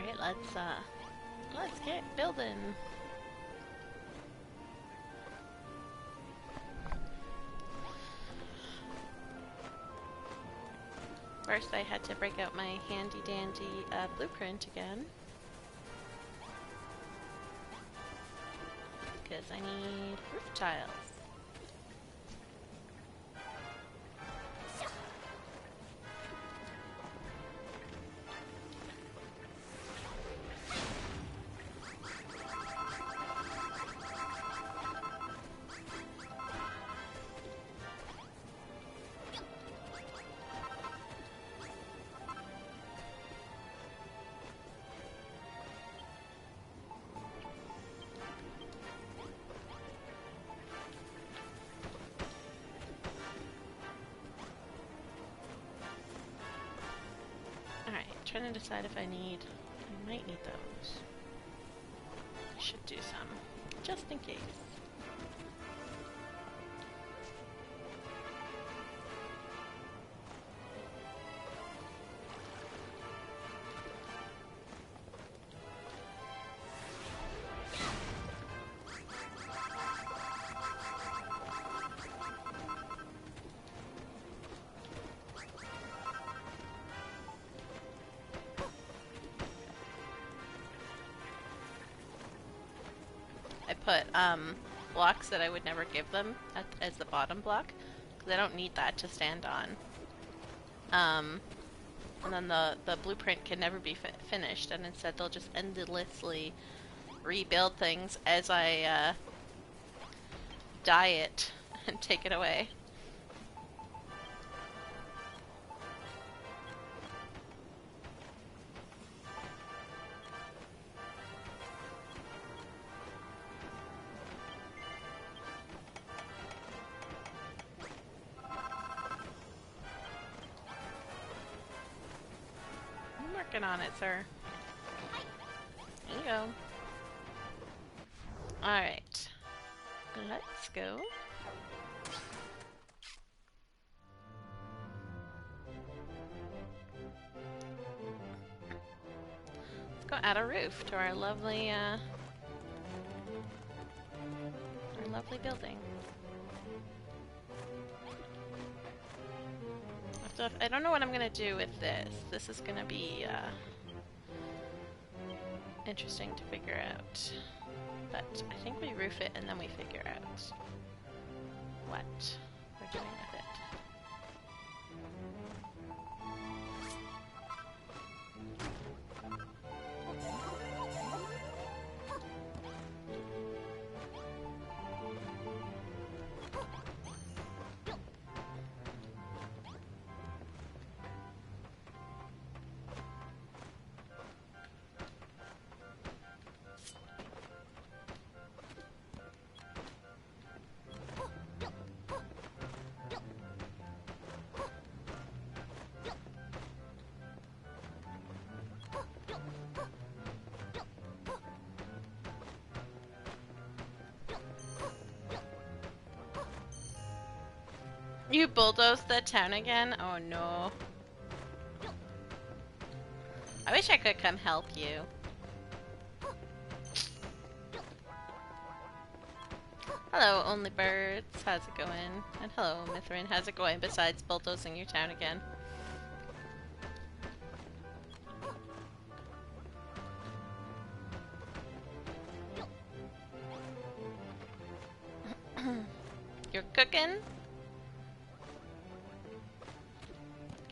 Alright, let's get building. First I had to break out my handy dandy blueprint again. Because I need roof tiles. Trying to decide if I might need those. I should do some, just in case. I put blocks that I would never give them as the bottom block, because I don't need that to stand on. And then the blueprint can never be finished, and instead they'll just endlessly rebuild things as I dye it and take it away. On it, sir. There you go. Alright. Let's go. Let's go add a roof to our lovely building. I don't know what I'm gonna do with this. This is gonna be interesting to figure out. But I think we roof it and then we figure out what we're doing with it. You bulldozed the town again? Oh no. I wish I could come help you. Hello, Only Birds. How's it going? And hello, Mithrin. How's it going besides bulldozing your town again? You're cooking?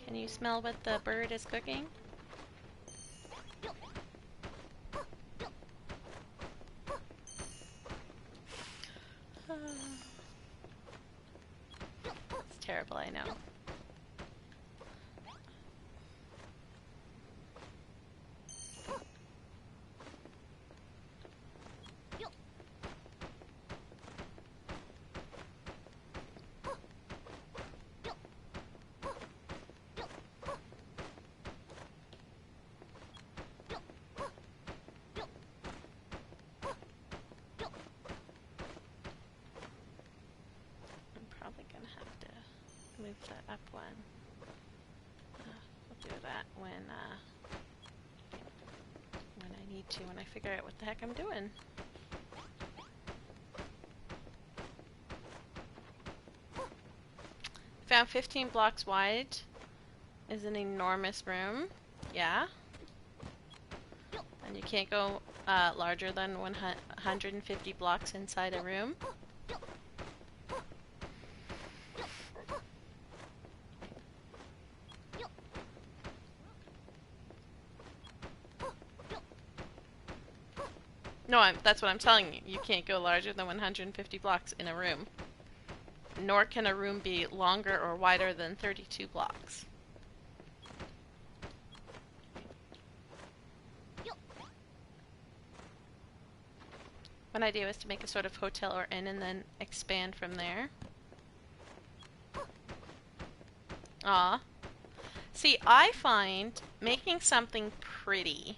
Can you smell what the bird is cooking? It's terrible, I know. Move that up one. We'll do that when need to when I figure out what the heck I'm doing. Found 15 blocks wide is an enormous room. Yeah. And you can't go larger than 150 blocks inside a room. No, that's what I'm telling you. You can't go larger than 150 blocks in a room. Nor can a room be longer or wider than 32 blocks. One idea was to make a sort of hotel or inn and then expand from there. Aw. See, I find making something pretty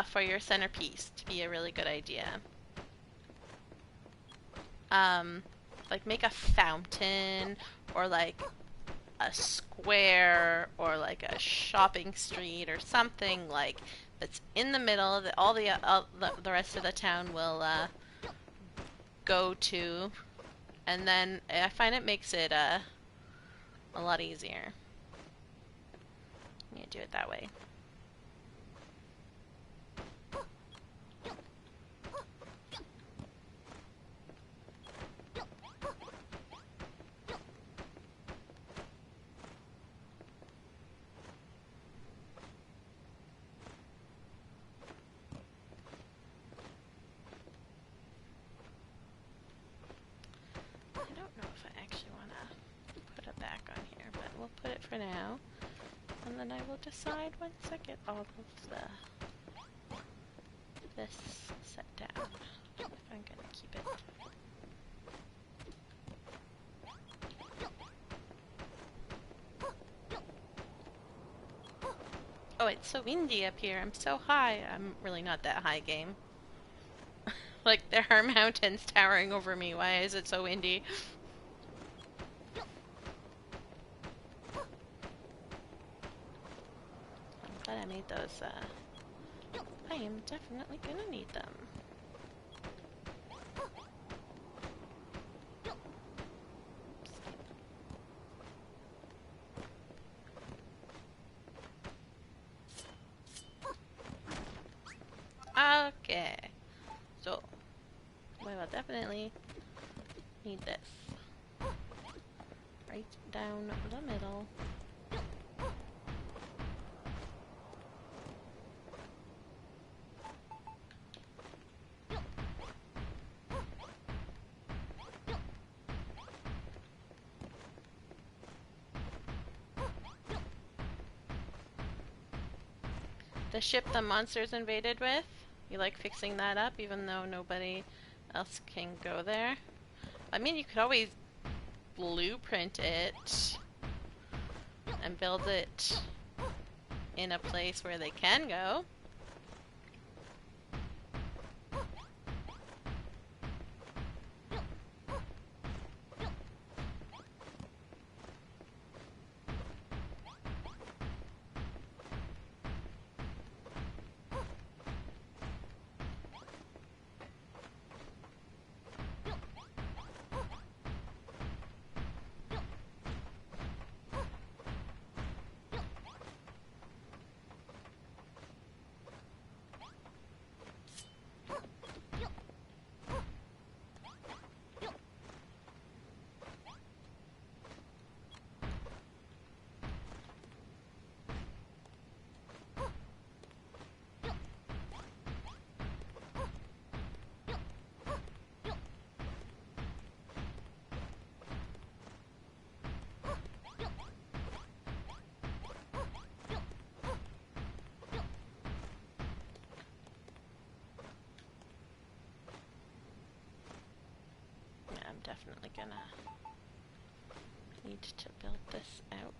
for your centerpiece to be a really good idea. Like make a fountain, or like a square, or like a shopping street, or something like that's in the middle that all the rest of the town will go to, and then I find it makes it a lot easier. You do it that way. Put it for now, and then I will decide once I get all of this set down if I'm gonna keep it. Oh, it's so windy up here. I'm so high. I'm really not that high, game. Like, there are mountains towering over me. Why is it so windy? Glad I made those, I am definitely gonna need them. Okay. So, we will definitely need this. Right down the middle. The ship the monsters invaded with, you like fixing that up even though nobody else can go there? I mean, you could always blueprint it and build it in a place where they can go. I'm definitely gonna need to build this out.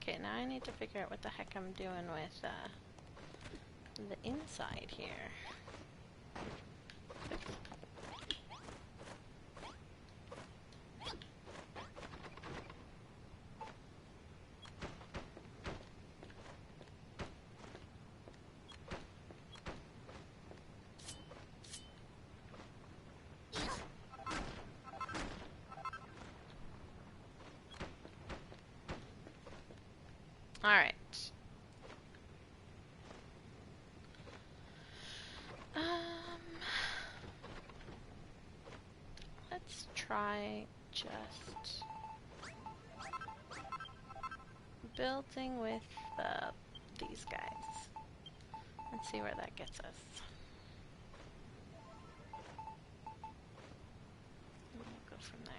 Okay, now I need to figure out what the heck I'm doing with the inside here. Alright. Let's try just building with these guys and see where that gets us. And we'll go from there.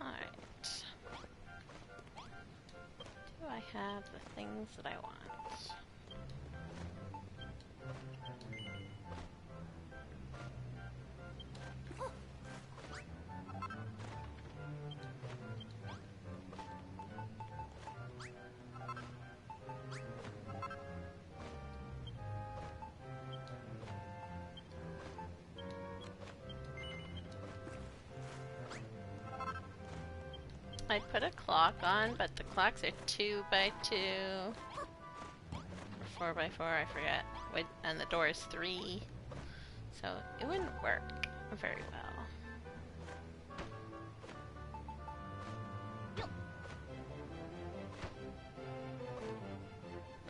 Alright. Do I have the things that I want? I'd put a clock on, but the clocks are 2 by 2 or 4 by 4, I forget. And the door is 3, so it wouldn't work very well.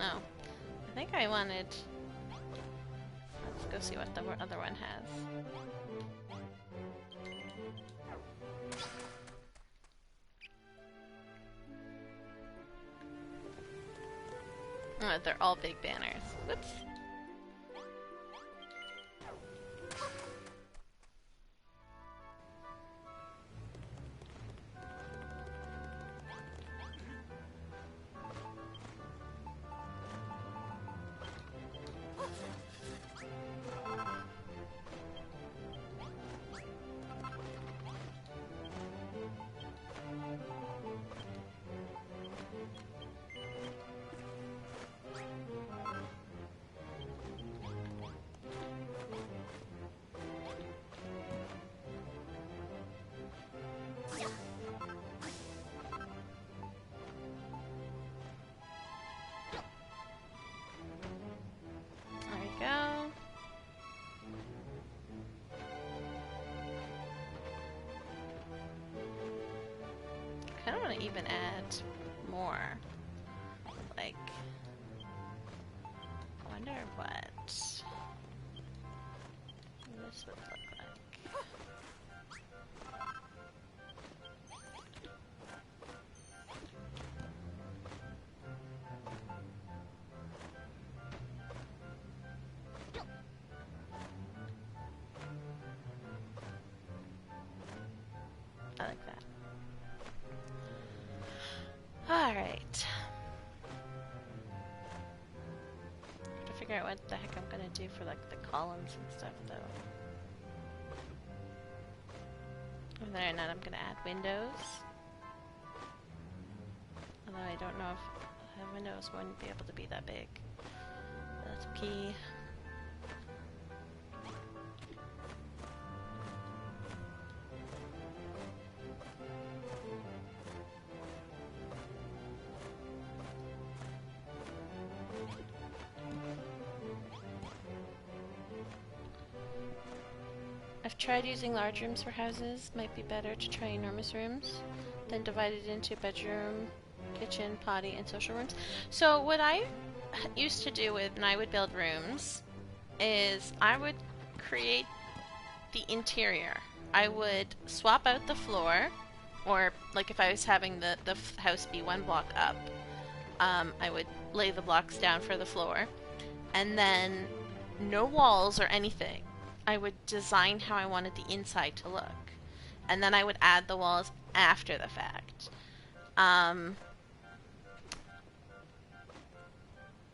Oh, I think I wanted. Let's go see what the other one has. Oh, they're all big banners. Whoops. I don't want to even add more. Like, I wonder what this would look like. Alright. Have to figure out what the heck I'm gonna do for like the columns and stuff though. Whether or not I'm gonna add windows. Although I don't know if the windows wouldn't be able to be that big. That's key. I've tried using large rooms for houses. Might be better to try enormous rooms, then divide it into bedroom, kitchen, potty, and social rooms. So what I used to do when I would build rooms is I would create the interior. I would swap out the floor, or like if I was having the house be one block up, I would lay the blocks down for the floor, and then no walls or anything. I would design how I wanted the inside to look, and then I would add the walls after the fact.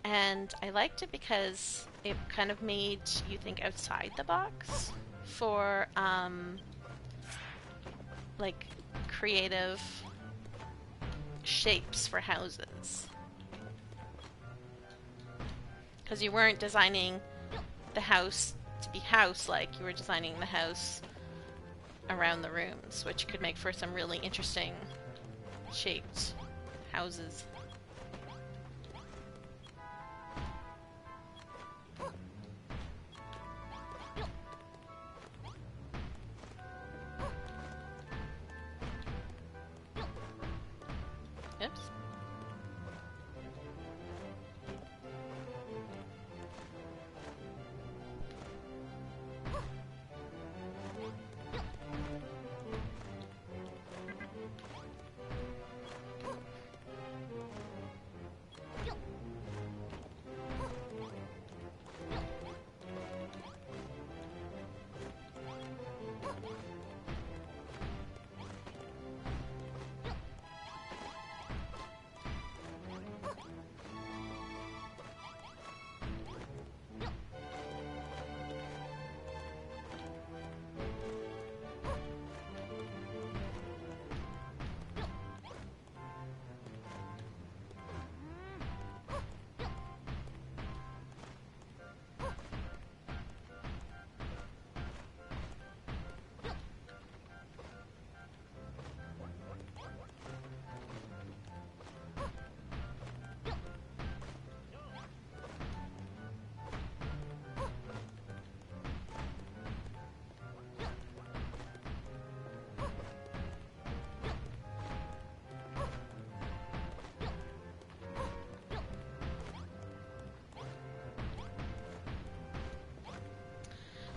And I liked it because it kind of made you think outside the box for like creative shapes for houses, because you weren't designing the house to be house-like, you were designing the house around the rooms, which could make for some really interesting shaped houses. Oops.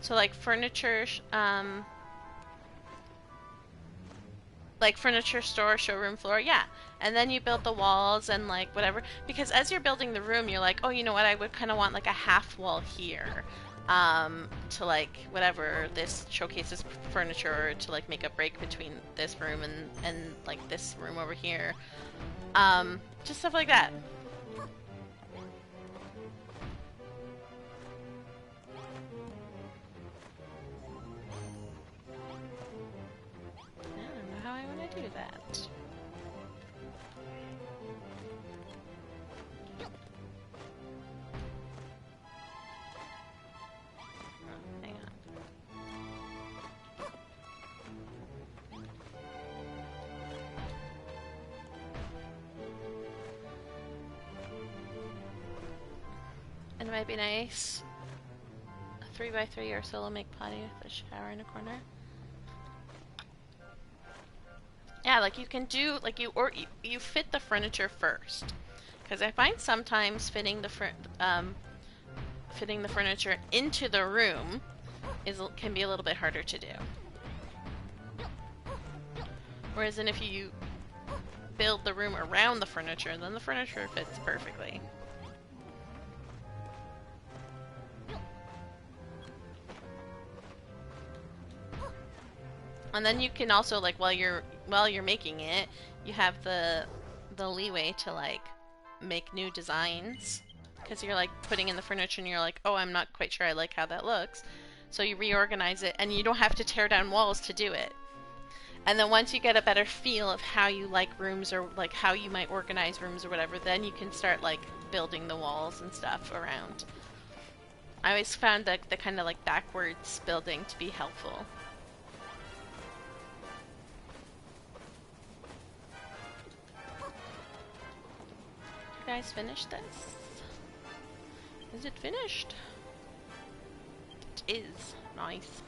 So like furniture, like furniture store, showroom floor, yeah. And then you build the walls and like whatever. Because as you're building the room, you're like, oh, you know what? I would kind of want like a half wall here, to like whatever this showcases furniture, or to like make a break between this room and like this room over here, just stuff like that. I don't know how I want to do that. Oh, hang on. And it might be nice. A 3x3 or solo make potty with a shower in a corner. Yeah, like you can do like you fit the furniture first, because I find sometimes fitting the furniture into the room can be a little bit harder to do. Whereas then if you build the room around the furniture, then the furniture fits perfectly. And then you can also, like, while you're making it, you have the the leeway to like make new designs, because you're like putting in the furniture and you're like, oh, I'm not quite sure I like how that looks. So you reorganize it and you don't have to tear down walls to do it. And then once you get a better feel of how you like rooms or like how you might organize rooms or whatever, then you can start like building the walls and stuff around. I always found the kind of like backwards building to be helpful. You guys finish this? Is it finished? It is. Nice.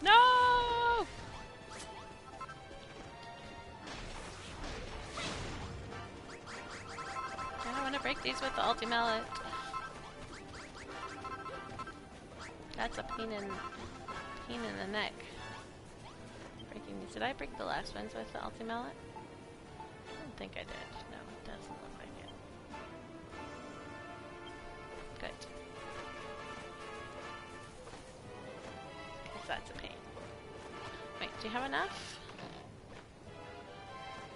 No! I want to break these with the ulti mallet. That's a pain in the neck. Breaking these. Did I break the last ones with the ulti mallet? I don't think I did. No, it doesn't look like it. Good. Because that's a pain. Wait, do you have enough?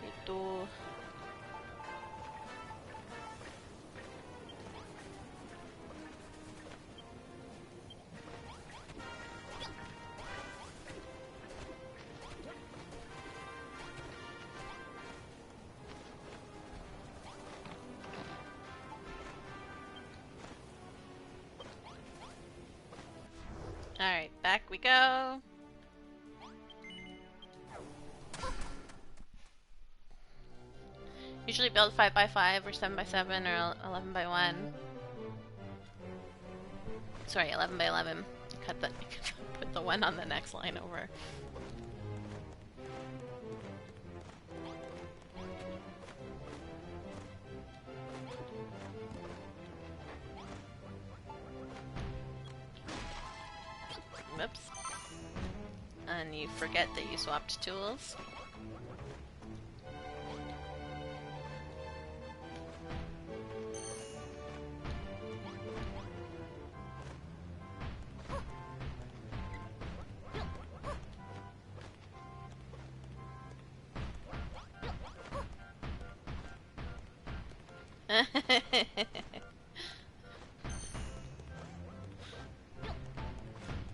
We do. Alright, back we go. Usually build 5x5 or 7x7 or 11x1. Sorry, 11x11. Put the one on the next line over. Whoops. And you forget that you swapped tools.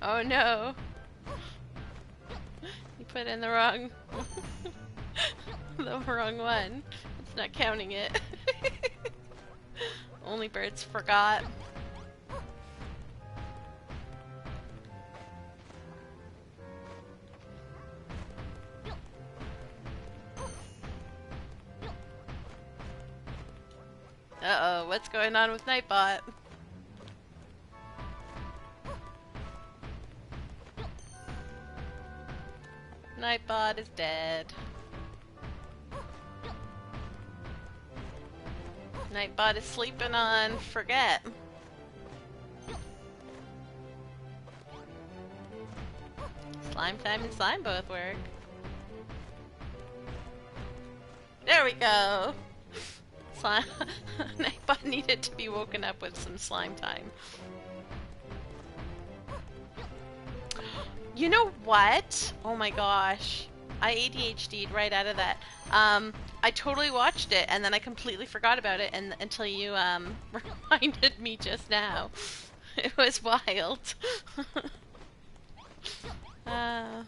Oh no! You put in the wrong the wrong one. It's not counting it. Only Birds forgot. Uh-oh, what's going on with Nightbot? Nightbot is dead. Nightbot is sleeping on Forget. Slime time and slime both work. There we go! Slime Nightbot needed to be woken up with some slime time. You know what? Oh my gosh. I ADHD'd right out of that. I totally watched it and then I completely forgot about it until you reminded me just now. It was wild. Alright,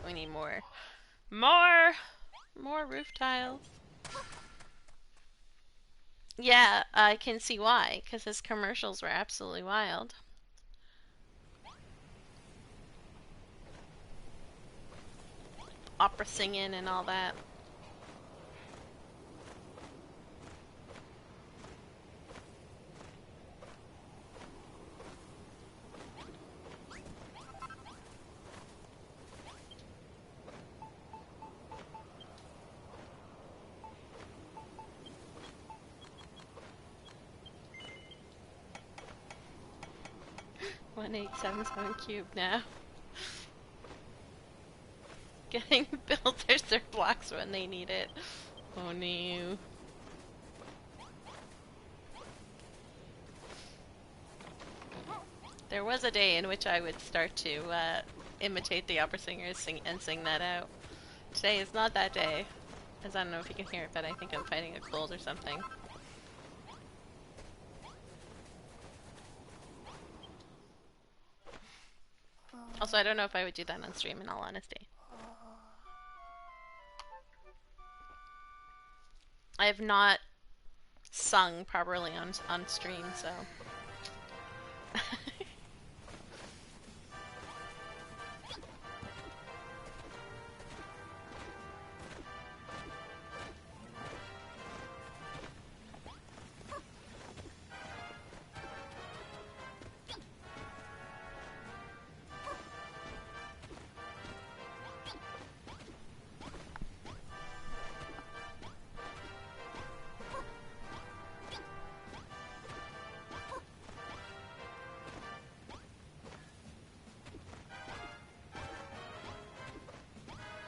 we need more roof tiles. Yeah, I can see why, because his commercials were absolutely wild. Opera singing and all that. One 877 cube now. Getting builders their blocks when they need it. Oh no. There was a day in which I would start to imitate the opera singers and sing that out. Today is not that day, as I don't know if you can hear it, but I think I'm fighting a cold or something. Also, I don't know if I would do that on stream, in all honesty. I have not sung properly on stream, so...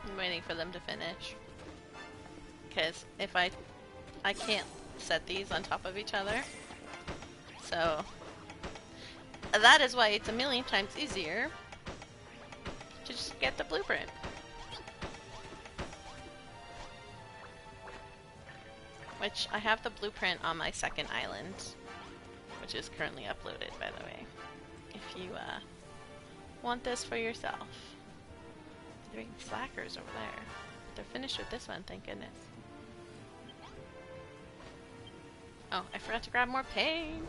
I'm waiting for them to finish. Because if I can't set these on top of each other. So that is why it's a million times easier to just get the blueprint. Which I have the blueprint on my second island, which is currently uploaded, by the way. If you want this for yourself. They're being slackers over there. They're finished with this one, thank goodness. Oh, I forgot to grab more paint.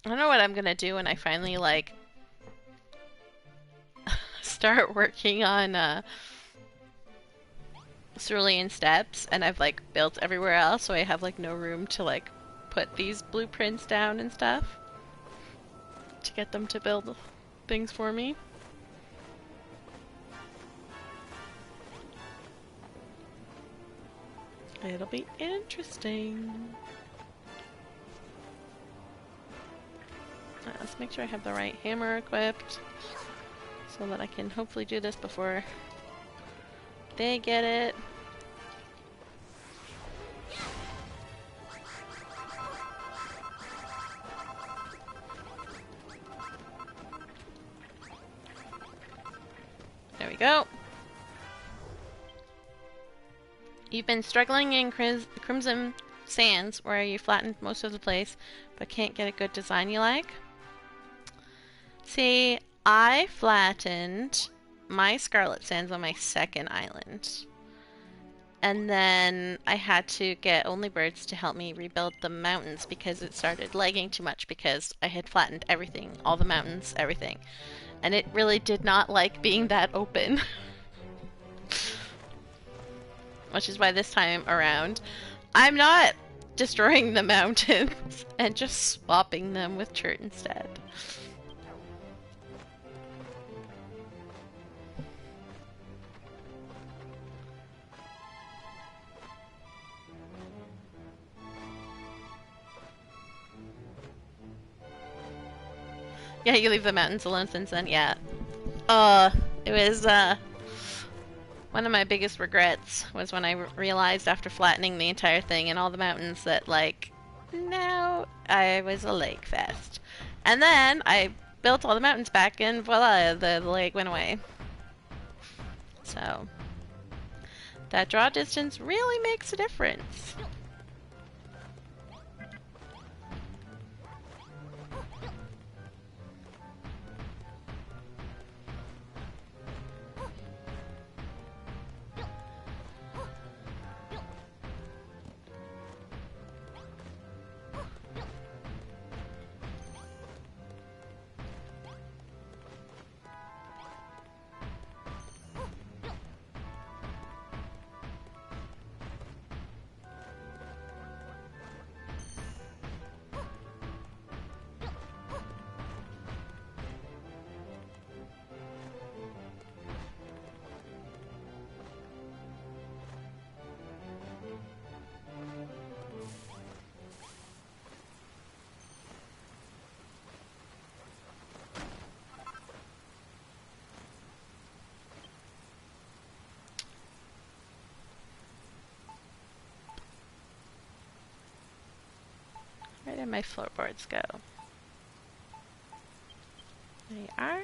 I don't know what I'm gonna do when I finally, like, start working on cerulean steps, and I've, like, built everywhere else, so I have, like, no room to, like, put these blueprints down and stuff to get them to build things for me. It'll be interesting. Let's make sure I have the right hammer equipped so that I can hopefully do this before they get it. There we go. You've been struggling in Crimson Sands, where you flattened most of the place, but can't get a good design you like. See, I flattened my Scarlet Sands on my second island. And then I had to get Only Birds to help me rebuild the mountains because it started lagging too much because I had flattened everything, all the mountains, everything. And it really did not like being that open. Which is why this time around, I'm not destroying the mountains and just swapping them with chert instead. Yeah, you leave the mountains alone since then, yeah. It was, one of my biggest regrets was when I realized after flattening the entire thing and all the mountains that, like, no, I was a lake fest. And then I built all the mountains back and voila, the lake went away. So, that draw distance really makes a difference. Where'd my floorboards go? They are.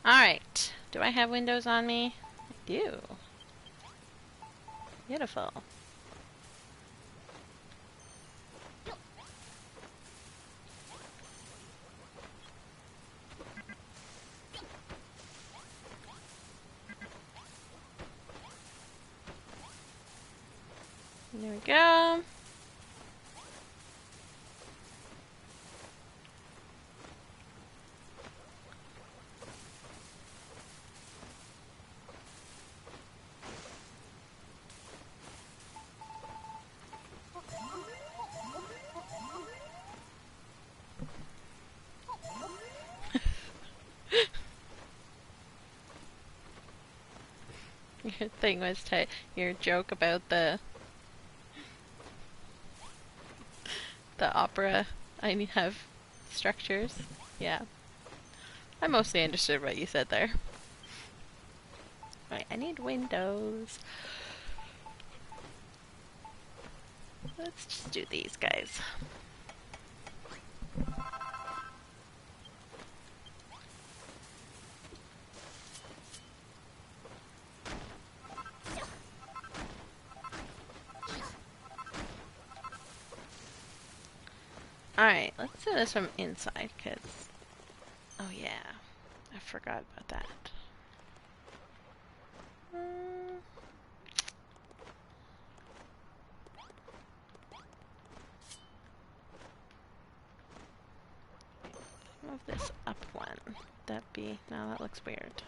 Alright. Do I have windows on me? I do. Beautiful. There we go. Your thing was your joke about the opera. I have structures. Yeah. I mostly understood what you said there. Right, I need windows. Let's just do these guys. Alright, let's do this from inside, because... Oh yeah, I forgot about that. Move this up one. That be... No, that looks weird.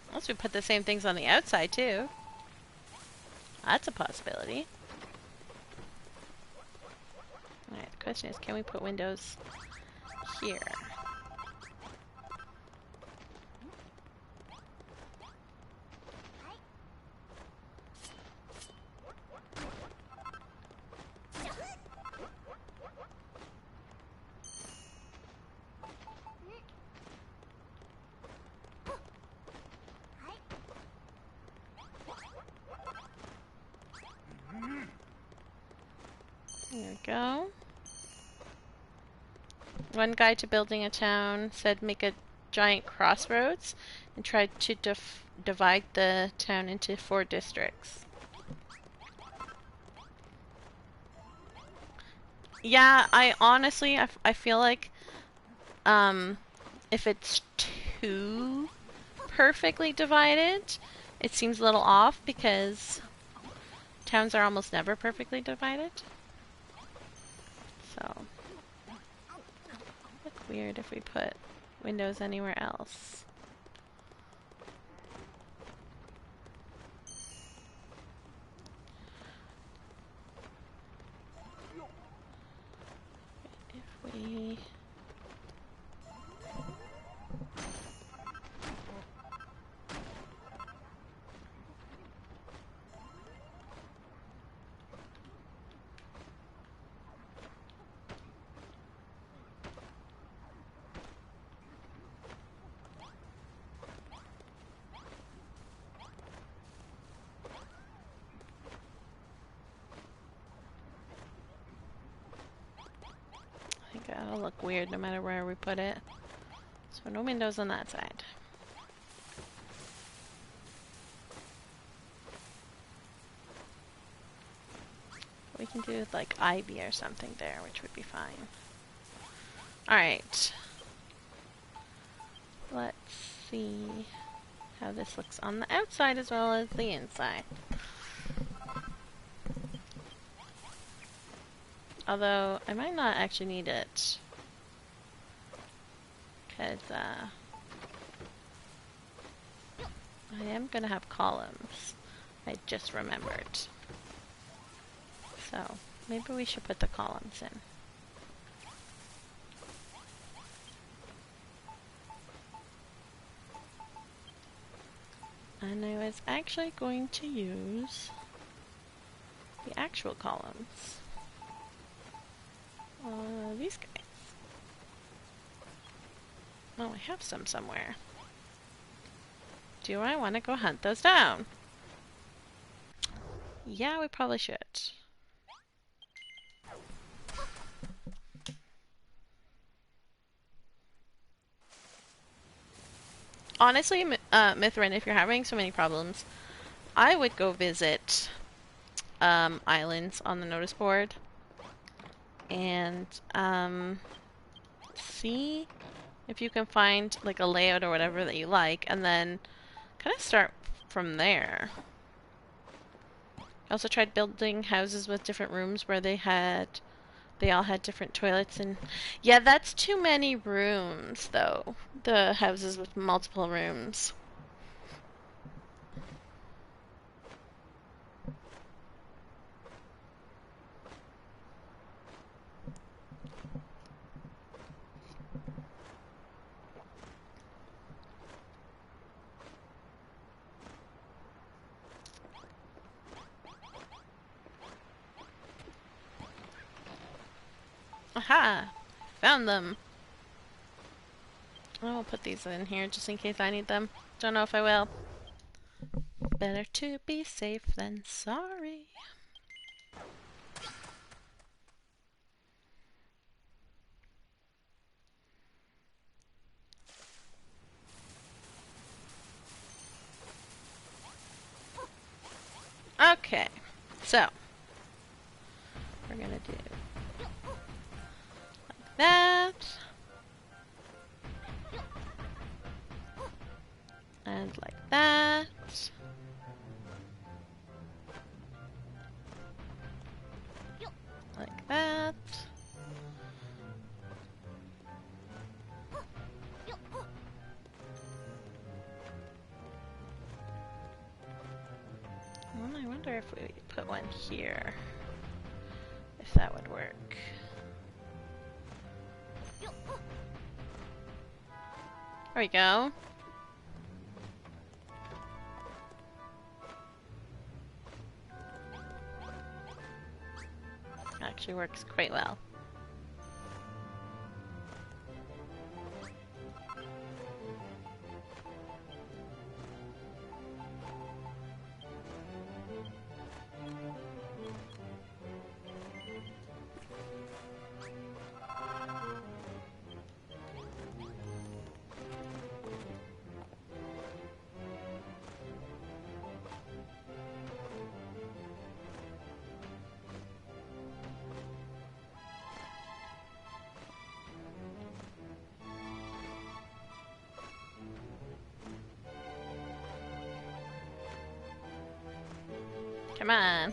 Unless we put the same things on the outside, too. That's a possibility. Alright, the question is, can we put windows here? There we go. One guide to building a town said make a giant crossroads and tried to divide the town into 4 districts. Yeah, I honestly, I feel like if it's too perfectly divided, it seems a little off because towns are almost never perfectly divided. So, look weird if we put windows anywhere else. If we... That'll look weird no matter where we put it. So no windows on that side. We can do like ivy or something there, which would be fine. Alright. let's see how this looks on the outside as well as the inside. Although, I might not actually need it. Because, I am gonna have columns. I just remembered. So, maybe we should put the columns in. And I was actually going to use the actual columns. These guys. Oh, I have some somewhere. Do I want to go hunt those down? Yeah, we probably should. Honestly, Mithrin, if you're having so many problems, I would go visit islands on the notice board and see if you can find like a layout or whatever that you like, and then kind of start from there. I also tried building houses with different rooms where they all had different toilets, and yeah, that's too many rooms though. The houses with multiple rooms. Aha! Found them! I will put these in here just in case I need them. Don't know if I will. Better to be safe than sorry. Okay, so we're gonna do like that. And like that. Like that. Well, I wonder if we put one here, if that would work. There we go. Actually works quite well. Come on.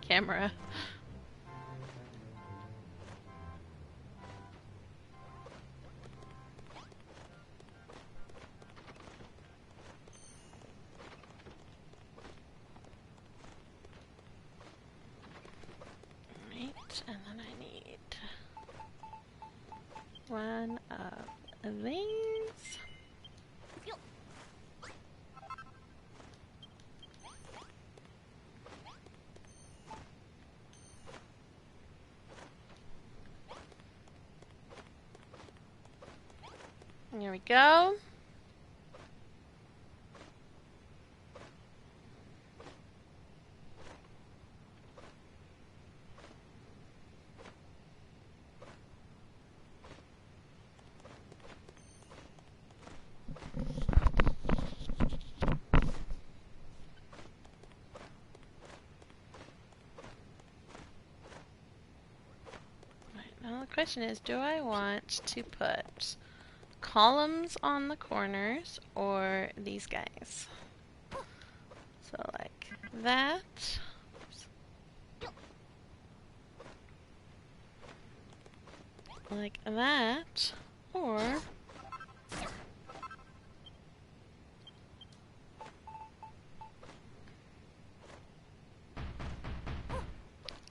Camera. Right, and then I need one of these. There we go. Right, now the question is, do I want to put columns on the corners or these guys. So like that. Like that. Or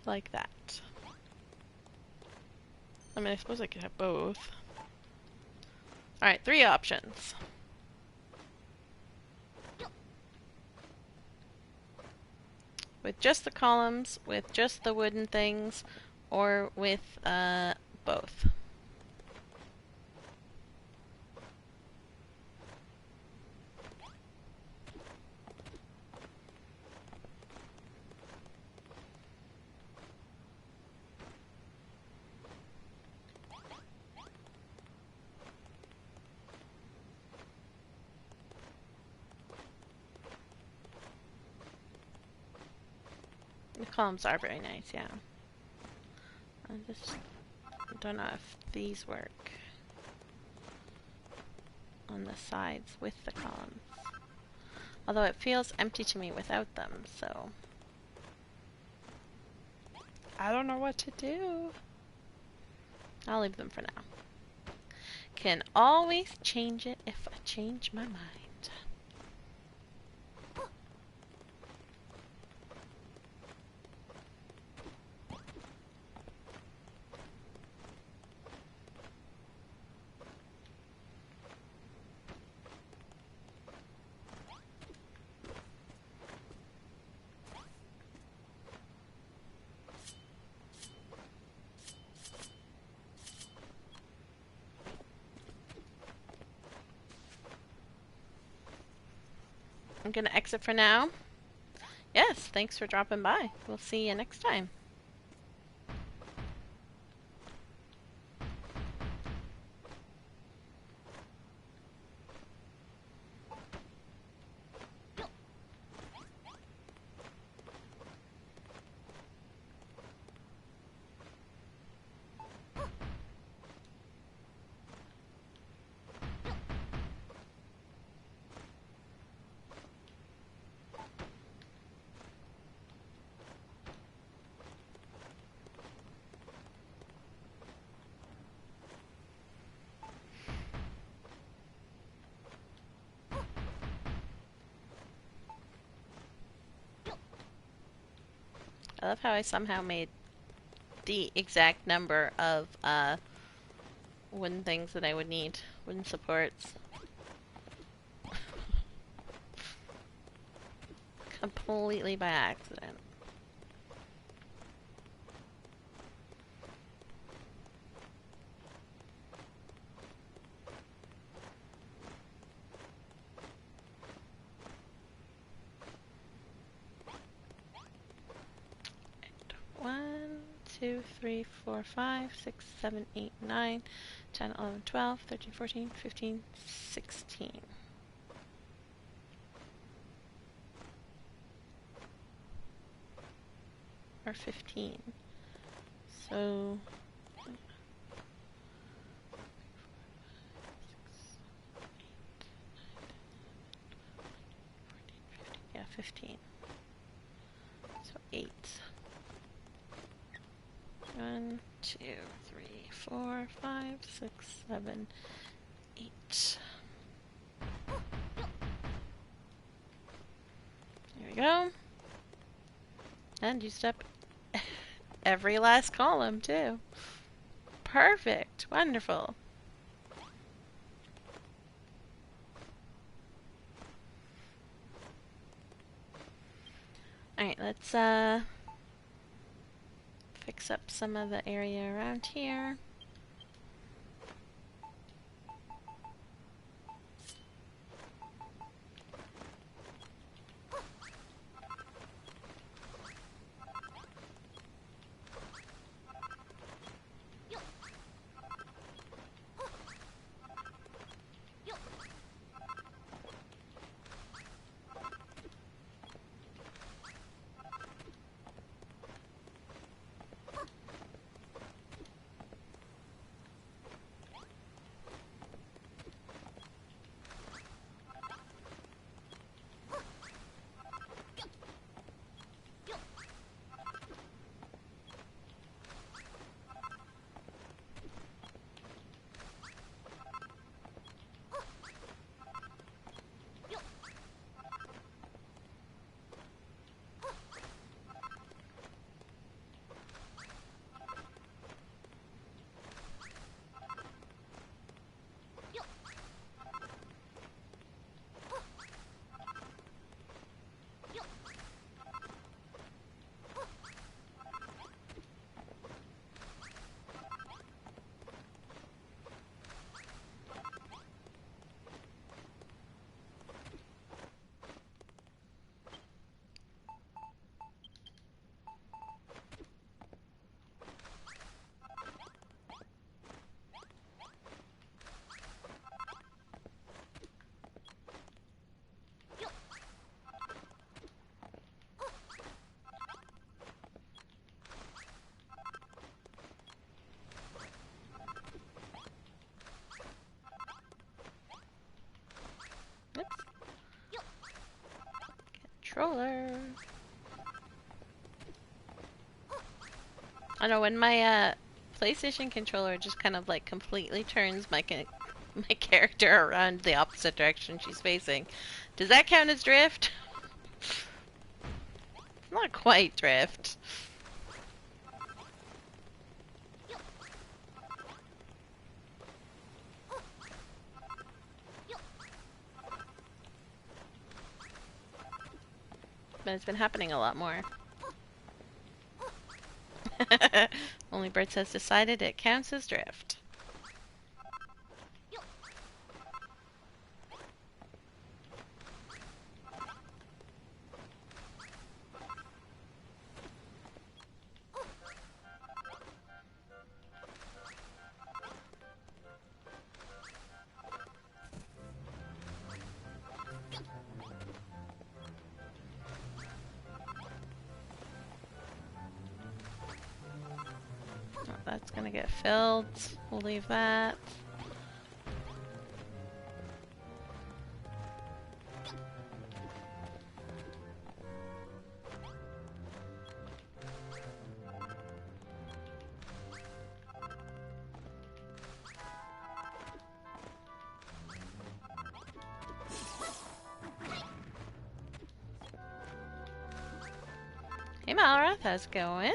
like that. I mean, I suppose I could have both. Alright, 3 options. With just the columns, with just the wooden things, or with both. The columns are very nice, yeah. I just don't know if these work on the sides with the columns. Although it feels empty to me without them, so I don't know what to do. I'll leave them for now. Can always change it if I change my mind. I'm gonna exit for now. Yes, thanks for dropping by. We'll see you next time. I love how I somehow made the exact number of wooden things that I would need. Wooden supports. Completely by accident. One, 2, 3, 4, 5, 6, 7, 8, 9, 10, 11, 12, 13, 14, 15, 16. Or 15. So... yeah, 15. So 8. 1, 2, 3, 4, 5, 6, 7, 8. There we go. And used up every last column, too. Perfect. Wonderful. Alright, let's fix up some of the area around here. controller. I know when my PlayStation controller just kind of like completely turns my my character around the opposite direction she's facing. Does that count as drift? Not quite drift. But it's been happening a lot more. Only Birds has decided it counts as drift. Oh, that's gonna get filled. We'll leave that. Hey Malrath, how's it going?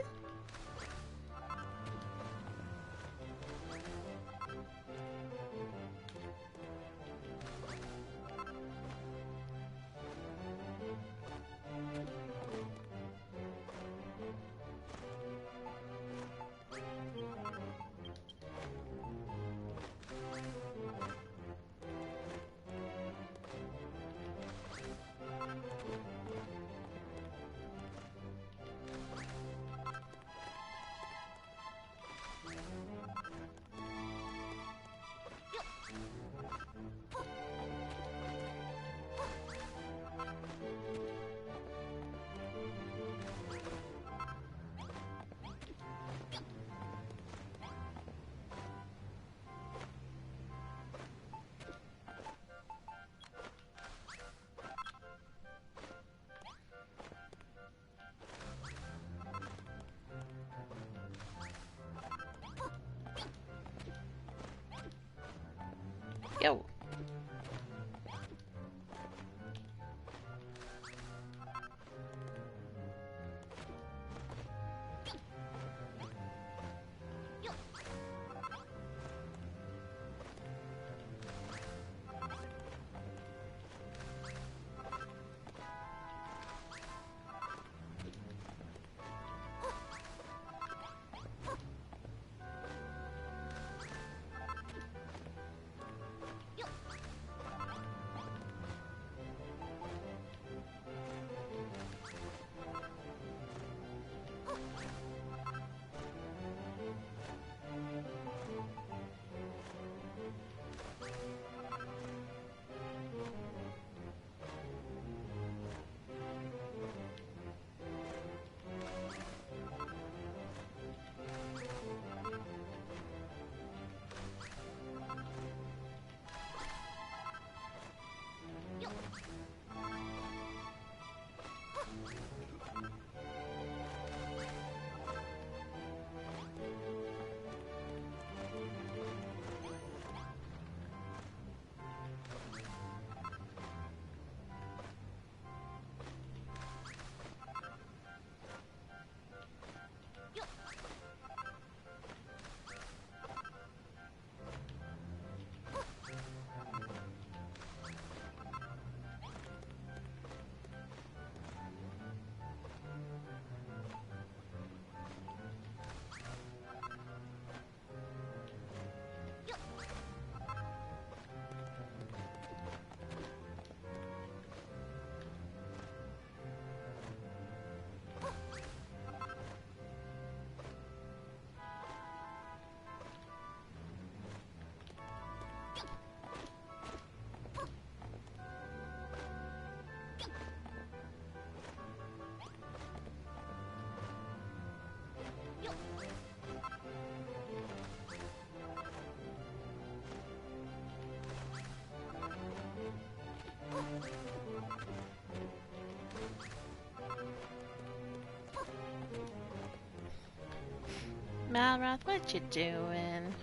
Yo. Malroth, what you doing?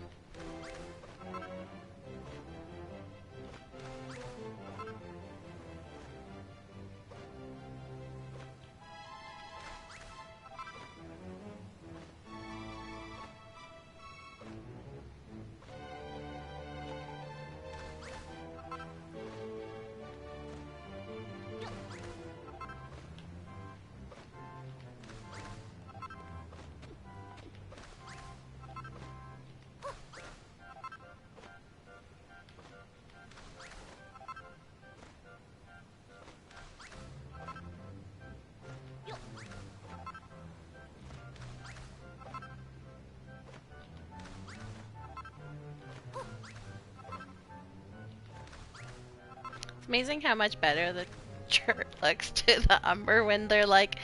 It's amazing how much better the chert looks to the umber when they're like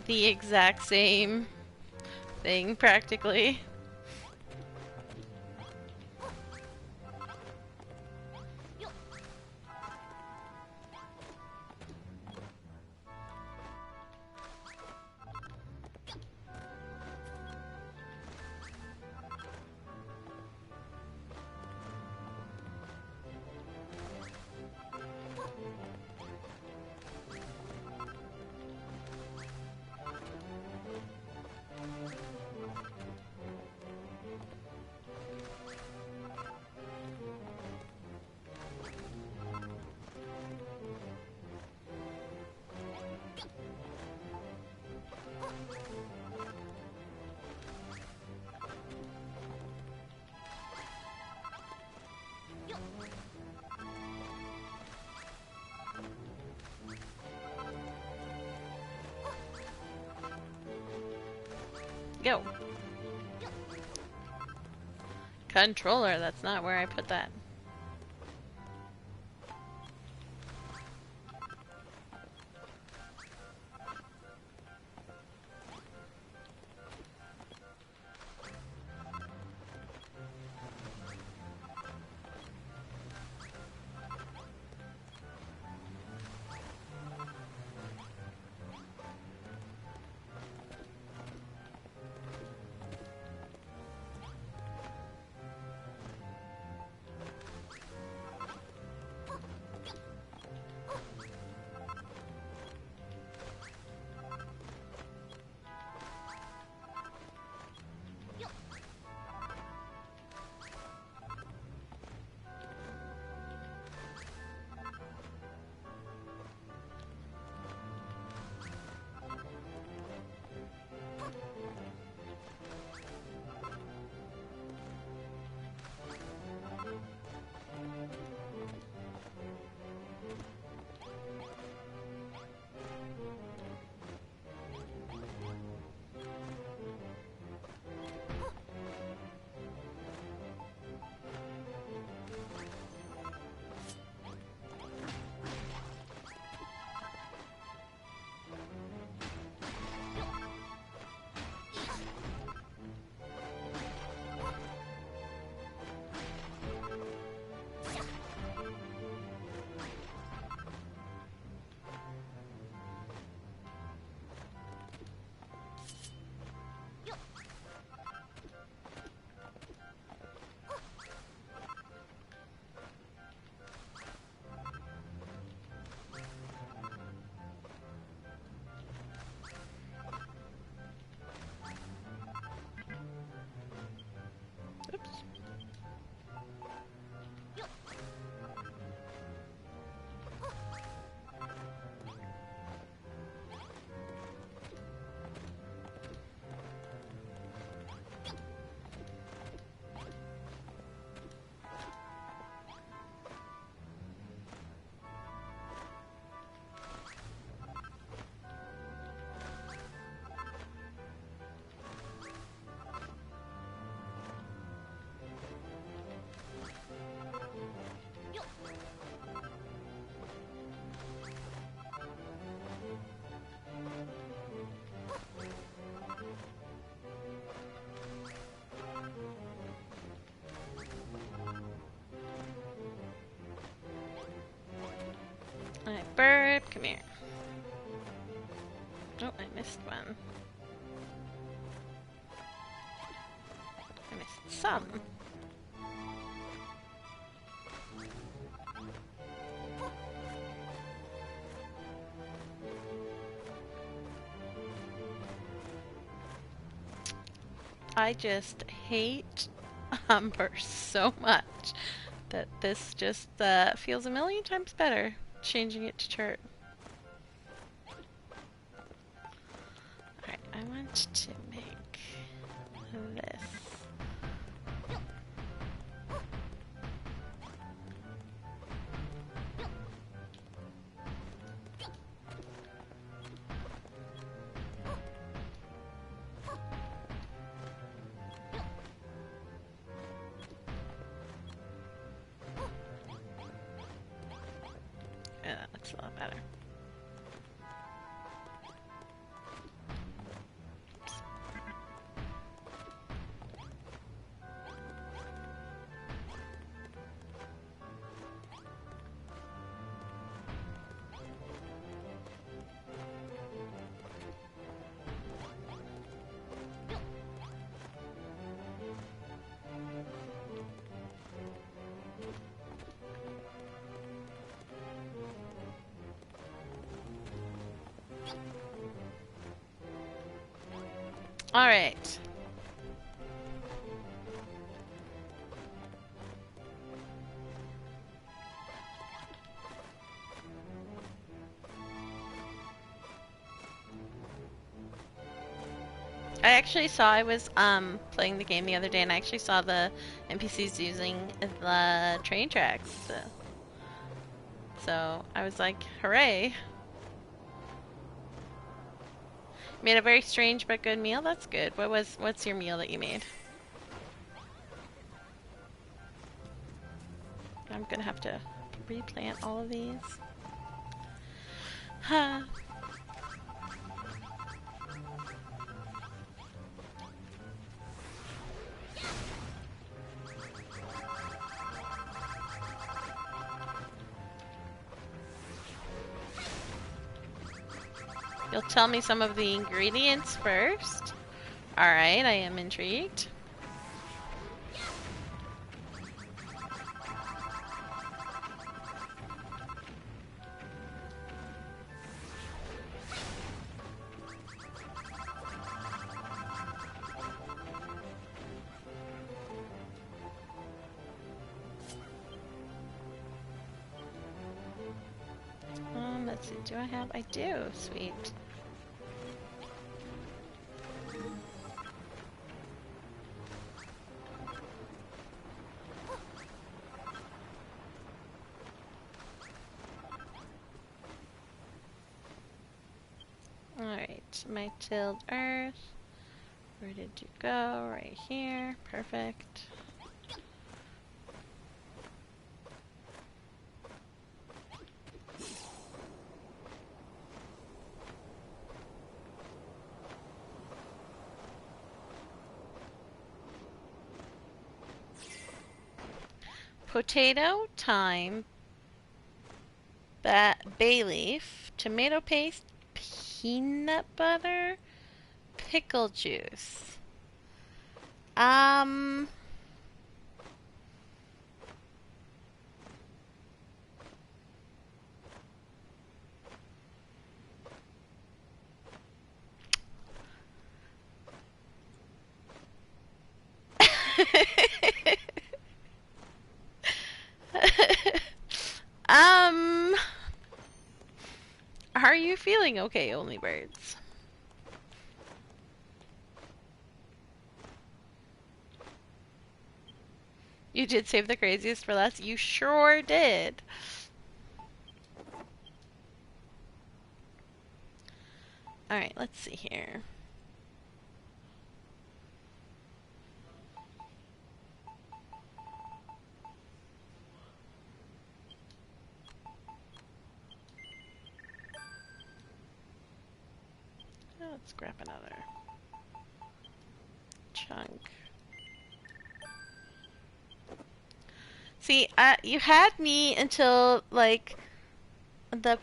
the exact same thing practically. Go. Controller, that's not where I put that. Oops. Alright, Burp, come here. Oh, I missed one. least some. I just hate Umber so much that this just feels a million times better changing it to church. Alright, I want to make this. Yeah, that looks a lot better. Alright. I was playing the game the other day and I actually saw the NPCs using the train tracks. So I was like, hooray. Made a very strange but good meal. That's good. What's your meal that you made? I'm gonna have to replant all of these. Huh. You'll tell me some of the ingredients first. Alright, I am intrigued. Let's see, do I have? I do, sweet. Alright, my tilled earth. Where did you go? Right here. Perfect. Potato, thyme, bay leaf, tomato paste, peanut butter, pickle juice. Are you feeling okay, Only Birds? You did save the craziest for last. You sure did. Alright, let's see here. Let's grab another chunk. See, you had me until, like, the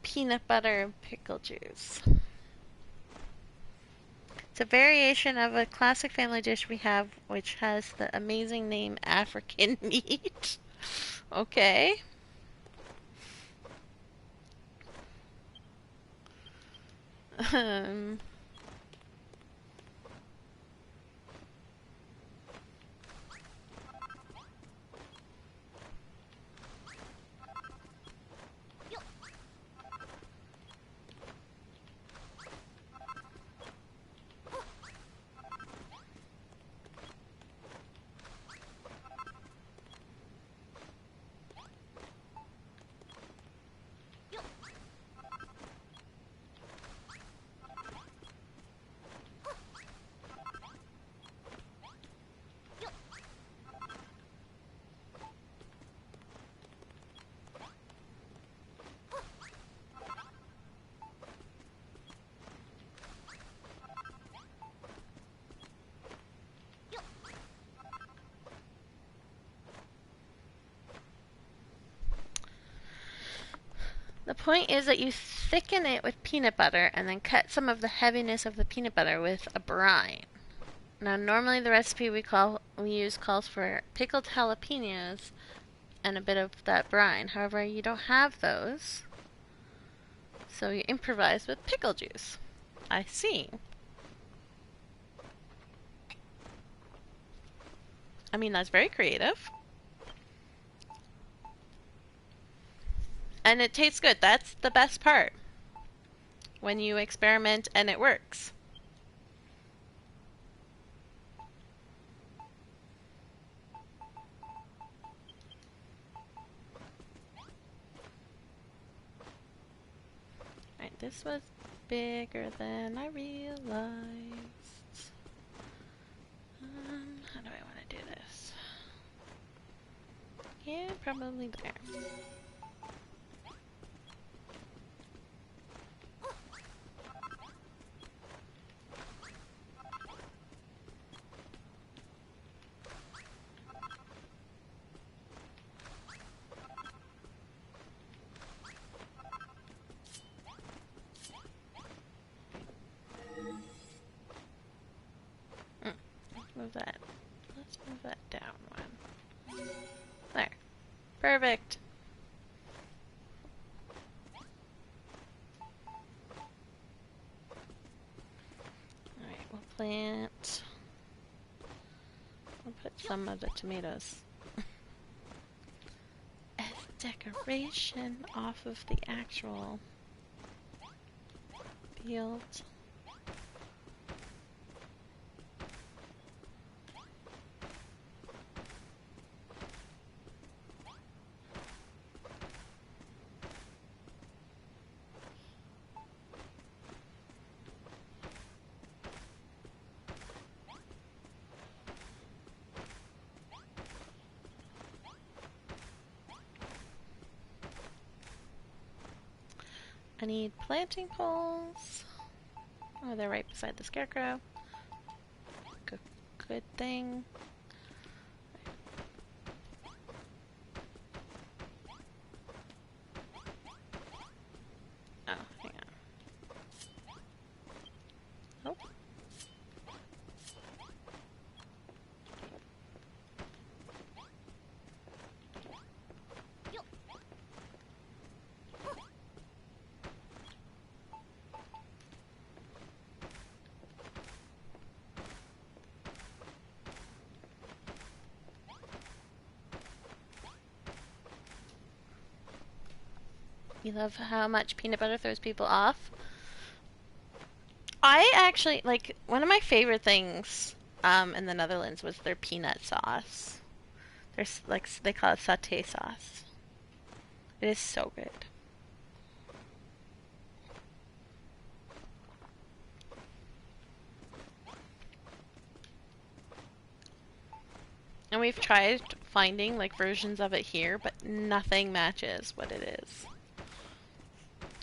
peanut butter and pickle juice. It's a variation of a classic family dish we have, which has the amazing name African meat. Okay. Um, the point is that you thicken it with peanut butter and then cut some of the heaviness of the peanut butter with a brine. Now, normally the recipe we use calls for pickled jalapenos and a bit of that brine. However, you don't have those, so you improvise with pickle juice. I see. I mean, that's very creative. And it tastes good. That's the best part. When you experiment and it works. Alright, this was bigger than I realized. How do I want to do this? Yeah, probably there. Move that. Let's move that down one. There. Perfect. Alright, we'll plant. We'll put some of the tomatoes as decoration off of the actual field. I need planting poles. Oh, they're right beside the scarecrow. Good thing. Oh, hang on. Oh. You love how much peanut butter throws people off? I actually, like, one of my favorite things in the Netherlands was their peanut sauce. There's, like, they call it satay sauce. It is so good. And we've tried finding, like, versions of it here, but nothing matches what it is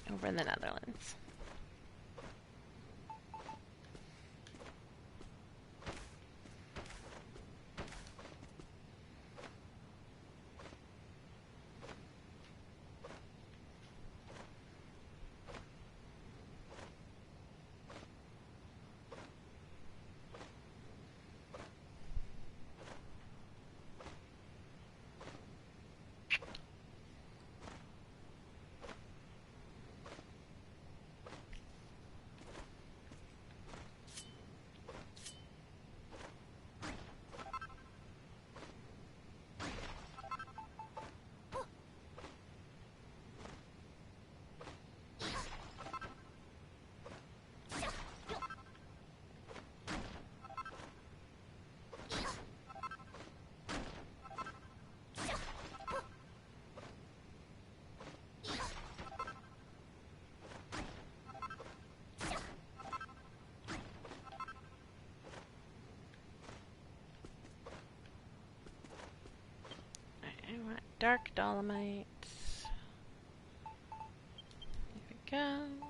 over in the Netherlands. dark dolomite. There we go.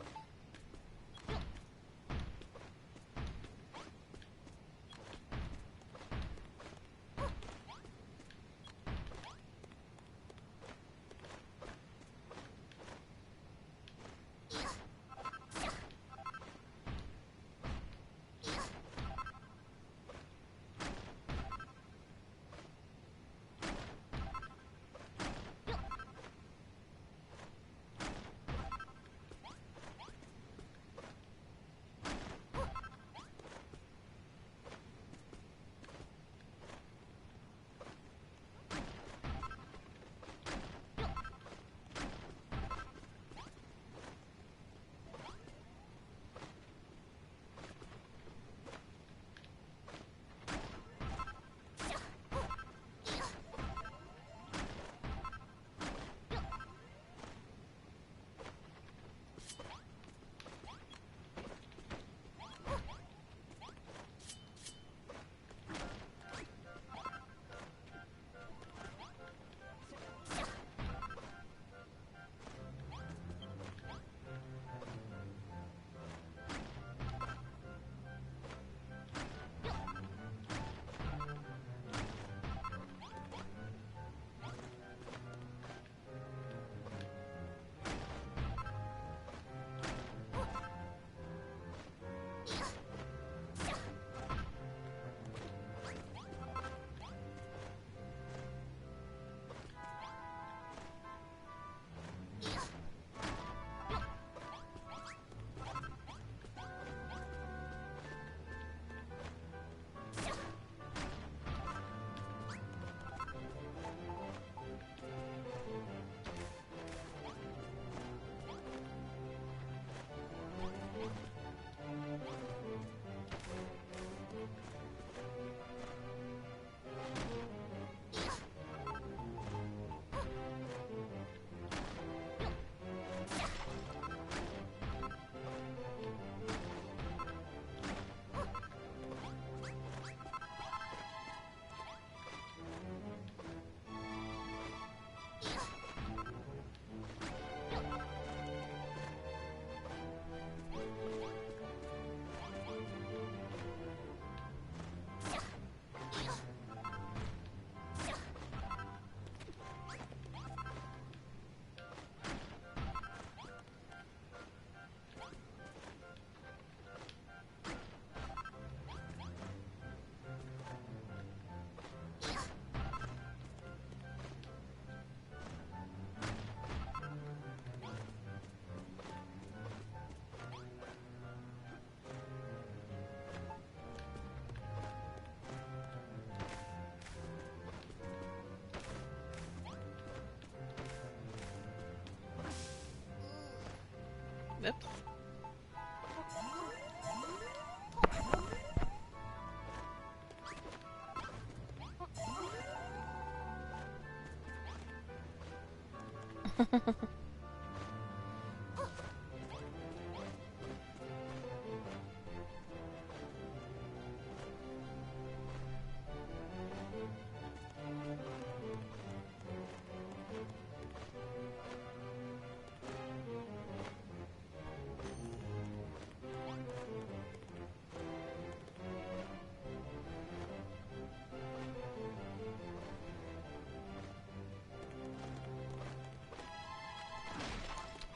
Oops.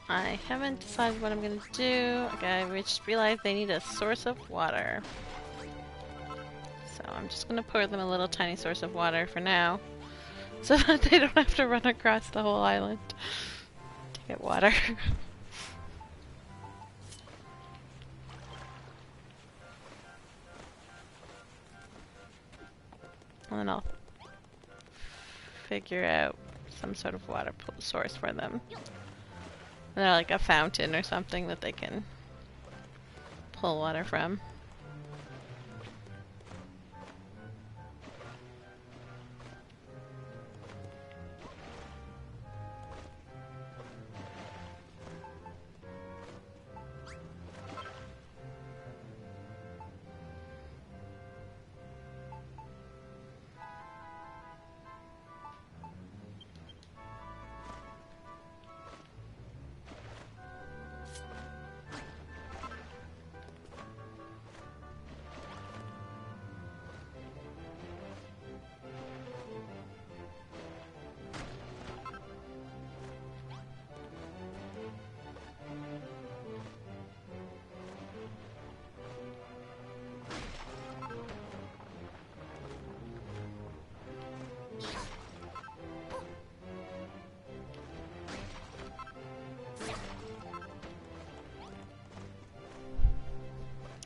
I haven't decided what I'm gonna do. Okay, I just realized they need a source of water. So I'm just gonna pour them a little tiny source of water for now. So that they don't have to run across the whole island to get water. And then I'll figure out some sort of water source for them. And they're like a fountain or something that they can pull water from.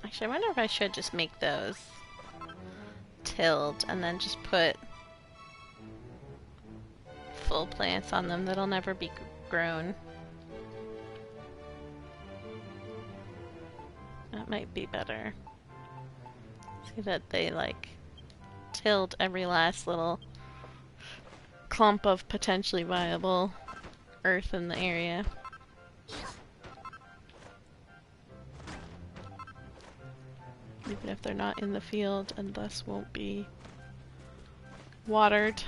Actually, I wonder if I should just make those tilled and then just put full plants on them that'll never be grown. That might be better. See that they like tilled every last little clump of potentially viable earth in the area. Even if they're not in the field and thus won't be watered.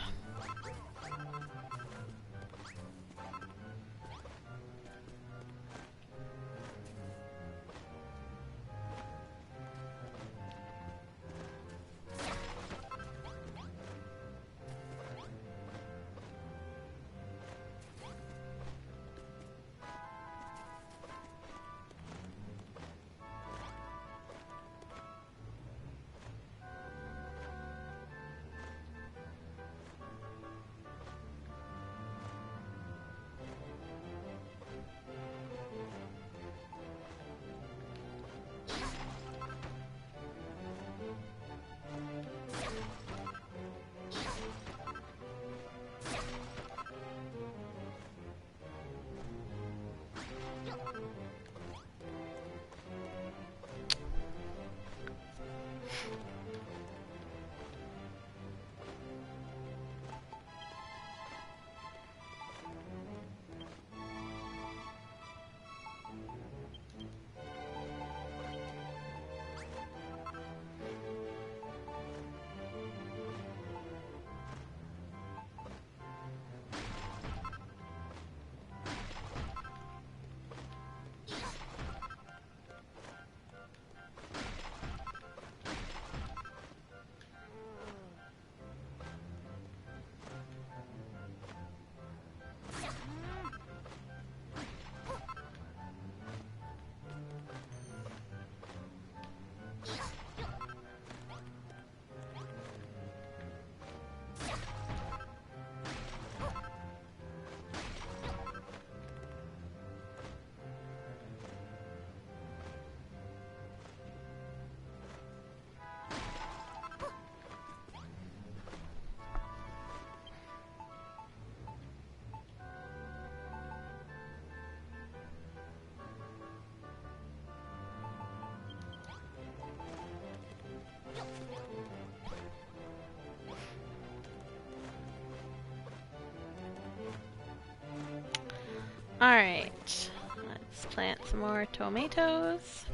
Alright, let's plant some more tomatoes.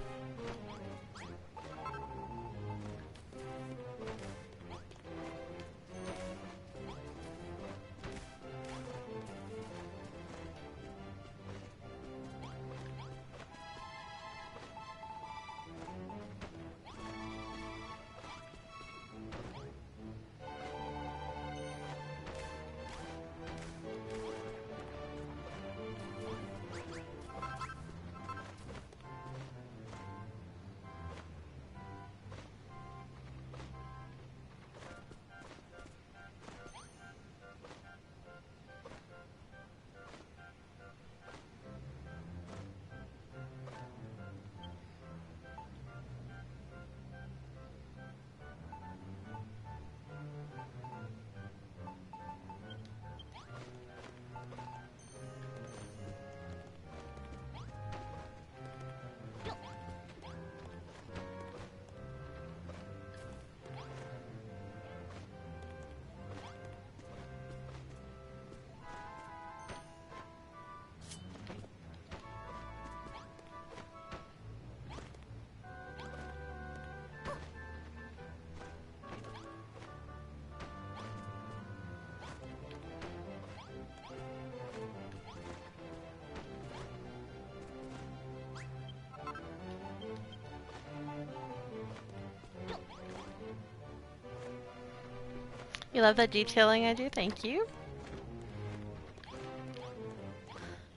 You love the detailing I do? Thank you.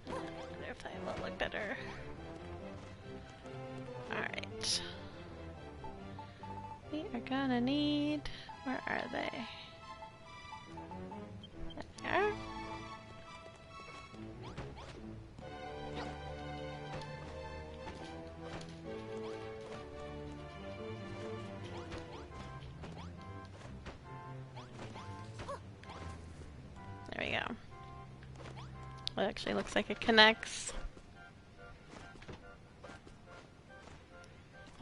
I wonder if I will look better. Alright. We are gonna need... Where are they? There. go. It actually looks like it connects.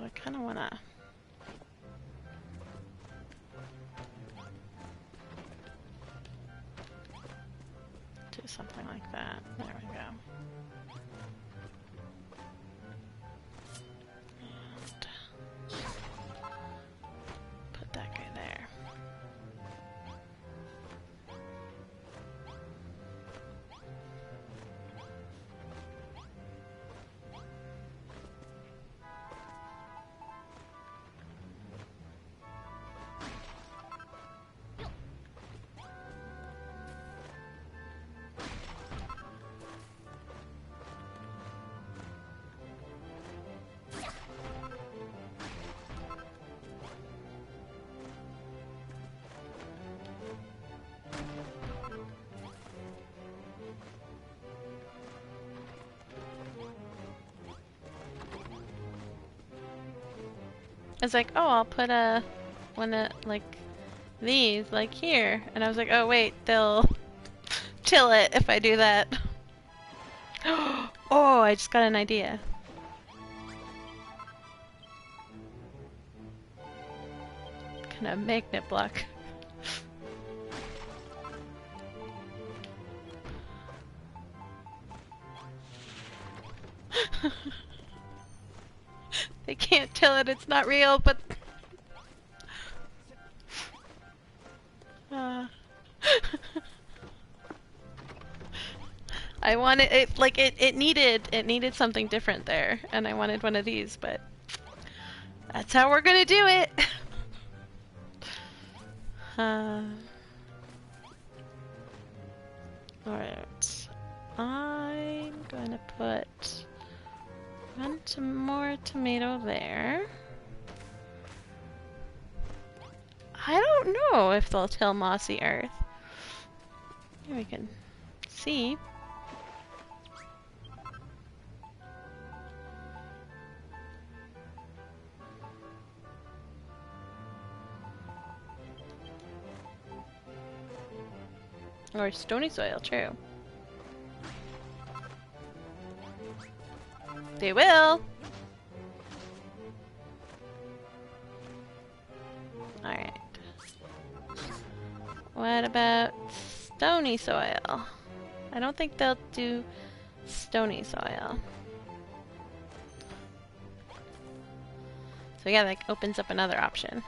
I kind of want to... do something like that. There we go. And put that guy there. I was like, oh, I'll put one of, like, these, like, here. And I was like, oh, wait, they'll till it if I do that. Oh, I just got an idea. Kind of magnet block. They can't tell it, it's not real, but... I wanted it, like, it needed something different there, and I wanted one of these, but... that's how we're gonna do it! Alright. I'm gonna put... one more tomato there. I don't know if they'll till mossy earth. Here we can see. Or stony soil, true. They will! Alright. What about stony soil? I don't think they'll do stony soil. So yeah, that opens up another option.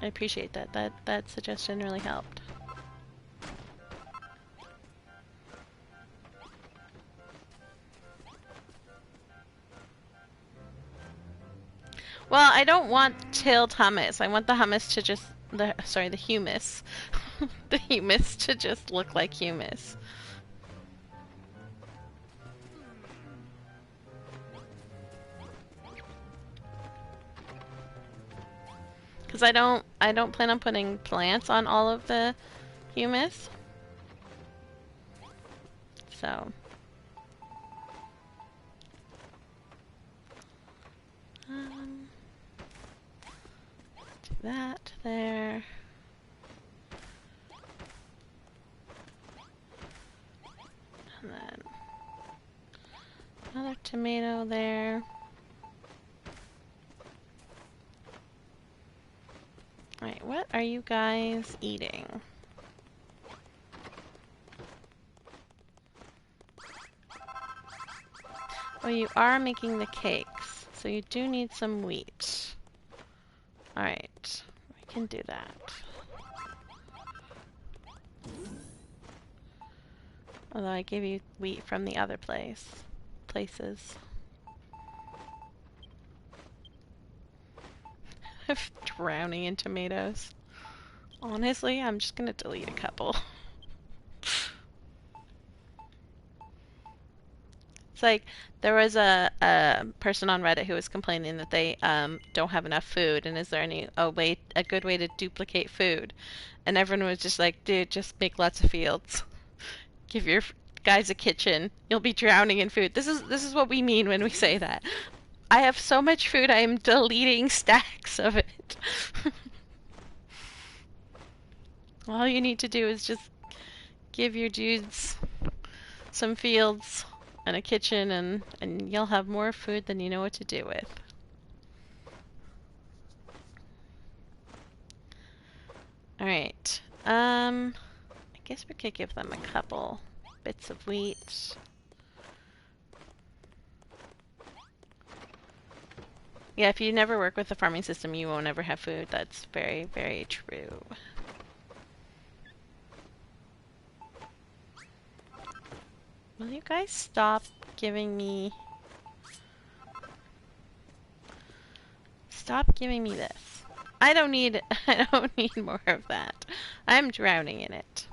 I appreciate that. That suggestion really helped. Well, I don't want tilled hummus. I want the hummus to just the humus. The humus to just look like humus. Because I don't plan on putting plants on all of the humus. So do that there. And then another tomato there. Alright, what are you guys eating? Oh, you are making the cakes, so you do need some wheat. Alright, we can do that. Although I gave you wheat from the other places. Drowning in tomatoes. Honestly, I'm just gonna delete a couple. It's like there was a person on Reddit who was complaining that they don't have enough food, and is there a good way to duplicate food? And everyone was just like, dude, just make lots of fields. Give your guys a kitchen. You'll be drowning in food. This is what we mean when we say that. I have so much food, I am deleting stacks of it. All you need to do is just give your dudes some fields and a kitchen, and you'll have more food than you know what to do with. Alright. I guess we could give them a couple bits of wheat. Yeah, if you never work with the farming system, you won't ever have food. That's very, very true. Will you guys stop giving me... Stop giving me this. I don't need more of that. I'm drowning in it.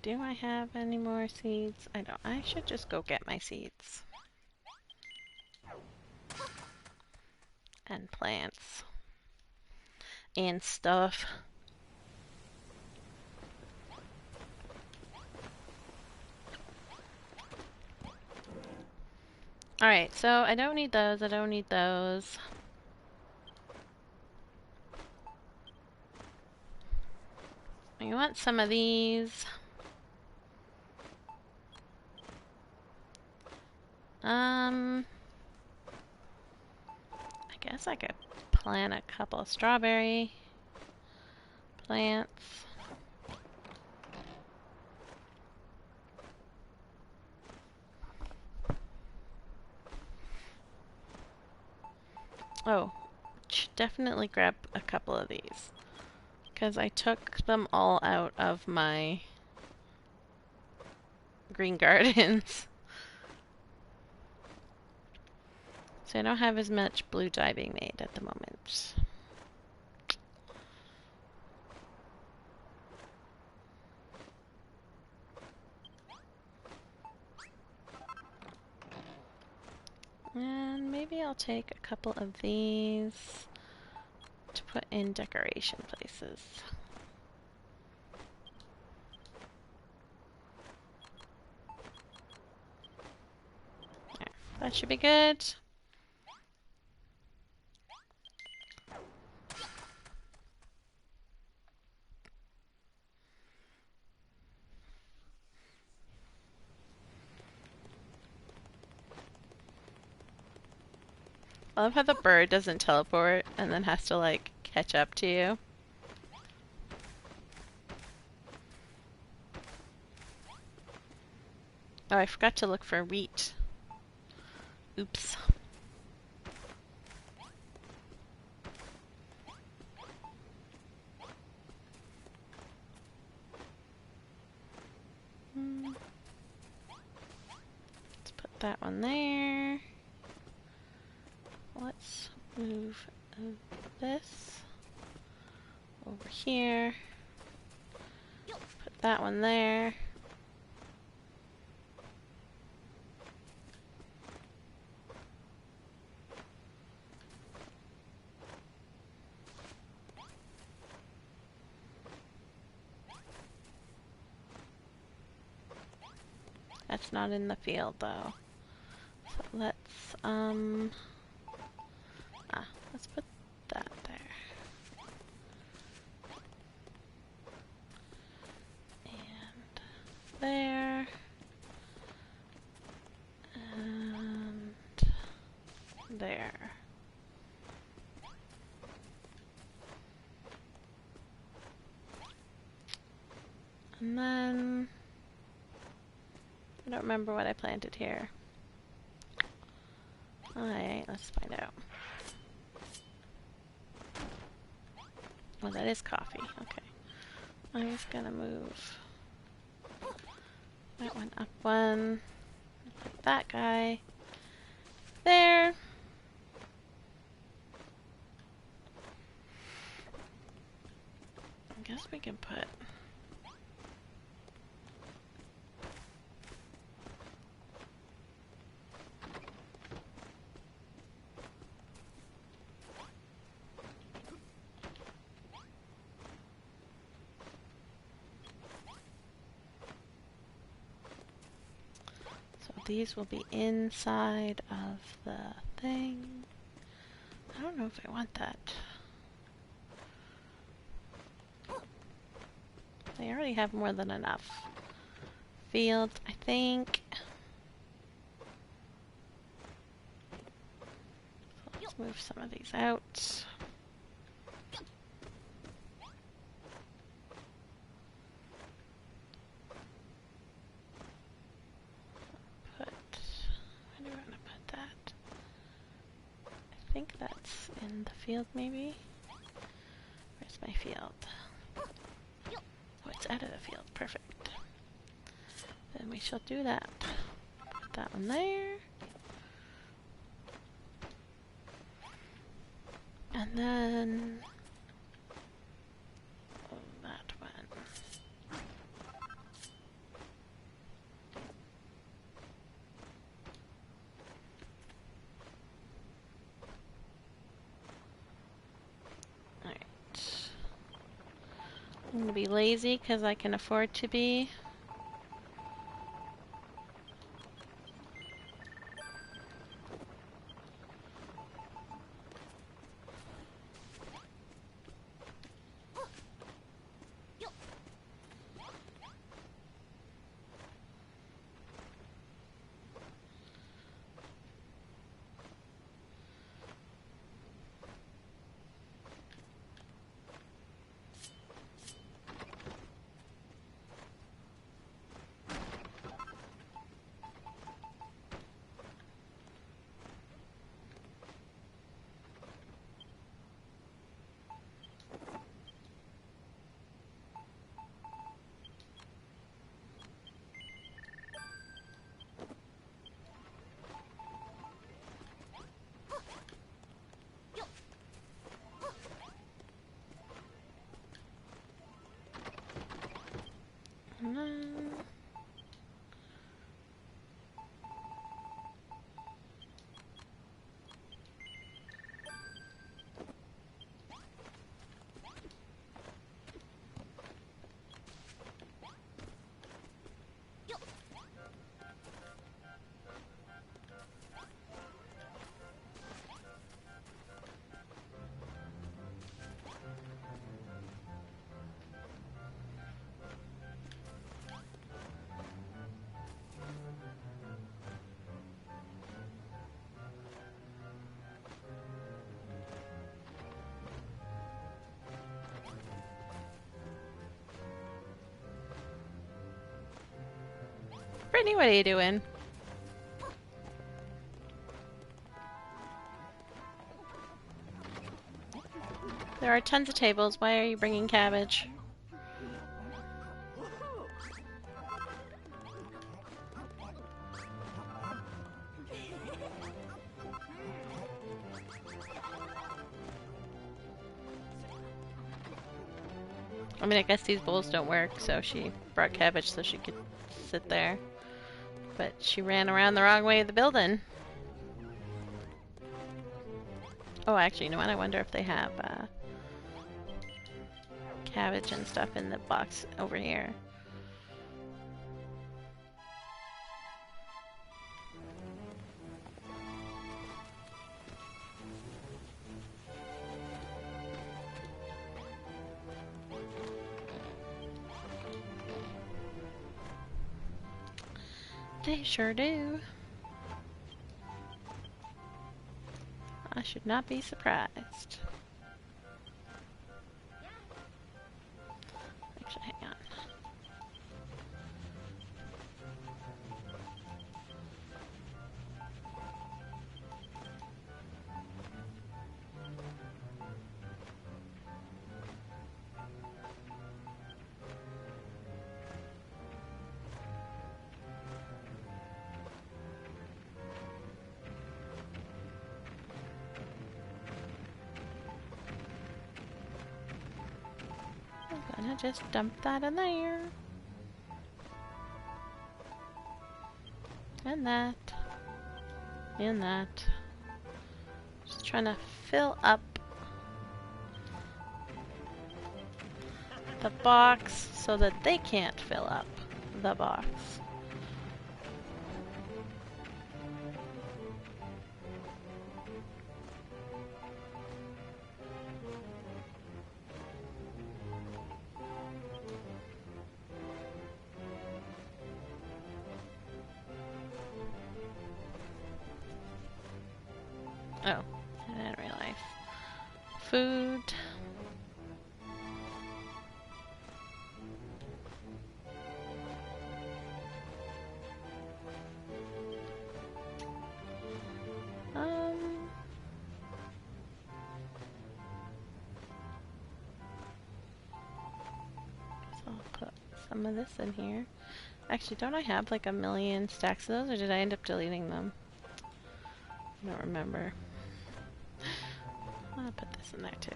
Do I have any more seeds? I don't. I should just go get my seeds. And plants. And stuff. Alright, so I don't need those, I don't need those. I want some of these. I guess I could plant a couple of strawberry plants. Oh, should definitely grab a couple of these, because I took them all out of my green gardens. So I don't have as much blue dye being made at the moment. And maybe I'll take a couple of these to put in decoration places. There, that should be good. I love how the bird doesn't teleport and then has to like catch up to you. Oh, I forgot to look for wheat. Oops. Let's put that one there. Let's move this over here. Put that one there. That's not in the field though. So let's let's put that there. And there. And there. And then I don't remember what I planted here. Alright, let's find out. Oh, that is coffee. Okay. I'm just gonna move that one up one. Put that guy there. I guess we can put these will be inside of the thing. I don't know if I want that. They already have more than enough fields, I think. So let's move some of these out. Where do I want to put that? I think that's in the field, maybe? Where's my field? Oh, it's out of the field. Perfect. Then we shall do that. Put that one there. And then that one. Alright. I'm gonna be lazy because I can afford to be. And then Brittany, what are you doing? There are tons of tables. Why are you bringing cabbage? I mean, I guess these bowls don't work, so she brought cabbage so she could sit there. But she ran around the wrong way of the building. Oh, actually, you know what? I wonder if they have cabbage and stuff in the box over here. They sure do. I should not be surprised. Actually, hang on. gonna just dump that in there. And that. And that. Just trying to fill up the box so that they can't fill up the box. Oh, I didn't realize. Food. So I'll put some of this in here. Actually, don't I have like a million stacks of those, or did I end up deleting them? I don't remember. I'll put this in there too.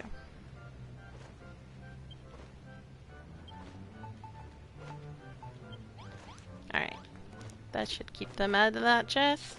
Alright. That should keep them out of that chest.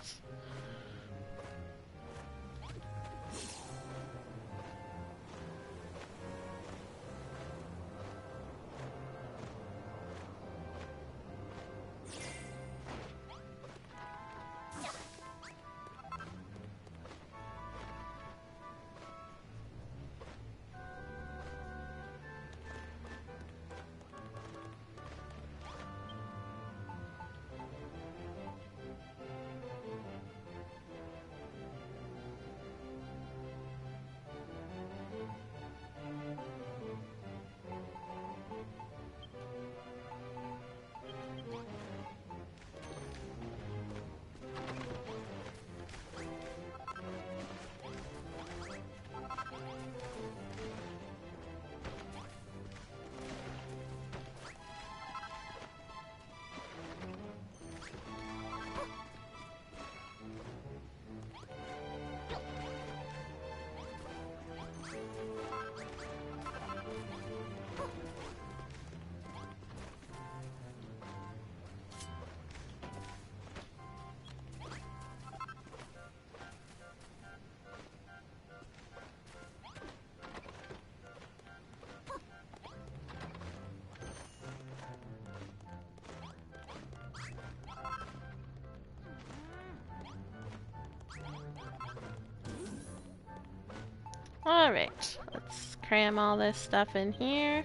Alright, let's cram all this stuff in here.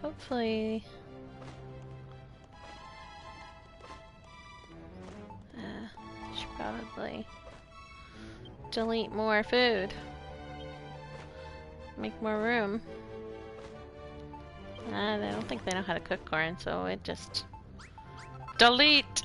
Hopefully... should probably delete more food. Make more room. I don't think they know how to cook corn, so it just... delete!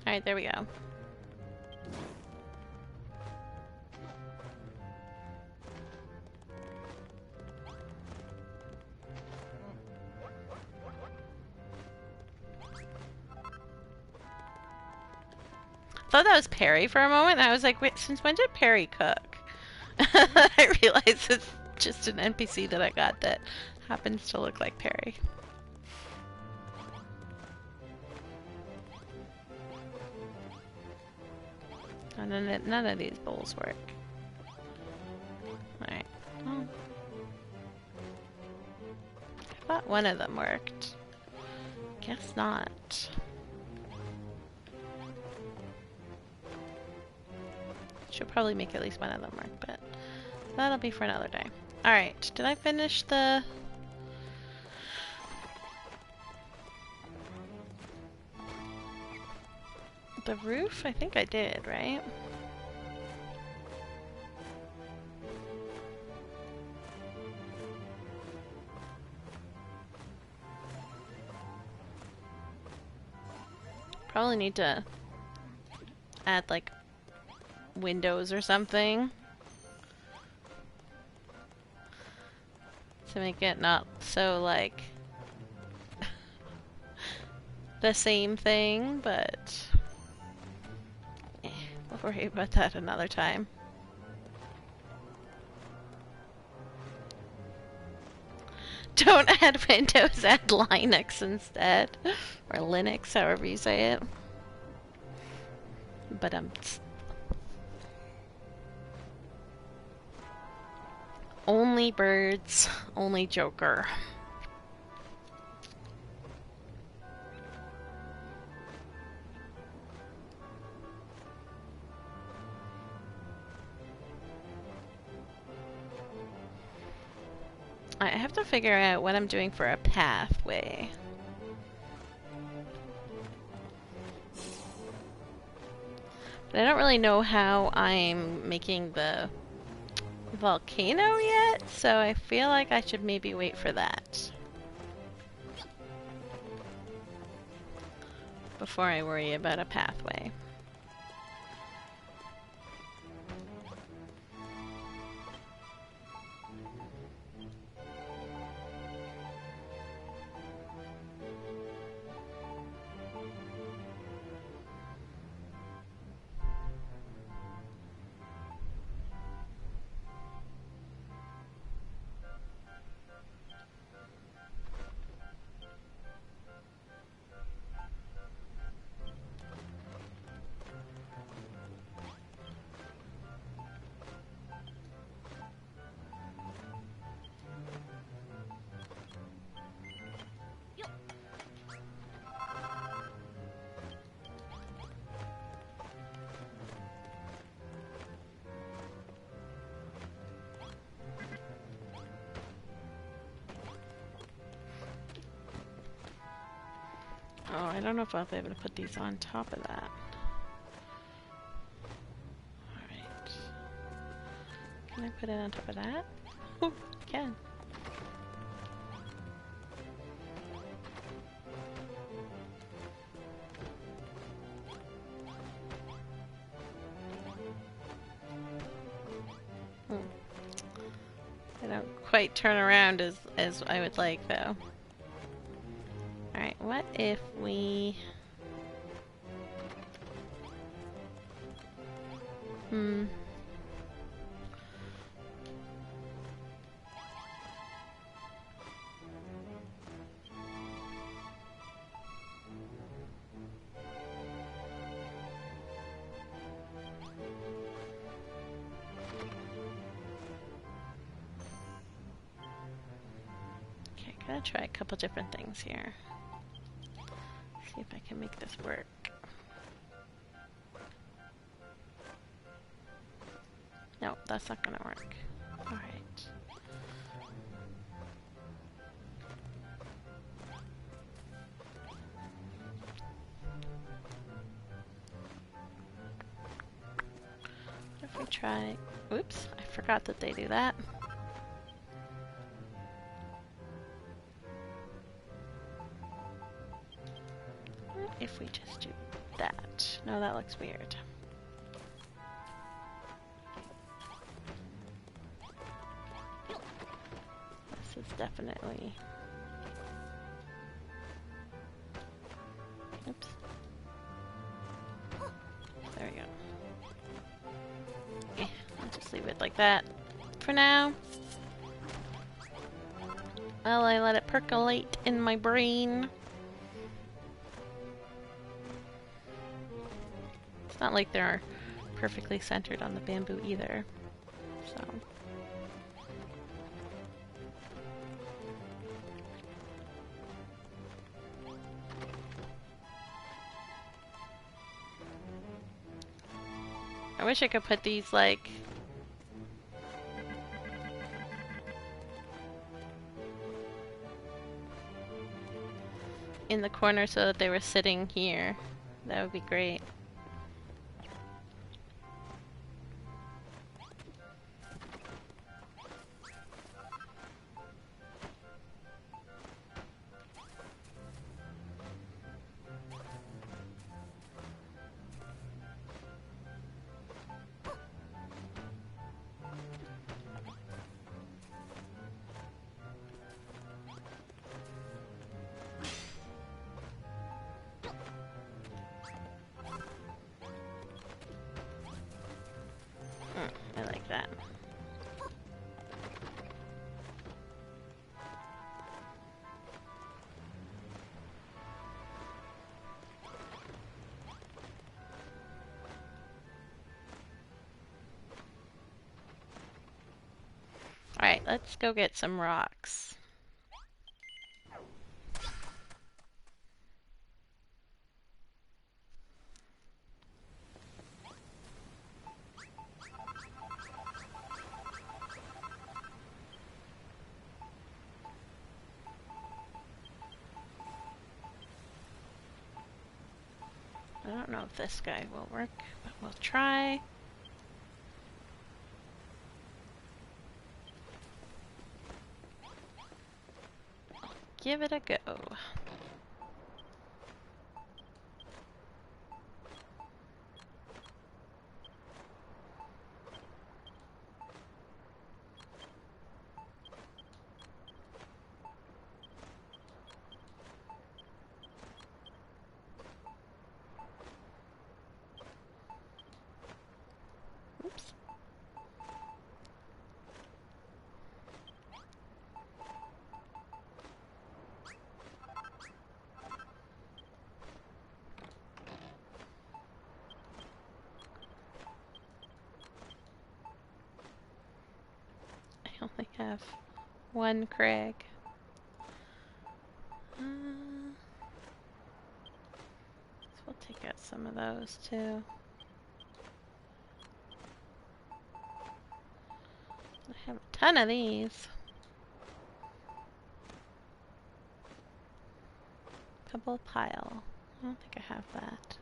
Alright, there we go. Thought that was Perry for a moment. I was like, wait, since when did Perry cook? I realized it's just an NPC that I got that happens to look like Perry. None of these bowls work. Alright. Oh. I thought one of them worked. Guess not. Should probably make at least one of them work, but that'll be for another day. Alright, did I finish the... the roof? I think I did, right? Probably need to add like windows or something to make it not so like the same thing, but we'll worry about that another time. Don't add Windows, add Linux instead. Or Linux, however you say it. But only birds, only Joker. I have to figure out what I'm doing for a pathway. But I don't really know how I'm making the volcano yet, so I feel like I should maybe wait for that before I worry about a pathway. Oh, I don't know if I'll be able to put these on top of that. Alright. Can I put it on top of that? Oh, I can. I don't quite turn around as I would like, though. Alright, what if we... Okay, gotta try a couple different things here. See if I can make this work. No, that's not gonna work. Alright. What if we try... Oops, I forgot that they do that. What if we just do that? No, that looks weird. This is definitely... Oops. There we go. Okay, I'll just leave it like that for now. While I let it percolate in my brain. It's not like there are perfectly centered on the bamboo either. So. I wish I could put these, like, in the corner so that they were sitting here. That would be great. I like that. Alright, let's go get some rocks. I don't know if this guy will work, but we'll try. Give it a go. Oops. I only have one Craig. So we'll take out some of those too. I have a ton of these. Pebble pile. I don't think I have that.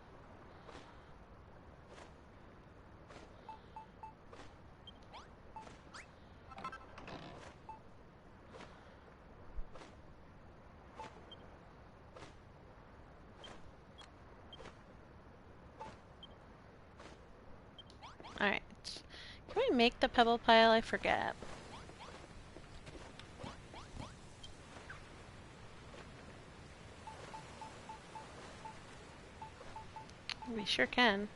Alright. Can we make the pebble pile? I forget. We sure can.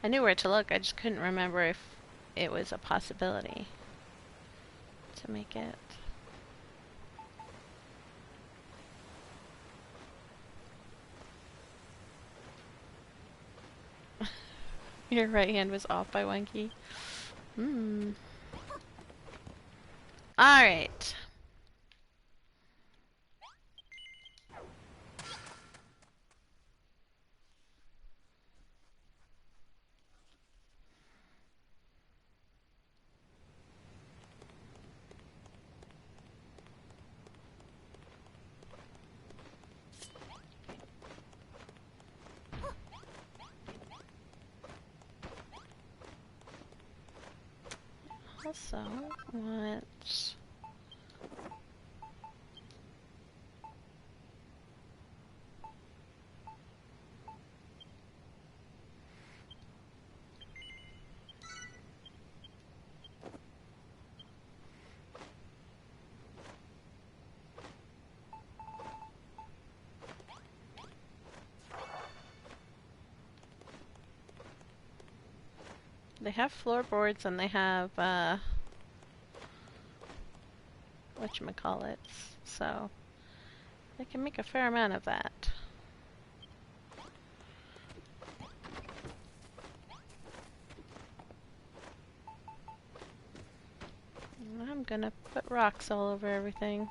I knew where to look, I just couldn't remember if it was a possibility to make it. Your right hand was off by one key. Alright. Also, what? They have floorboards and they have whatchamacallit, so I can make a fair amount of that. I'm gonna put rocks all over everything.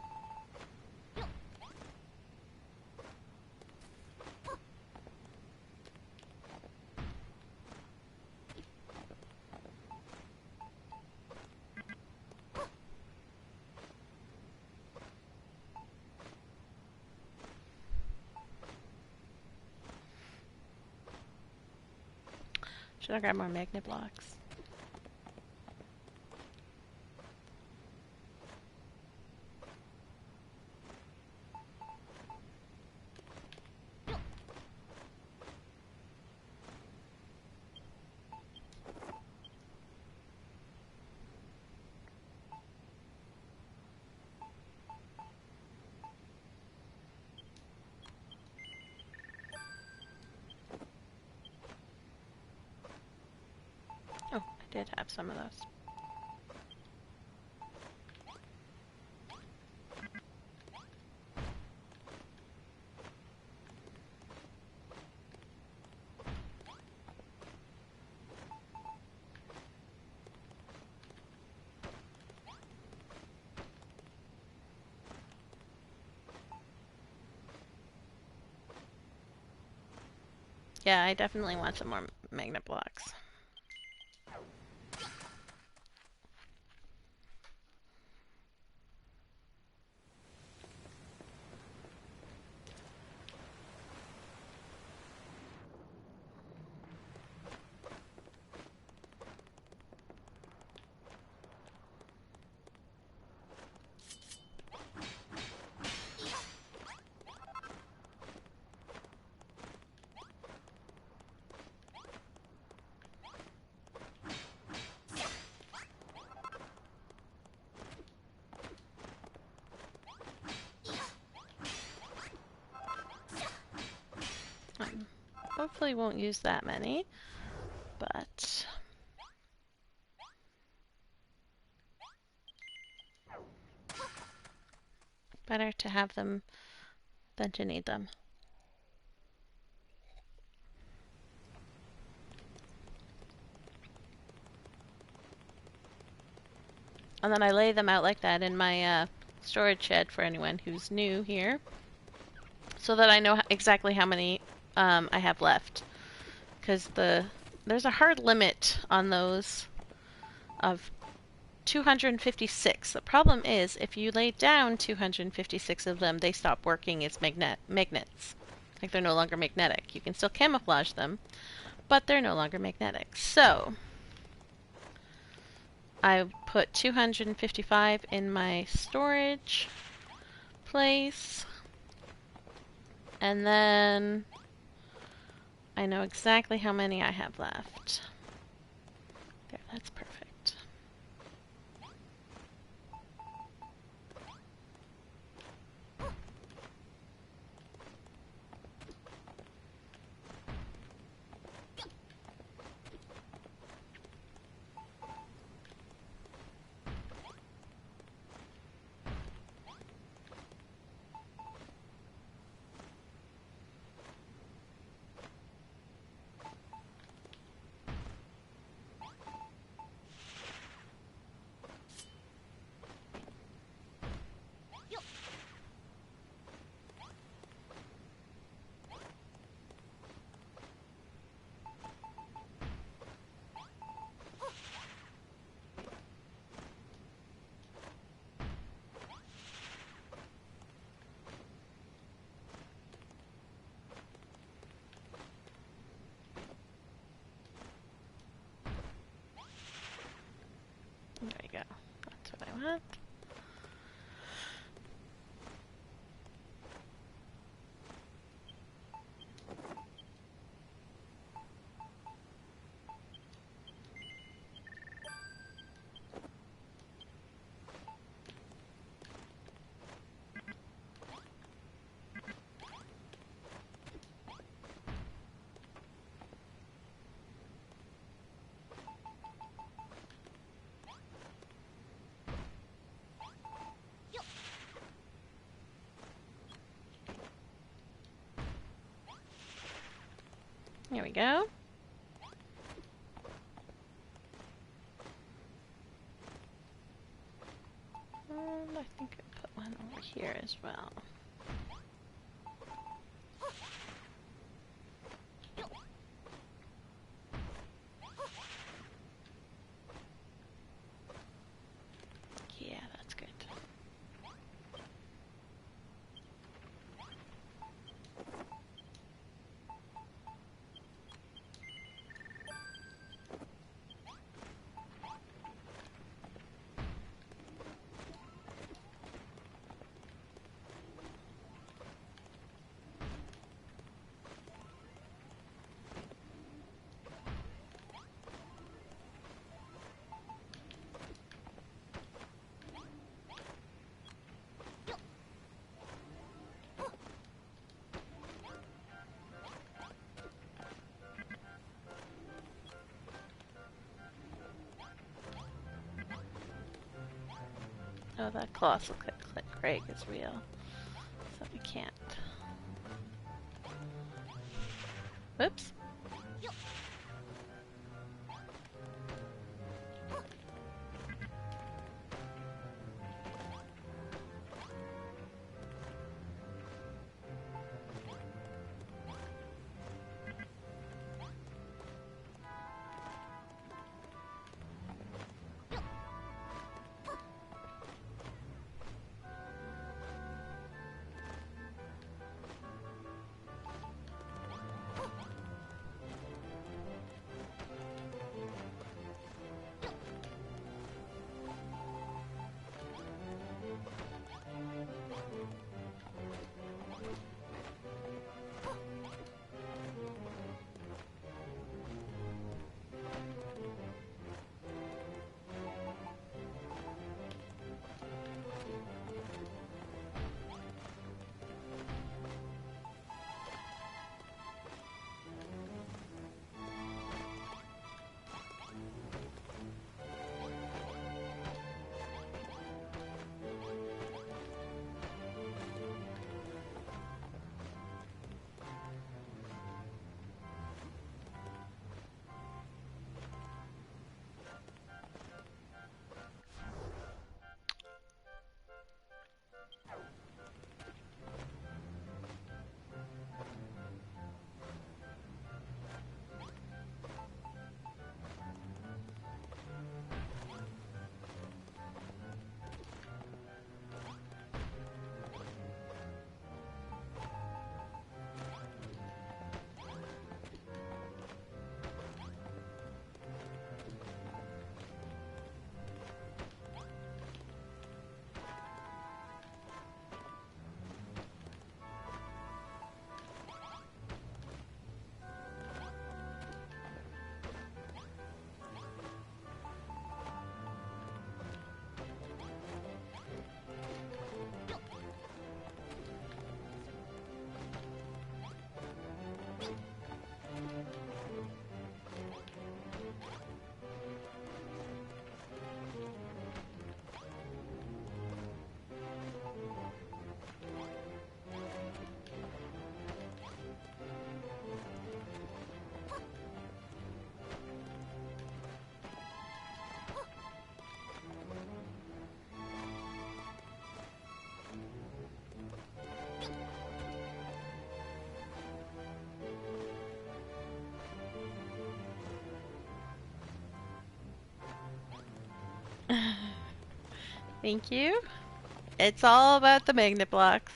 Should I grab more magnet blocks? Oh, I did have some of those. Yeah, I definitely want some more magnet blocks. Hopefully won't use that many, but better to have them than to need them. And then I lay them out like that in my storage shed for anyone who's new here, so that I know exactly how many I have left. Because there's a hard limit on those of 256. The problem is, if you lay down 256 of them, they stop working as magnets. Like, they're no longer magnetic. You can still camouflage them, but they're no longer magnetic. So I put 255 in my storage place, and then I know exactly how many I have left. There, that's perfect. There you go. That's what I want. Here we go. And I think I put one over here as well. Yeah, that's good. Oh, that colossal Craig is real, so we can't. Whoops. Thank you. It's all about the magnet blocks.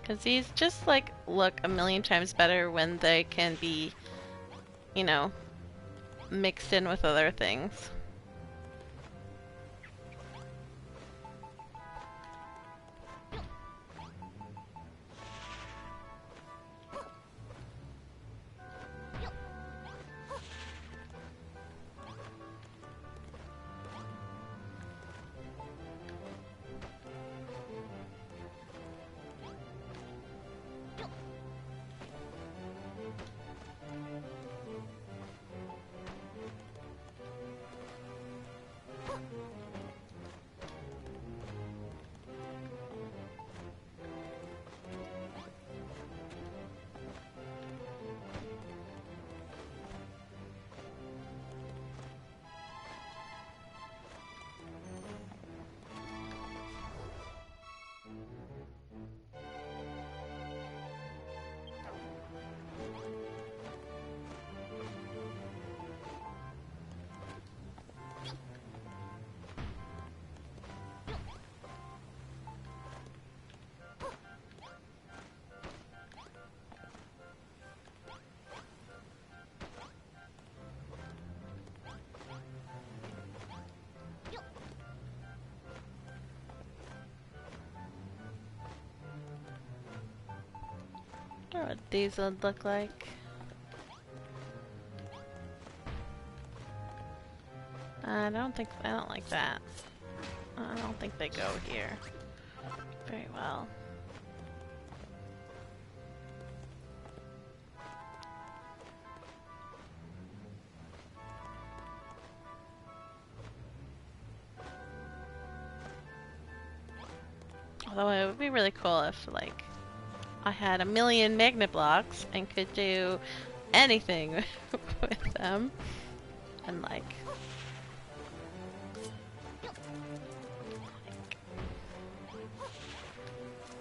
Because these just like look a million times better when they can be, you know, mixed in with other things. wonder what these would look like. I don't like that. I don't think they go here very well. Although it would be really cool if, like, I had a million magnet blocks and could do anything with them. And, like,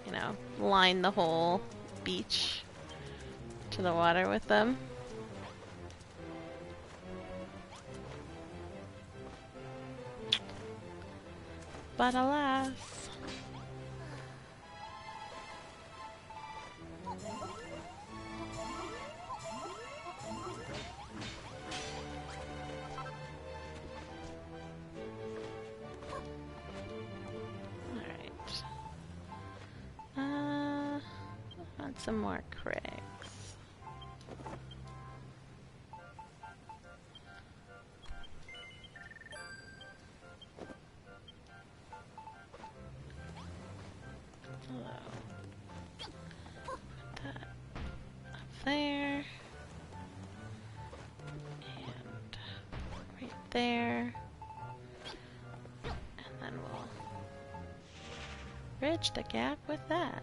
you know, line the whole beach to the water with them. But alas. Some more craigs. Hello. Put that up there. And right there. And then we'll bridge the gap with that.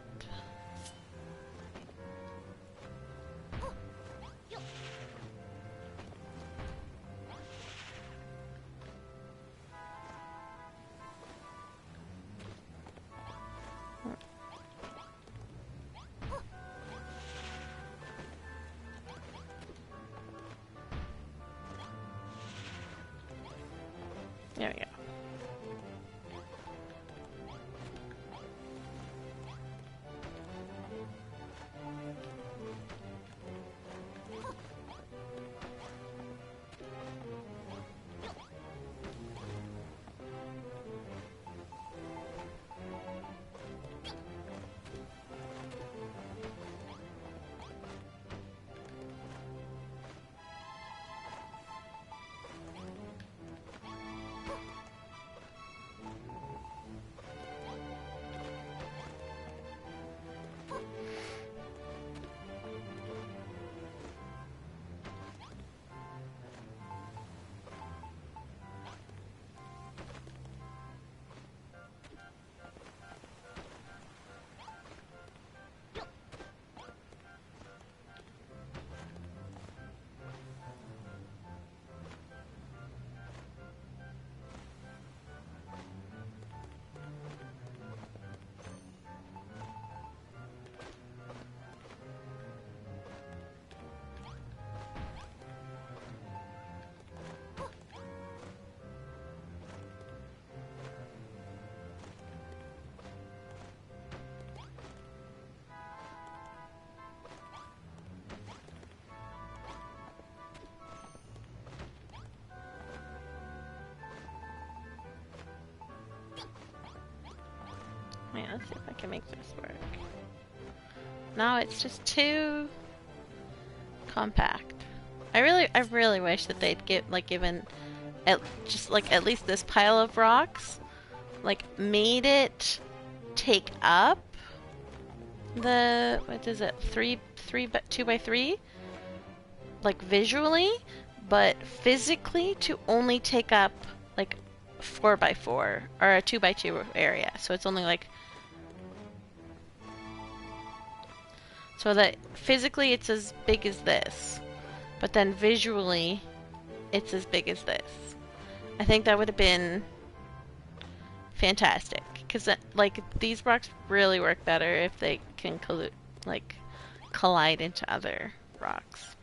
There we go. Wait, let's see if I can make this work. No, it's just too compact. I really wish that they'd given at least this pile of rocks, like made it take up the, what is it, 2x3, like visually, but physically to only take up like 4x4 or a 2x2 area. So it's only like, so that physically it's as big as this, but then visually it's as big as this. I think that would have been fantastic, because like these rocks really work better if they can collide into other rocks.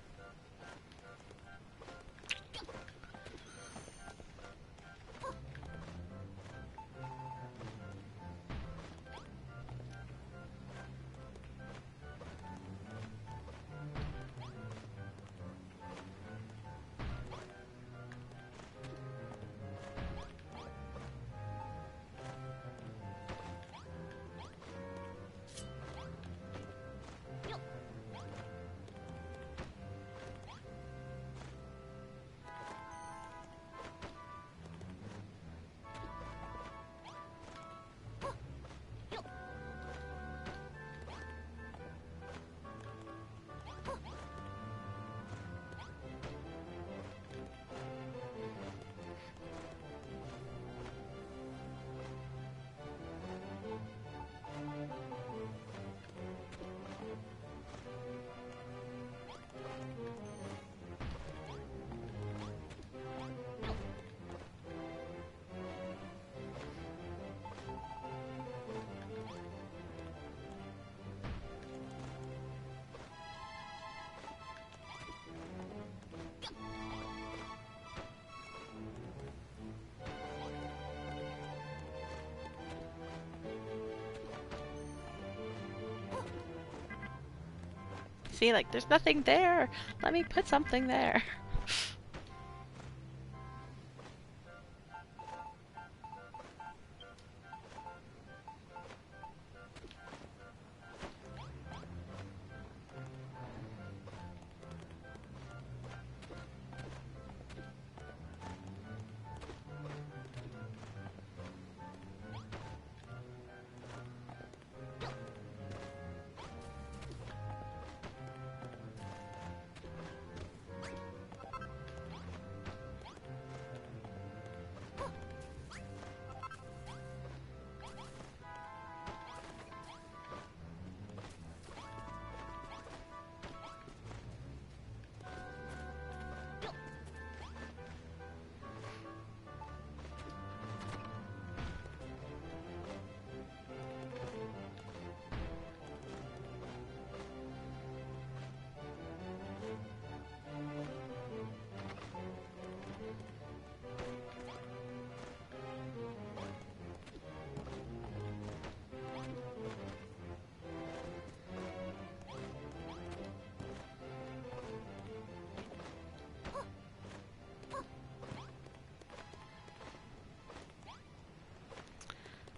See, like, there's nothing there. Let me put something there.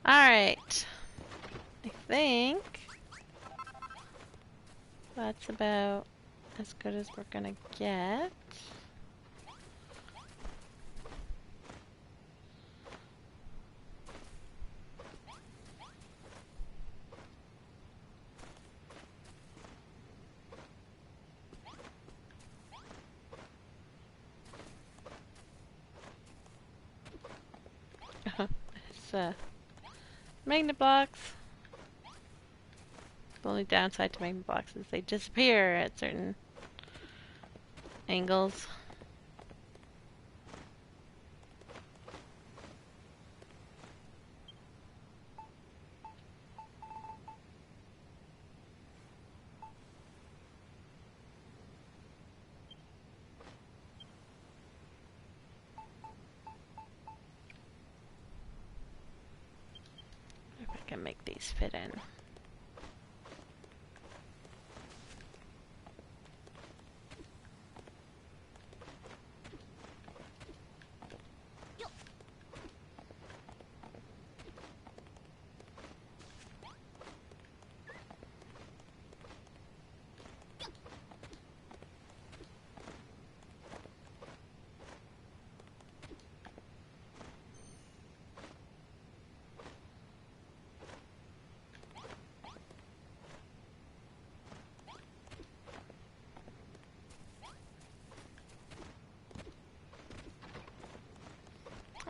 Alright. I think that's about as good as we're gonna get. It's magnet blocks. The only downside to magnet blocks is they disappear at certain angles. If I can make these fit in.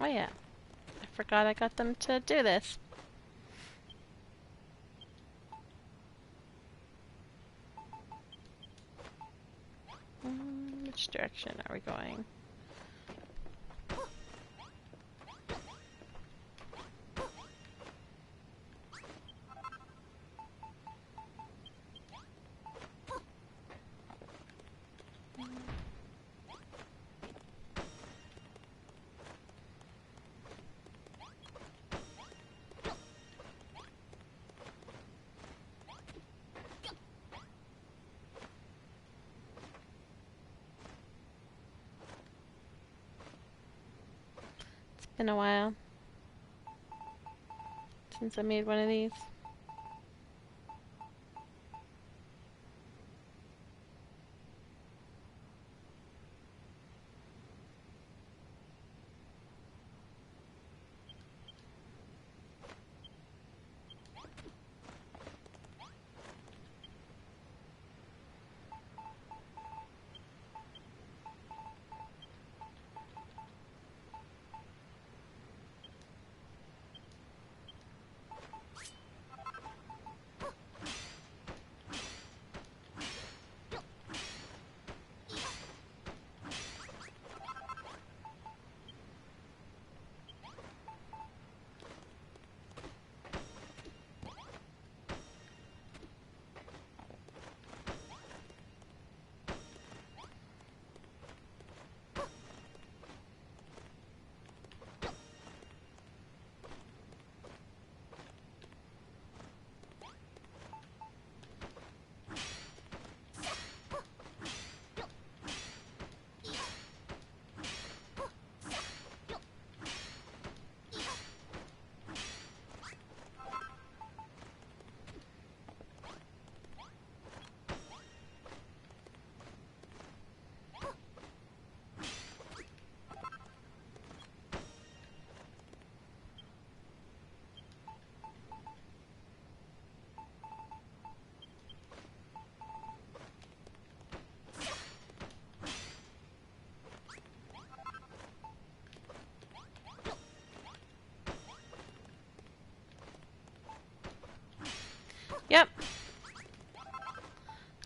Oh yeah, I forgot I got them to do this. Which direction are we going? Been a while since I made one of these.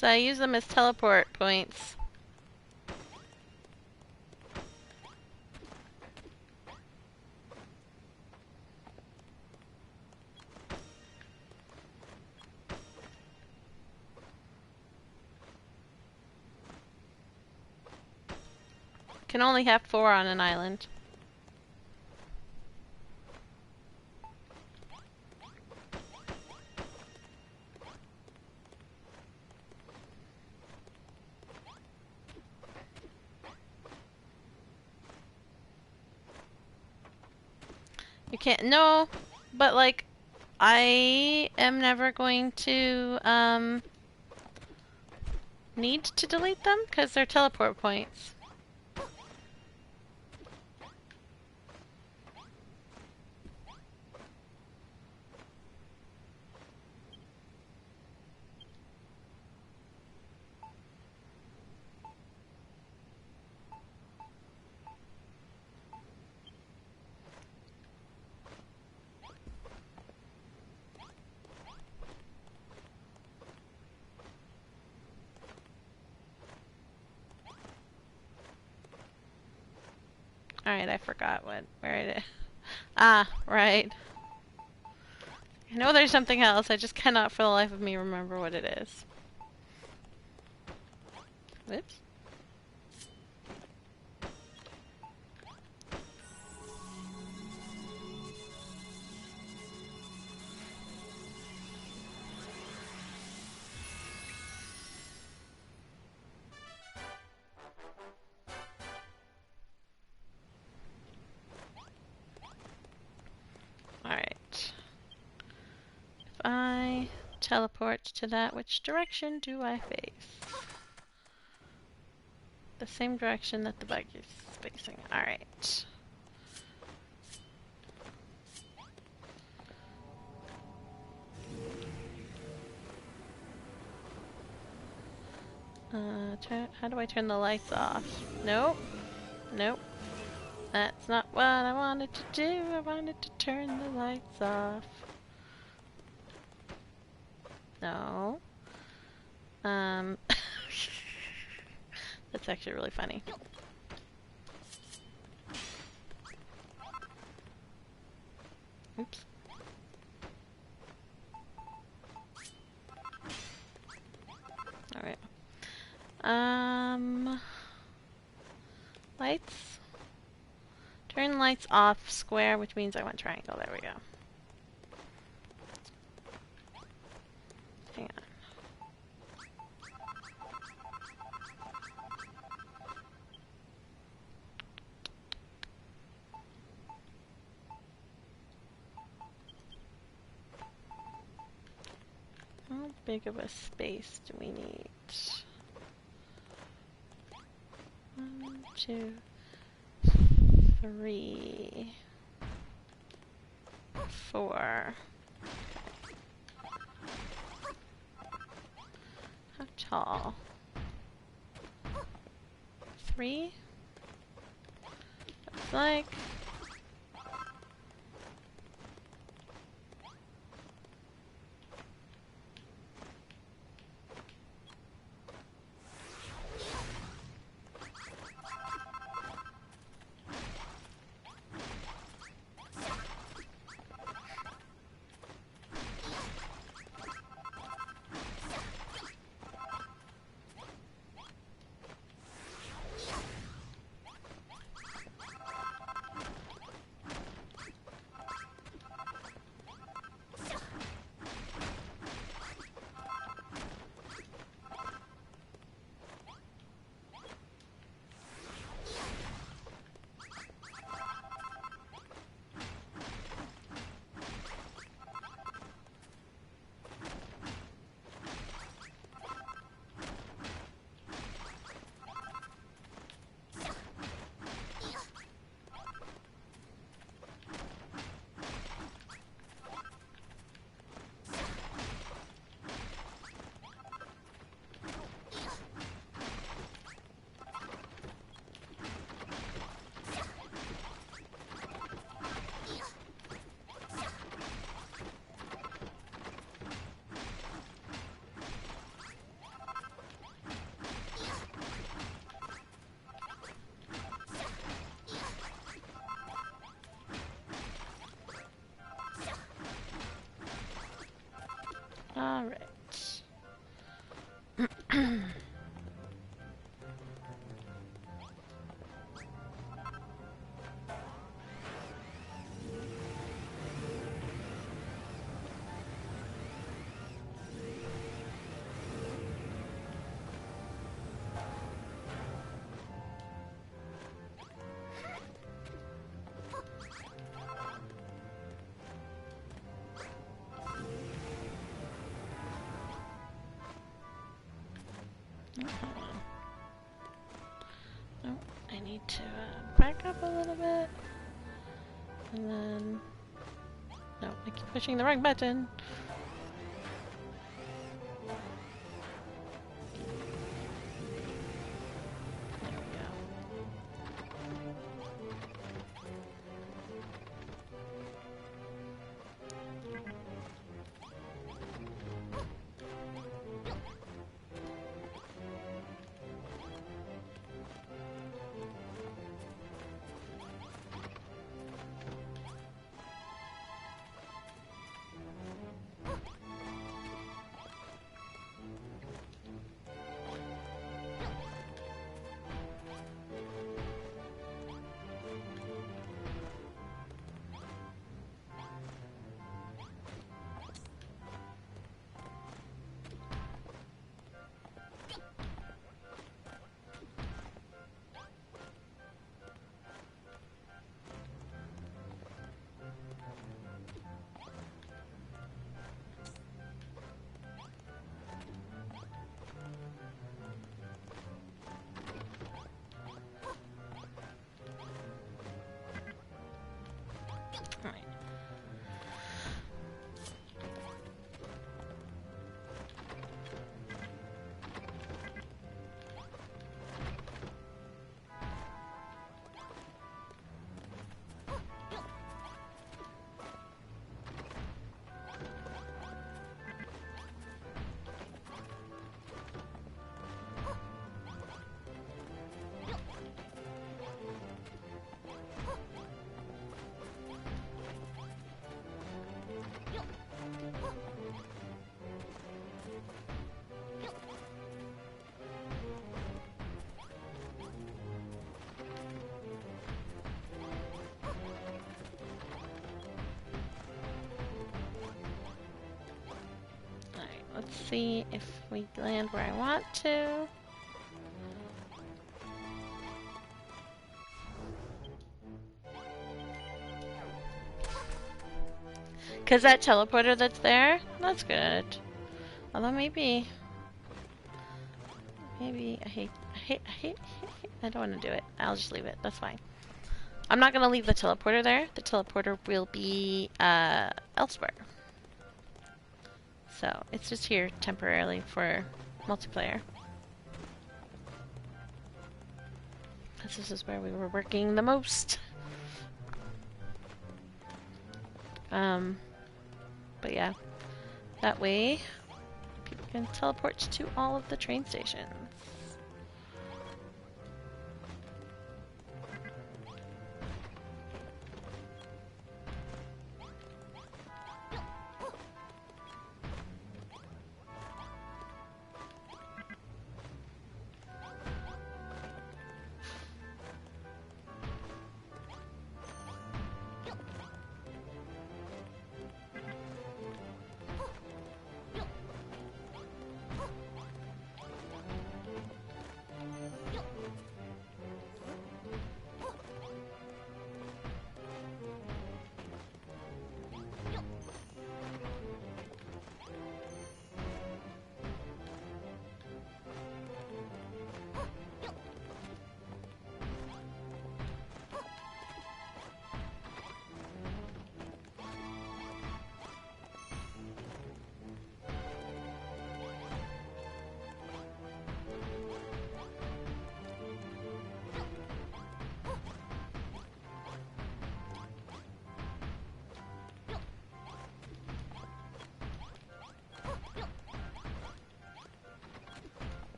So I use them as teleport points. Can only have 4 on an island. You can't. No, but like, I am never going to need to delete them because they're teleport points. Alright, I forgot where it is. Ah, right. I know there's something else, I just cannot for the life of me remember what it is. Whoops. Alright. If I teleport to that, which direction do I face? The same direction that the bug is facing. Alright. How do I turn the lights off? Nope. Nope. That's not what I wanted to do. I wanted to turn the lights off. No. That's actually really funny. Oops. Alright. Lights. Turn lights off square, which means I want triangle. There we go. Hang on. How big of a space do we need? 1, 2, 3, 4. How tall? 3? Looks like. Oh, I need to back up a little bit. And then... No, I keep pushing the wrong button. There we go. Alright. Let's see if we land where I want to. Cause that teleporter that's there, that's good. Although maybe I don't want to do it. I'll just leave it. That's fine. I'm not gonna leave the teleporter there. The teleporter will be elsewhere. So it's just here temporarily for multiplayer. Because this is where we were working the most. But yeah, that way people can teleport to all of the train stations.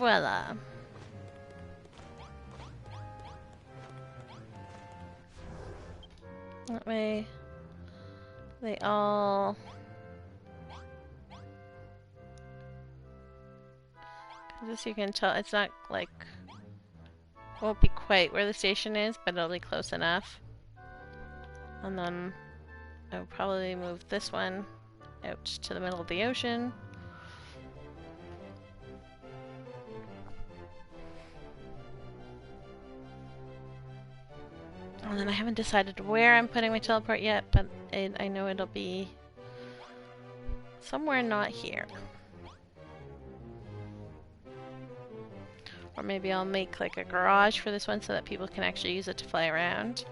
voila. That way, they all... As you can tell, it's not like... Won't be quite where the station is, but it'll be close enough. And then I'll probably move this one out to the middle of the ocean. And then I haven't decided where I'm putting my teleport yet, but I know it'll be somewhere not here. Or maybe I'll make like a garage for this one so that people can actually use it to fly around.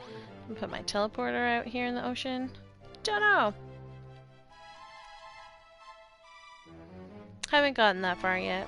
And put my teleporter out here in the ocean. Don't know. Haven't gotten that far yet.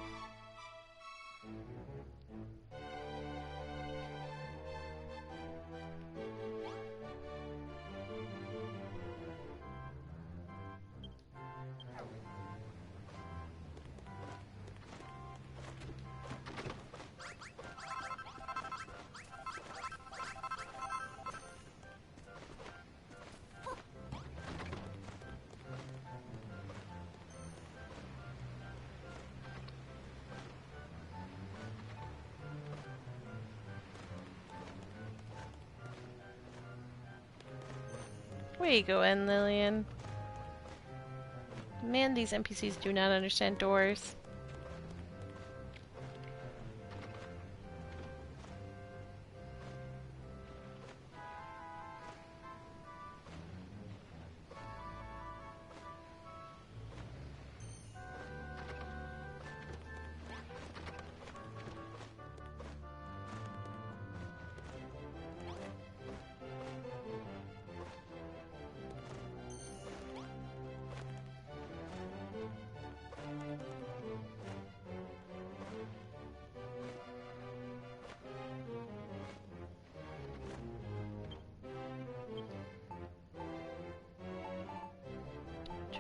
Where you going, Lillian? Man, these NPCs do not understand doors.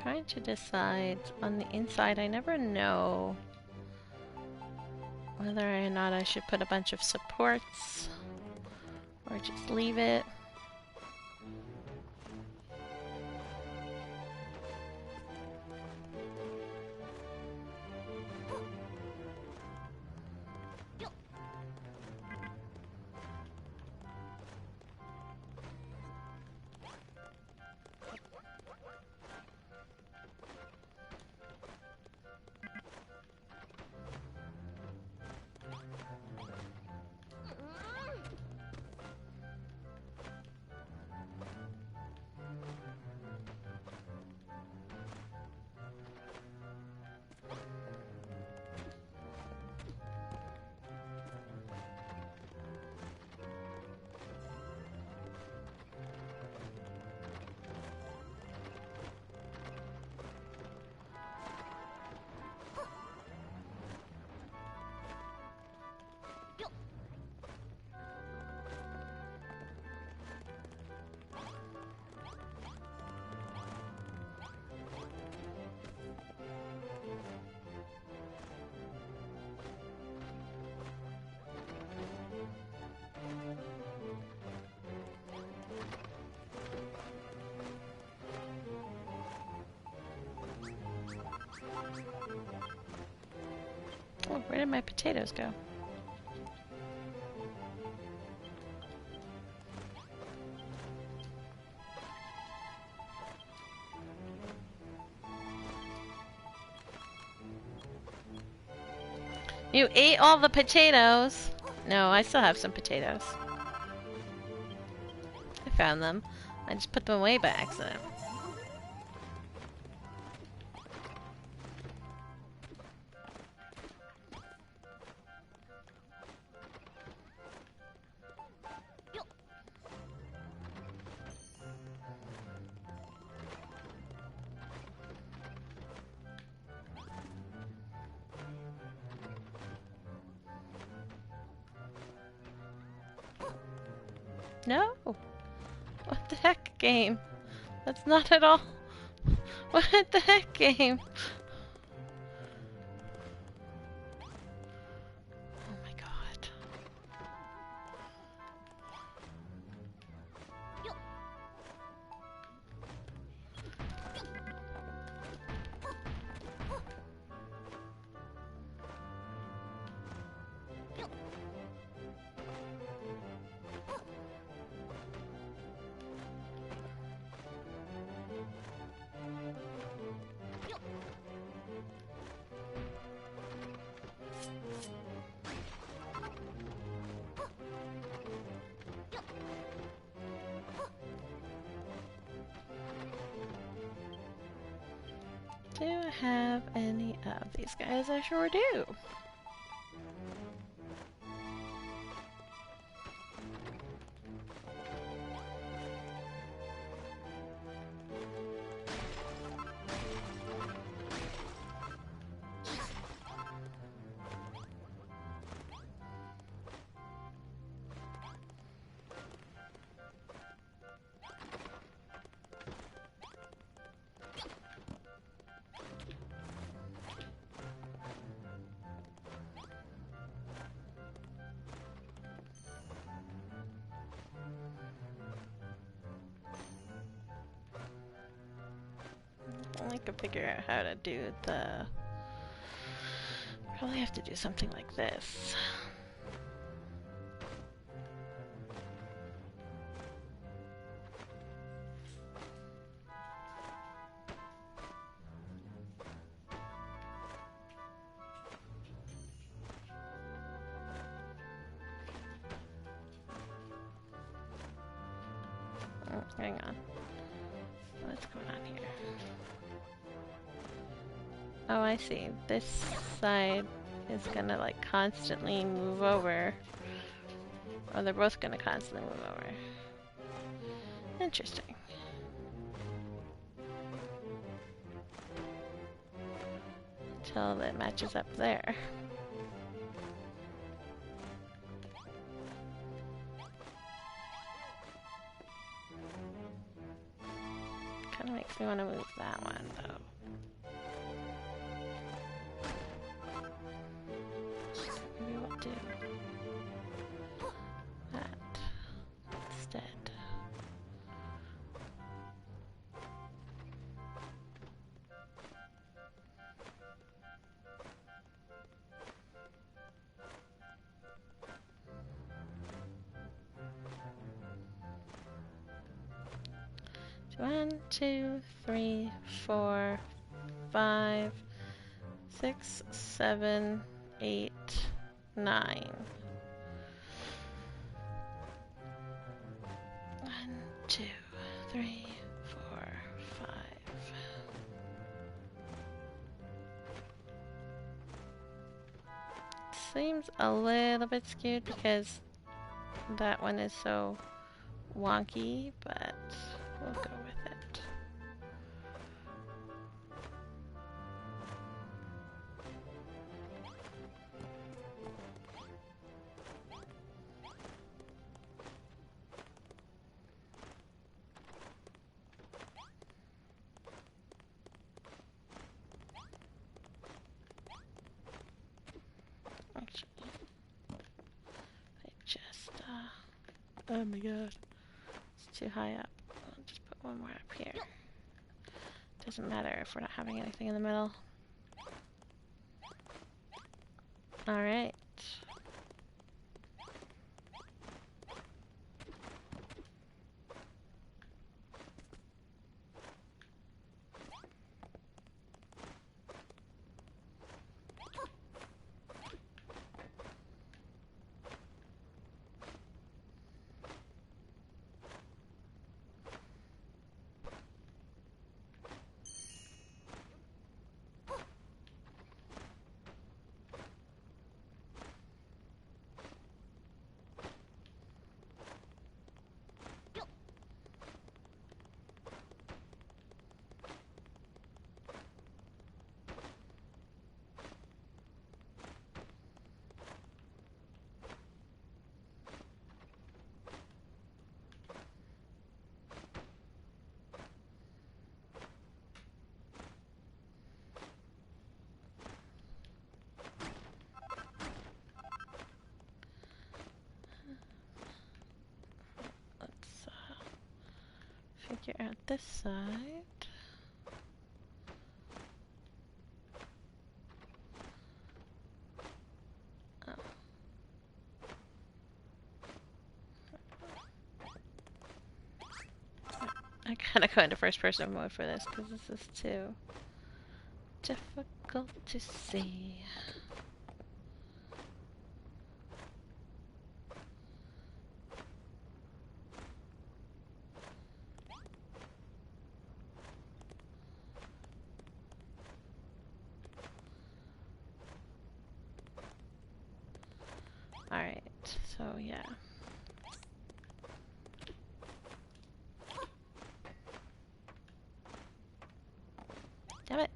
Trying to decide on the inside. I never know whether or not I should put a bunch of supports or just leave it. Oh, where did my potatoes go? You ate all the potatoes! No, I still have some potatoes. I found them. I just put them away by accident. No! What the heck, game? That's not at all... What the heck, game? Do I have any of these guys? I sure do. I could figure out how to do the... Probably have to do something like this. Oh, hang on. What's going on here? Oh, I see. This side is gonna like constantly move over. Or they're both gonna constantly move over. Interesting. Until it matches up there. Kinda makes me want to move that one though. Maybe we'll do that instead. One, two, three, 4, 5, 6, 7, 8, 9. 1, 2, 3, 4, 5. Seems a little bit skewed because that one is so wonky, but we'll go with it. Actually, I just, oh my god, it's too high up. I'll just put one more up here. Doesn't matter if we're not having anything in the middle. Alright. Figure out this side. Oh. I gotta go into first person mode for this because this is too difficult to see. Alright, so yeah. Damn it.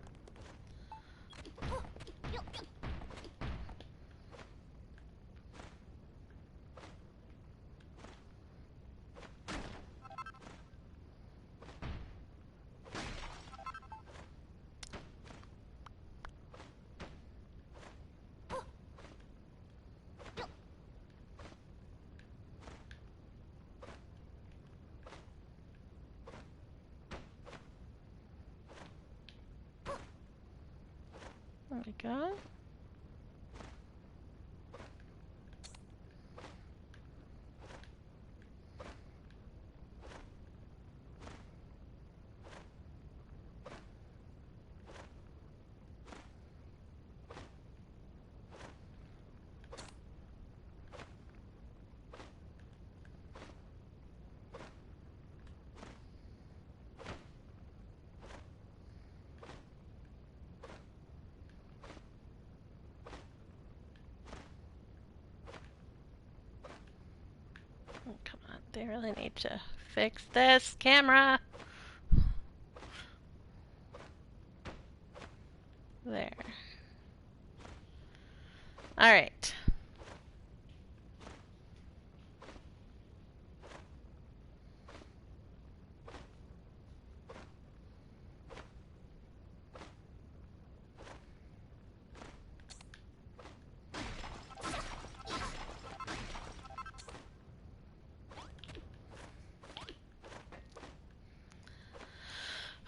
There we go. Oh, come on, they really need to fix this camera. There. Alright.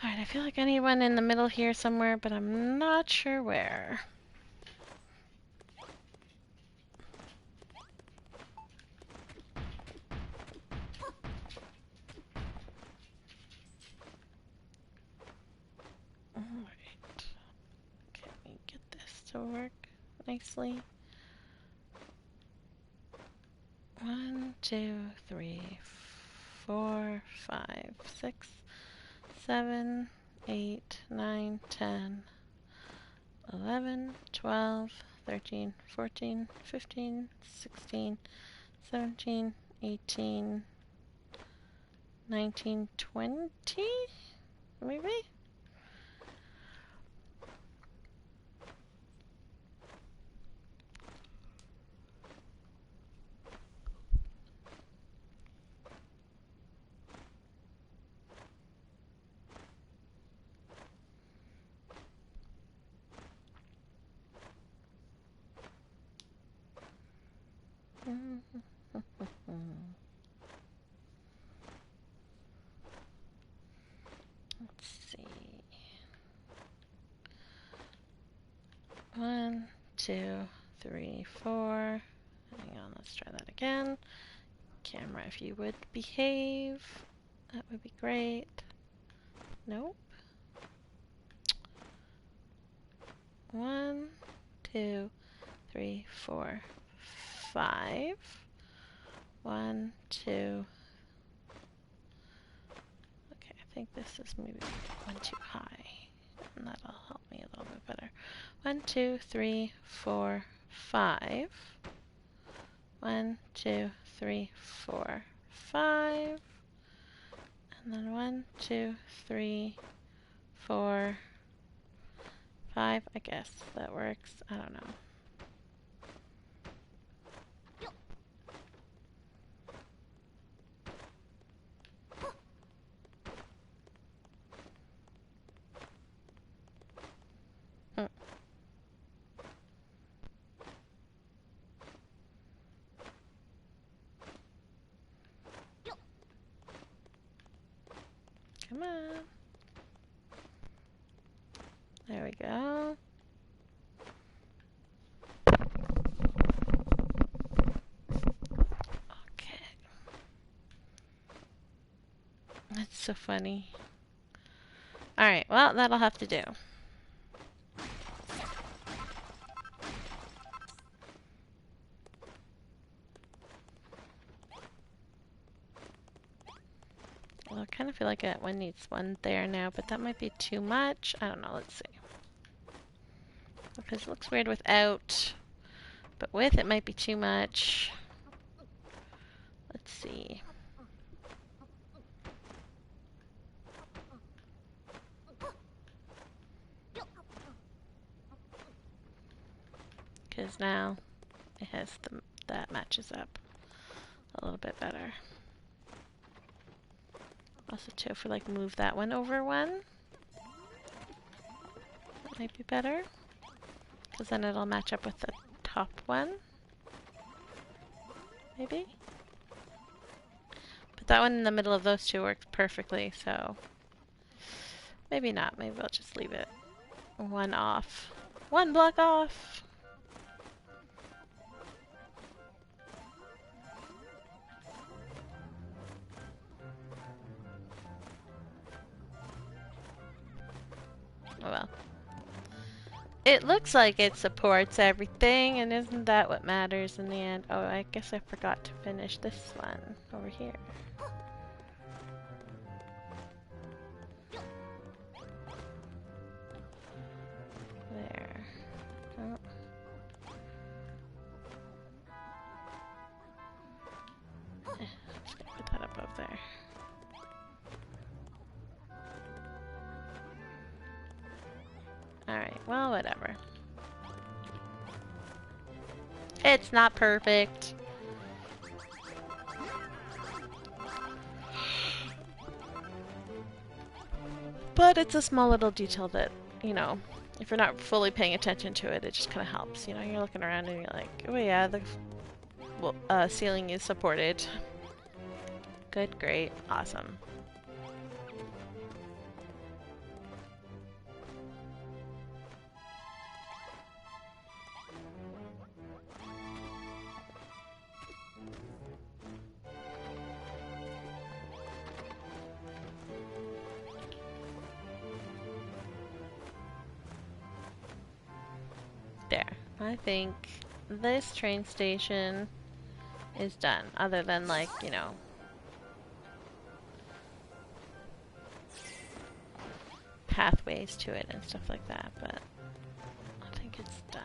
Alright, I feel like I need one in the middle here somewhere, but I'm not sure where. Alright. Can we get this to work nicely? 1, 2, 3, 4, 5, 6, 7, 8, 9, 10, 11, 12, 13, 14, 15, 16, 17, 18, 19, 20, maybe? Let's see. 1, 2, 3, 4. Hang on, let's try that again. Camera, if you would behave, that would be great. Nope. 1, 2, 3, 4, 5. 1, 2. Okay, I think this is maybe one too high, and that'll help me a little bit better. 1, 2, 3, 4, 5. 1, 2, 3, 4, 5. And then 1, 2, 3, 4, 5. I guess that works. I don't know. Come on. There we go. Okay. That's so funny. Alright, well, that'll have to do. Well, I kind of feel like one needs one there now, but that might be too much. I don't know, let's see. Because it looks weird without But width, it might be too much. Let's see. Because now it has that matches up a little bit better. Also too, if we like move that one over one, that might be better. Because then it'll match up with the top one. Maybe? But that one in the middle of those two works perfectly, so maybe not. Maybe I'll just leave it one off. One block off! Oh well. It looks like it supports everything, and isn't that what matters in the end? Oh, I guess I forgot to finish this one over here. There. Oh. Just gonna put that up over there. Alright, well, whatever. It's not perfect. But it's a small little detail that, you know, if you're not fully paying attention to it, it just kind of helps. You know, you're looking around and you're like, oh yeah, the ceiling is supported. Good, great, awesome. There. I think this train station is done, other than like, you know, pathways to it and stuff like that, but I think it's done.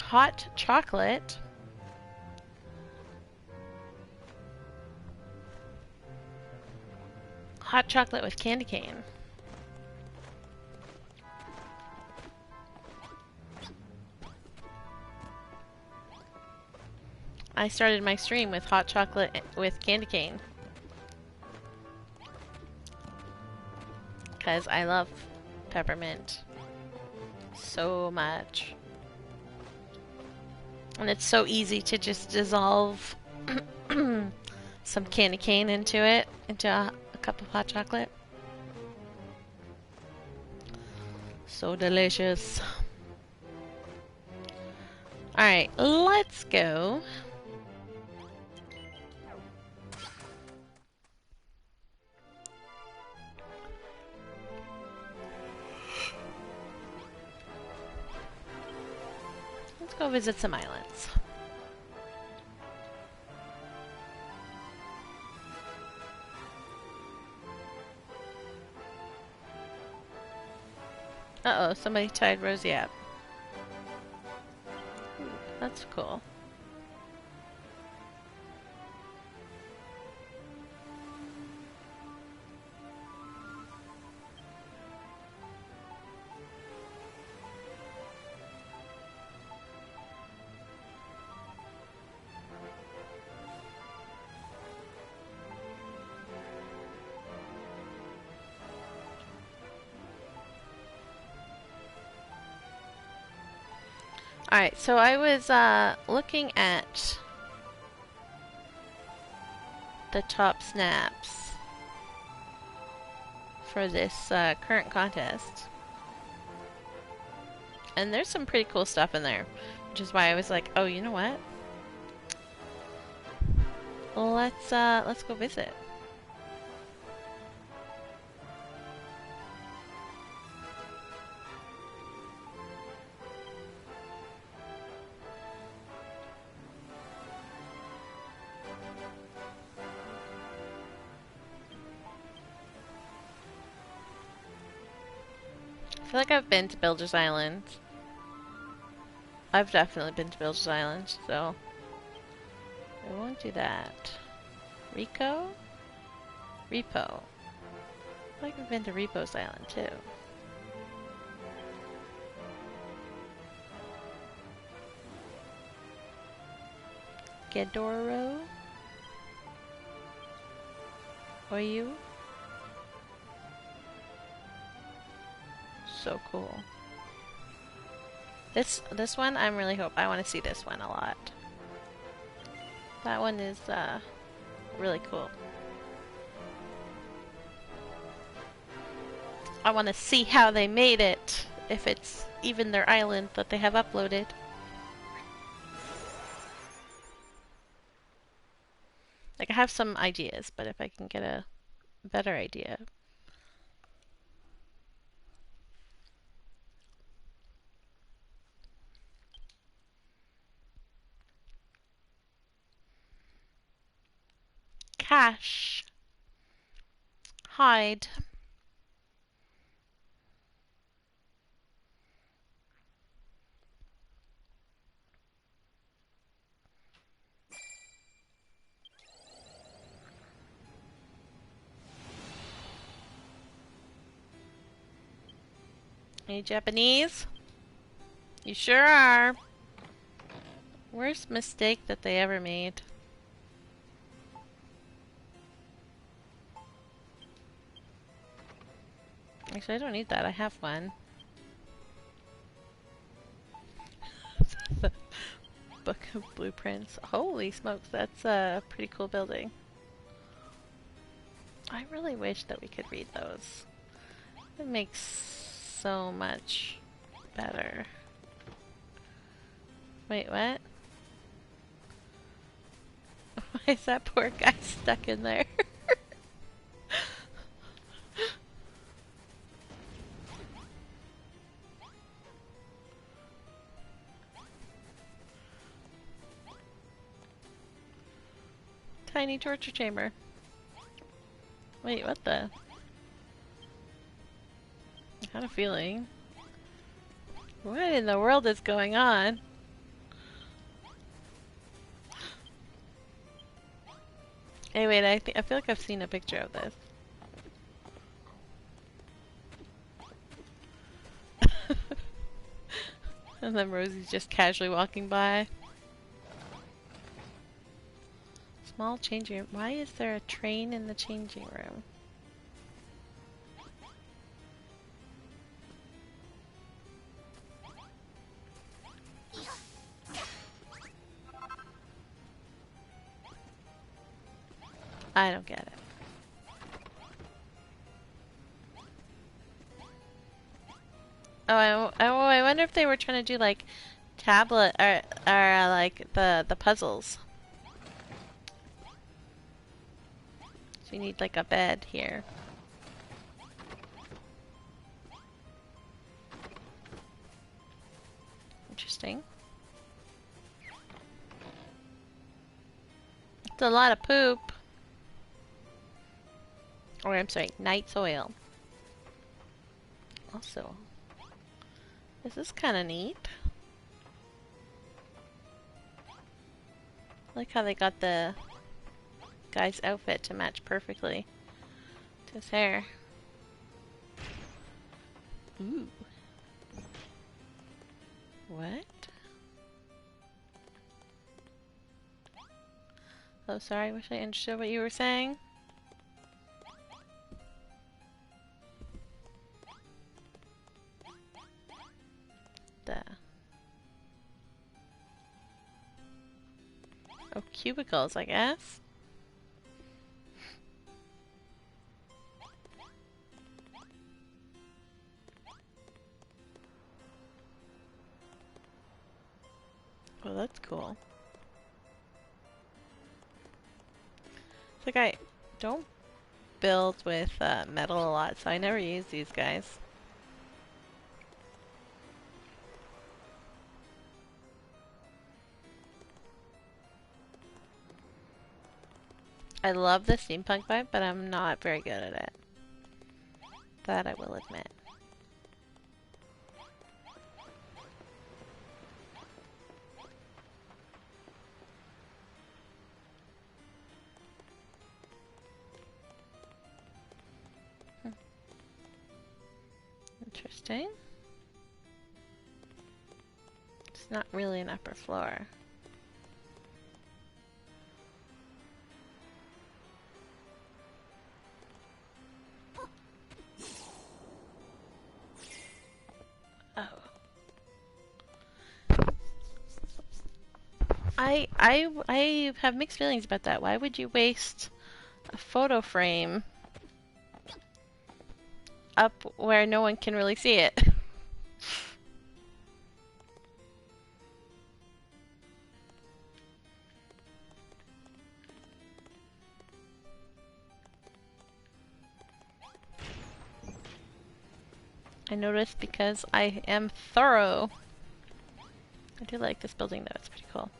Hot chocolate. Hot chocolate with candy cane. I started my stream with hot chocolate with candy cane. Because I love peppermint so much. And it's so easy to just dissolve some candy cane into it, into a cup of hot chocolate. So delicious. Alright, let's go. Let's go visit some islands. Uh-oh, somebody tied Rosie up. Ooh, that's cool. Alright, so I was looking at the top snaps for this current contest. And there's some pretty cool stuff in there, which is why I was like, oh, you know what? Let's go visit. feel like I've been to Builder's Island. I've definitely been to Builder's Island, so I won't do that. Rico? Repo. I feel like I've been to Repo's Island too. Gedoro? Oyu? So cool. This one I want to see this one a lot. That one is really cool. I want to see how they made it, if it's even their island that they have uploaded. Like, I have some ideas, but if I can get a better idea. Cash. Hide. Are you Japanese? You sure are. Worst mistake that they ever made. Actually, I don't need that. I have one. Book of Blueprints. Holy smokes, that's a pretty cool building. I really wish that we could read those. It makes so much better. Wait, what? Why is that poor guy stuck in there? Tiny torture chamber. Wait, what the? I had a feeling. What in the world is going on? Hey, wait, I feel like I've seen a picture of this. And then Rosie's just casually walking by. Small changing room. Why is there a train in the changing room? I don't get it. I wonder if they were trying to do like tablet or like the puzzles. So you need like a bed here. Interesting. It's a lot of poop. Or I'm sorry, knight's oil. Also, this is kind of neat. I like how they got the guy's outfit to match perfectly to his hair. Ooh. What? Oh, sorry, I wish I understood what you were saying. Oh, cubicles, I guess. Oh, that's cool. It's like I don't build with metal a lot, so I never use these guys. I love the steampunk vibe, but I'm not very good at it. That I will admit. Interesting. It's not really an upper floor. Oh. I have mixed feelings about that. Why would you waste a photo frame up where no one can really see it? I noticed because I am thorough. I do like this building though, it's pretty cool.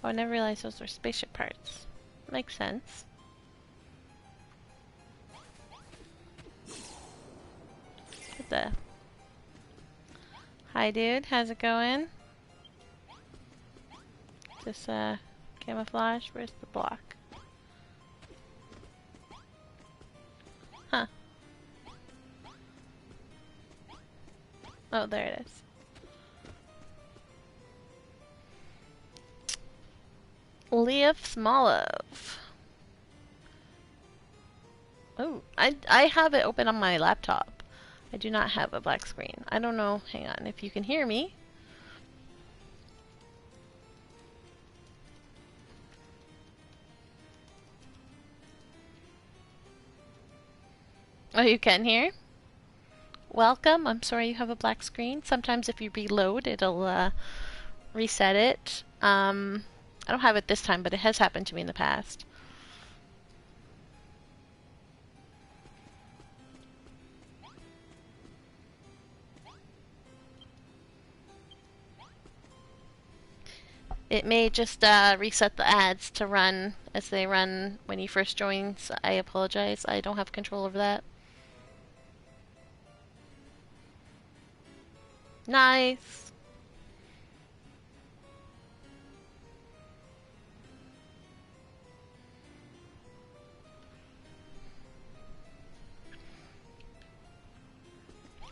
Oh, I never realized those were spaceship parts. Makes sense. What the? Hi dude, how's it going? This camouflage? Where's the block? Huh. Oh, there it is. Leof Smolov. Oh, I have it open on my laptop. I do not have a black screen. I don't know, hang on, if you can hear me. Oh, you can hear? Welcome. I'm sorry you have a black screen. Sometimes if you reload, it'll reset it. I don't have it this time, but it has happened to me in the past. It may just reset the ads to run as they run when you first join, so I apologize. I don't have control over that. Nice!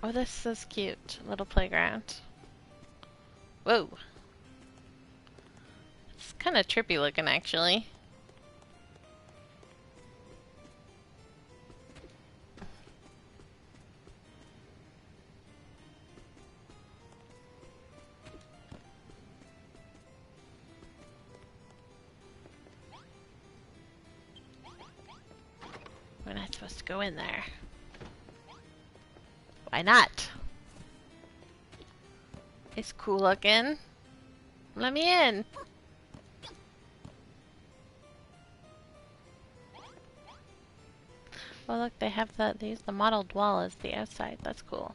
Oh, this is cute. Little playground. Whoa! It's kind of trippy looking, actually. We're not supposed to go in there. Why not? It's cool looking. Let me in. Oh look, they have they use the modeled wall as the outside. That's cool.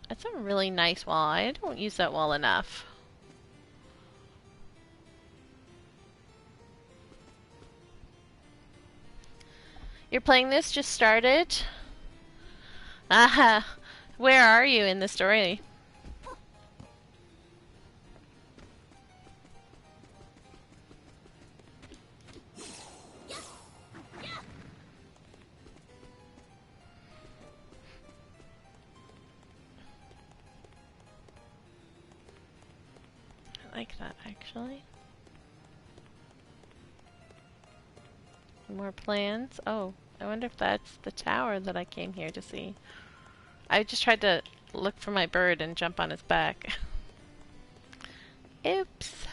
That's a really nice wall. I don't use that wall enough. You're playing this? Just started? Aha. Where are you in the story? I like that, actually. More plans. Oh, I wonder if that's the tower that I came here to see. I just tried to look for my bird and jump on his back. Oops.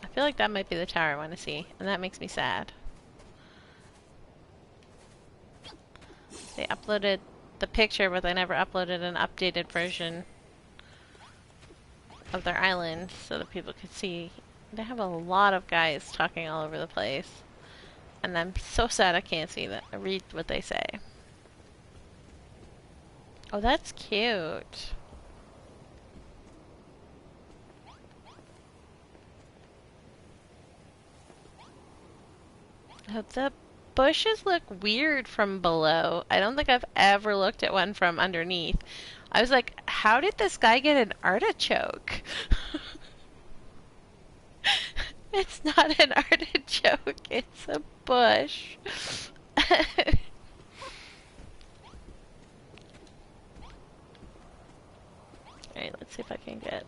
I feel like that might be the tower I want to see, and that makes me sad. They uploaded the picture, but they never uploaded an updated version of their island so that people could see. They have a lot of guys talking all over the place, and I'm so sad I can't see that. Read what they say. Oh, that's cute. The bushes look weird from below. I don't think I've ever looked at one from underneath. I was like, how did this guy get an artichoke? It's not an artichoke, it's a bush. Alright, let's see if I can get...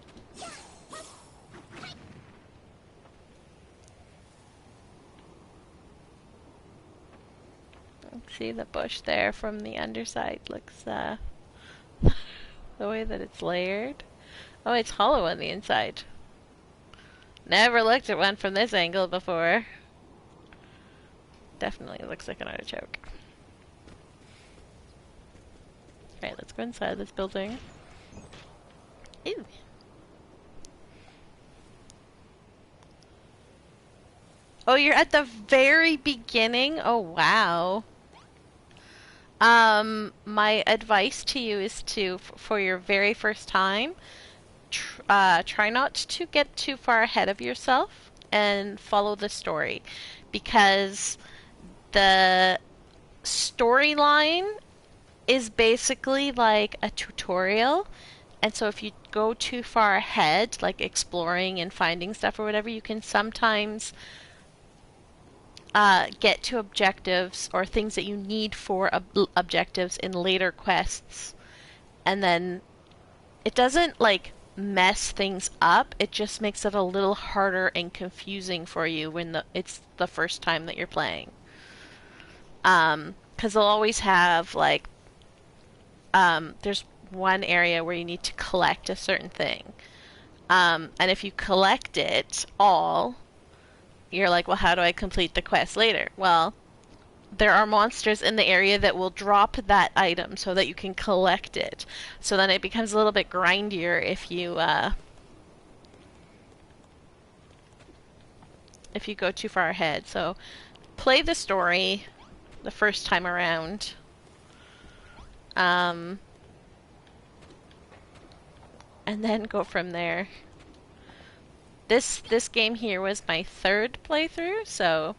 See the bush there from the underside looks, the way that it's layered. Oh, it's hollow on the inside. Never looked at one from this angle before. Definitely looks like an artichoke. Alright, let's go inside this building. Ew. Oh, you're at the very beginning? Oh, wow. My advice to you is to, for your very first time, try not to get too far ahead of yourself and follow the story, because the storyline is basically like a tutorial. And so if you go too far ahead, like exploring and finding stuff or whatever, you can sometimes get to objectives or things that you need for objectives in later quests. And then it doesn't like mess things up. It just makes it a little harder and confusing for you when it's the first time that you're playing. Because they'll always have like there's one area where you need to collect a certain thing. And if you collect it all, you're like, well, how do I complete the quest later? Well, there are monsters in the area that will drop that item so that you can collect it. So then it becomes a little bit grindier if you go too far ahead. So play the story the first time around. And then go from there. This game here was my third playthrough, so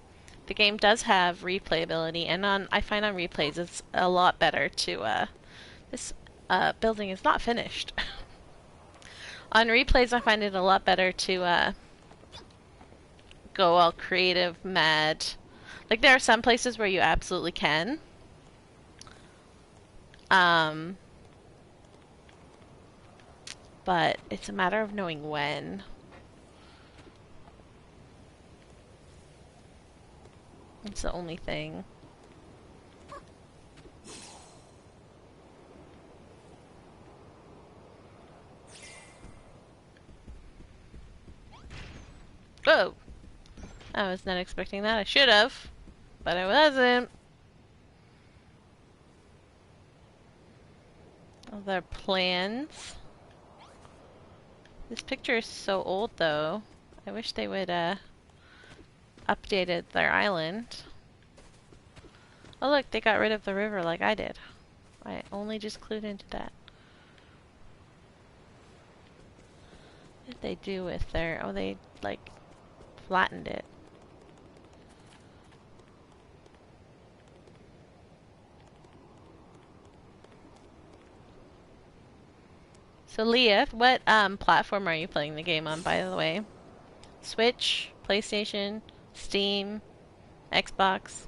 the game does have replayability, and I find on replays it's a lot better to this building is not finished. On replays I find it a lot better to go all creative mad. Like there are some places where you absolutely can. But it's a matter of knowing when. It's the only thing. Oh! I was not expecting that. I should have, but I wasn't. Other plans. This picture is so old, though. I wish they would, updated their island. Oh look, they got rid of the river like I did. I only just clued into that. What did they do with their... Oh, they, like, flattened it. So Leah, what platform are you playing the game on, by the way? Switch, PlayStation, Steam, Xbox?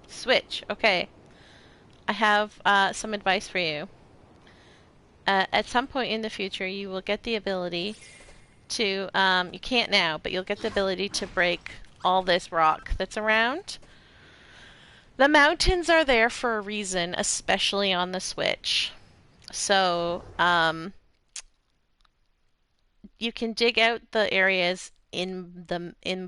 Switch, okay. I have some advice for you. At some point in the future, you will get the ability to, you can't now, but you'll get the ability to break all this rock that's around. The mountains are there for a reason, especially on the Switch. So, you can dig out the areas in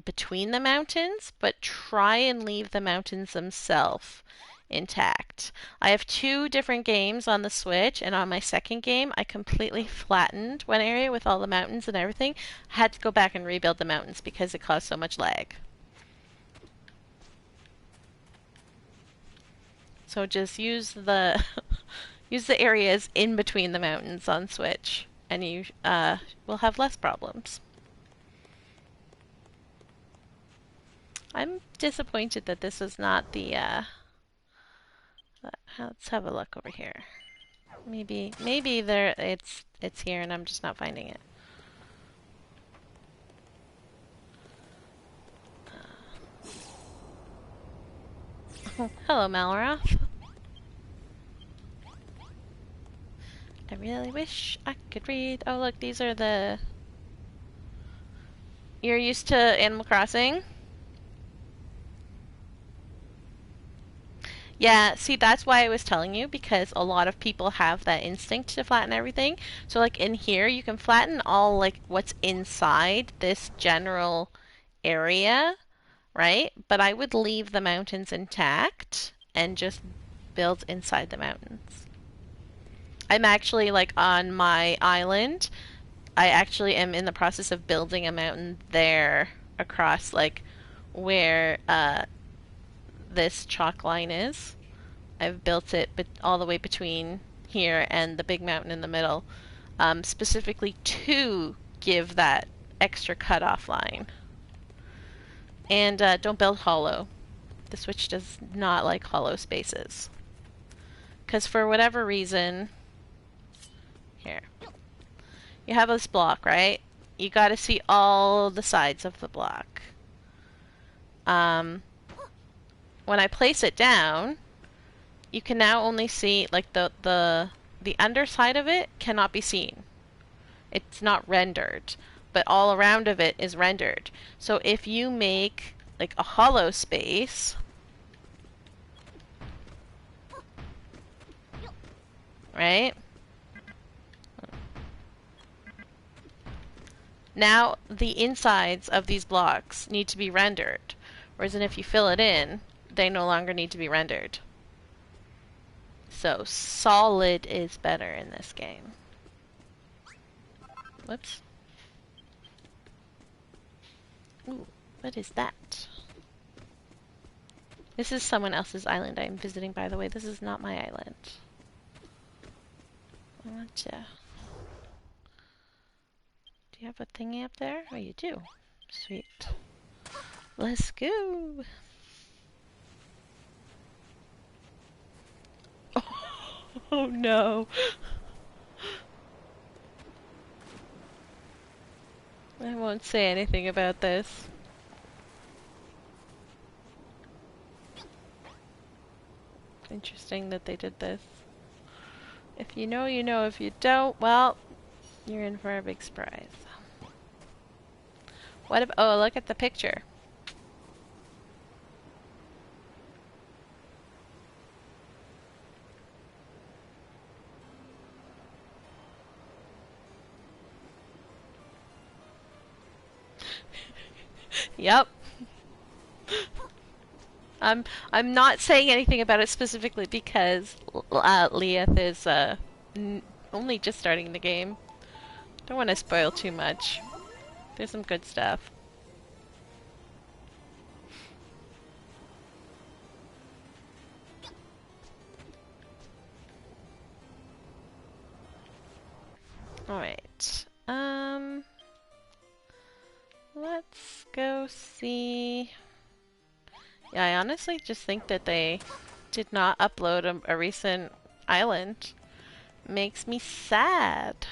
between the mountains, but try and leave the mountains themselves intact. I have two different games on the Switch, and on my second game, I completely flattened one area with all the mountains and everything. I had to go back and rebuild the mountains because it caused so much lag. So just use the use the areas in between the mountains on Switch, and you will have less problems. I'm disappointed that this is not the, let's have a look over here. Maybe there, it's here and I'm just not finding it. Hello, Malroth. I really wish I could read. Oh, look, these are the... You're used to Animal Crossing? Yeah, see, that's why I was telling you, because a lot of people have that instinct to flatten everything. So, like, in here, you can flatten all, like, what's inside this general area, right? But I would leave the mountains intact and just build inside the mountains. I'm actually, like, on my island. I actually am in the process of building a mountain there across, like, where this chalk line is. I've built it all the way between here and the big mountain in the middle, specifically to give that extra cutoff line. And don't build hollow. The Switch does not like hollow spaces. Because for whatever reason... Here. You have this block, right? You gotta see all the sides of the block. When I place it down, you can now only see, like, the underside of it cannot be seen. It's not rendered, but all around of it is rendered. So if you make, like, a hollow space, right? Now the insides of these blocks need to be rendered, whereas if you fill it in, they no longer need to be rendered. So solid is better in this game. Whoops. Ooh, what is that? This is someone else's island I'm visiting, by the way. This is not my island. I want to... Do you have a thingy up there? Oh, you do. Sweet. Let's go! Oh no! I won't say anything about this. Interesting that they did this. If you know, you know. If you don't, well, you're in for a big surprise. What about... Oh, look at the picture. Yep. I'm not saying anything about it specifically because Leith is only just starting the game. Don't want to spoil too much. There's some good stuff. Alright. Let's go see... Yeah, I honestly just think that they did not upload a recent island. Makes me sad.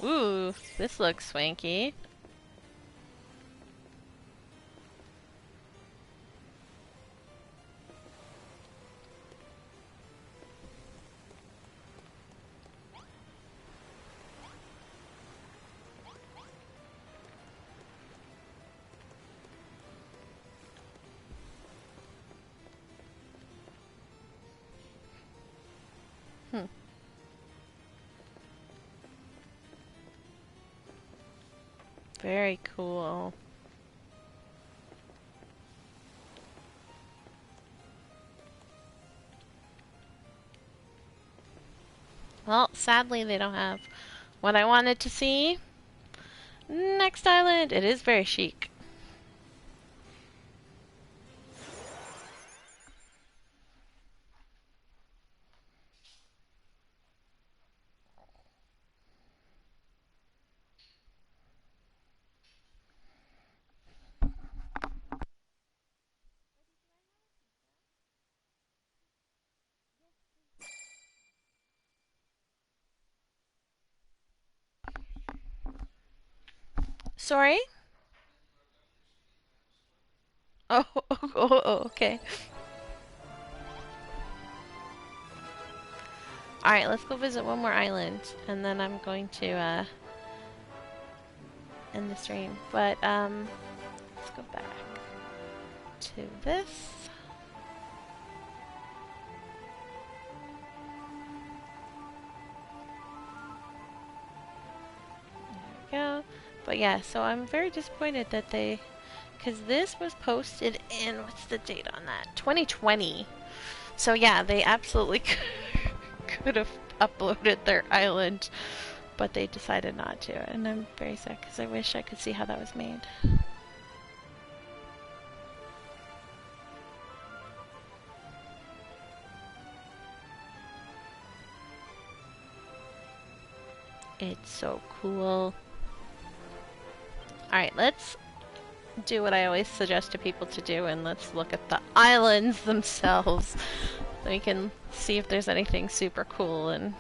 Ooh, this looks swanky. Hmm. Very cool. Well, sadly they don't have what I wanted to see. Next island. It is very chic. Sorry? Oh, okay. Alright, let's go visit one more island, and then I'm going to, end the stream. But, let's go back to this. There we go. But yeah, so I'm very disappointed that they... Because this was posted in... What's the date on that? 2020. So yeah, they absolutely could have uploaded their island, but they decided not to. And I'm very sad because I wish I could see how that was made. It's so cool. Alright, let's do what I always suggest to people to do, and let's look at the islands themselves. So we can see if there's anything super cool, and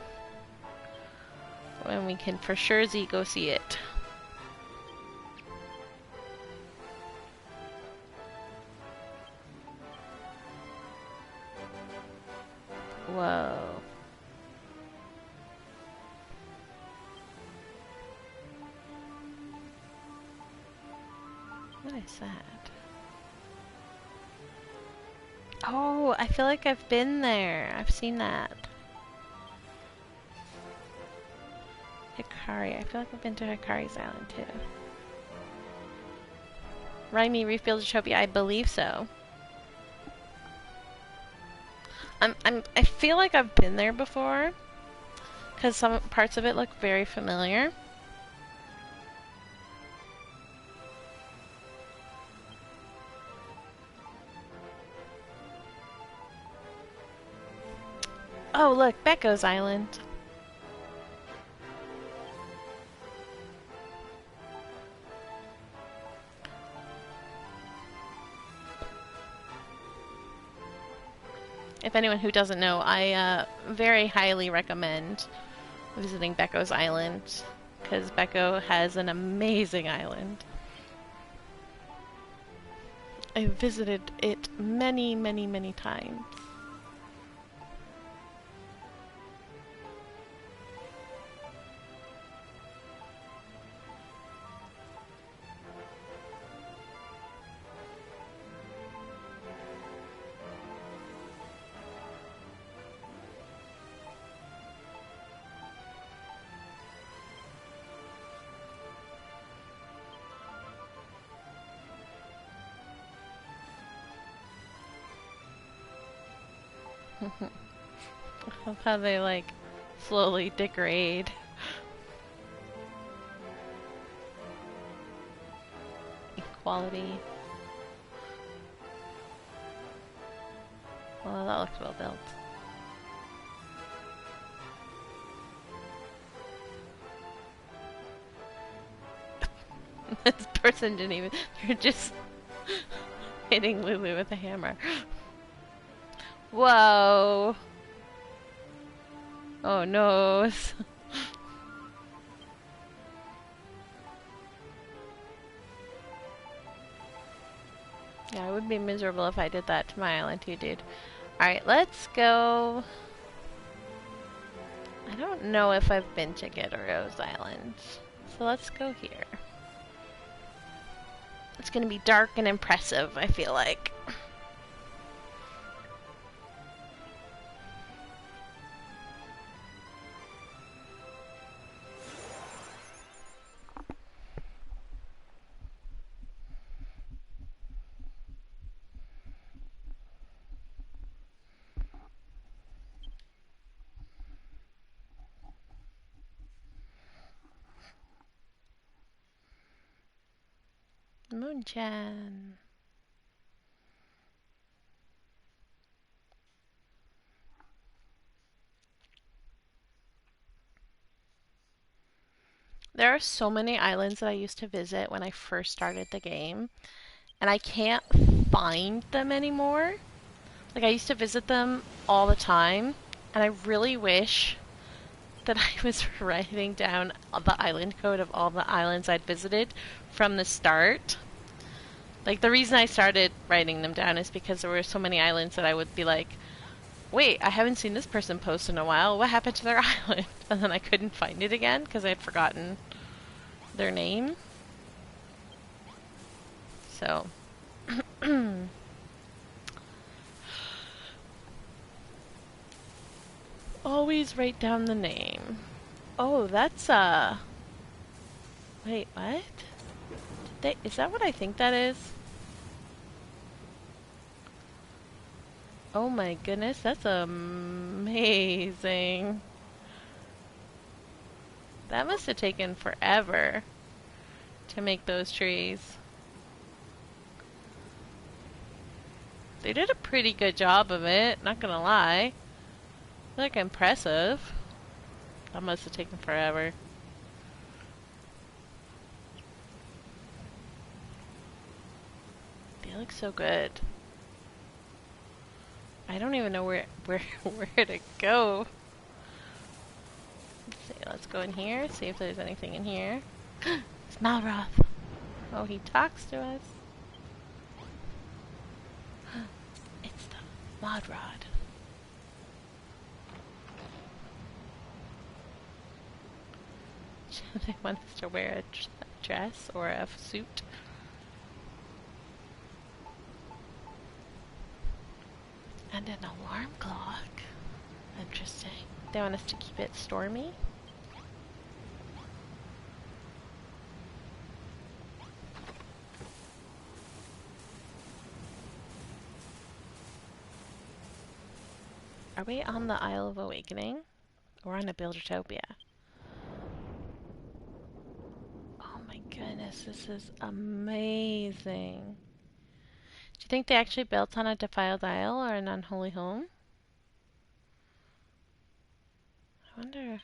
when we can for sure go see it. Whoa. What is that? Oh, I feel like I've been there. I've seen that. Hikari. I feel like I've been to Hikari's island too. Raimi Refield Utopia. I believe so. I feel like I've been there before, because some parts of it look very familiar. Oh, look, Becco's Island. If anyone who doesn't know, I very highly recommend visiting Becco's Island, because Becco has an amazing island. I visited it many, many, many times. I love how they like slowly degrade. Equality. Well, that looks well built. This person didn't even... They're just hitting Lulu with a hammer. Whoa! Oh no! Yeah, I would be miserable if I did that to my island too, dude. Alright, let's go... I don't know if I've been to Gedaro's Island. So let's go here. It's gonna be dark and impressive, I feel like. Moonchan. There are so many islands that I used to visit when I first started the game, and I can't find them anymore. Like, I used to visit them all the time, and I really wish that I was writing down the island code of all the islands I'd visited from the start. Like, the reason I started writing them down is because there were so many islands that I would be like, wait, I haven't seen this person post in a while. What happened to their island? And then I couldn't find it again because I had forgotten their name. So, always write down the name. Oh, that's wait, what? Is that what I think that is? Oh my goodness, that's amazing. That must have taken forever to make those trees. They did a pretty good job of it, not gonna lie. Like, impressive. That must have taken forever. They look so good. I don't even know where to go. Let's see, let's go in here, see if there's anything in here. It's Malroth. Oh, he talks to us. It's the Mod Rod. They want us to wear a dress or a suit. And an alarm clock. Interesting. They want us to keep it stormy? Are we on the Isle of Awakening? Or on a Buildertopia? Oh my goodness, this is amazing. Do you think they actually built on a defiled isle or an unholy home? I wonder.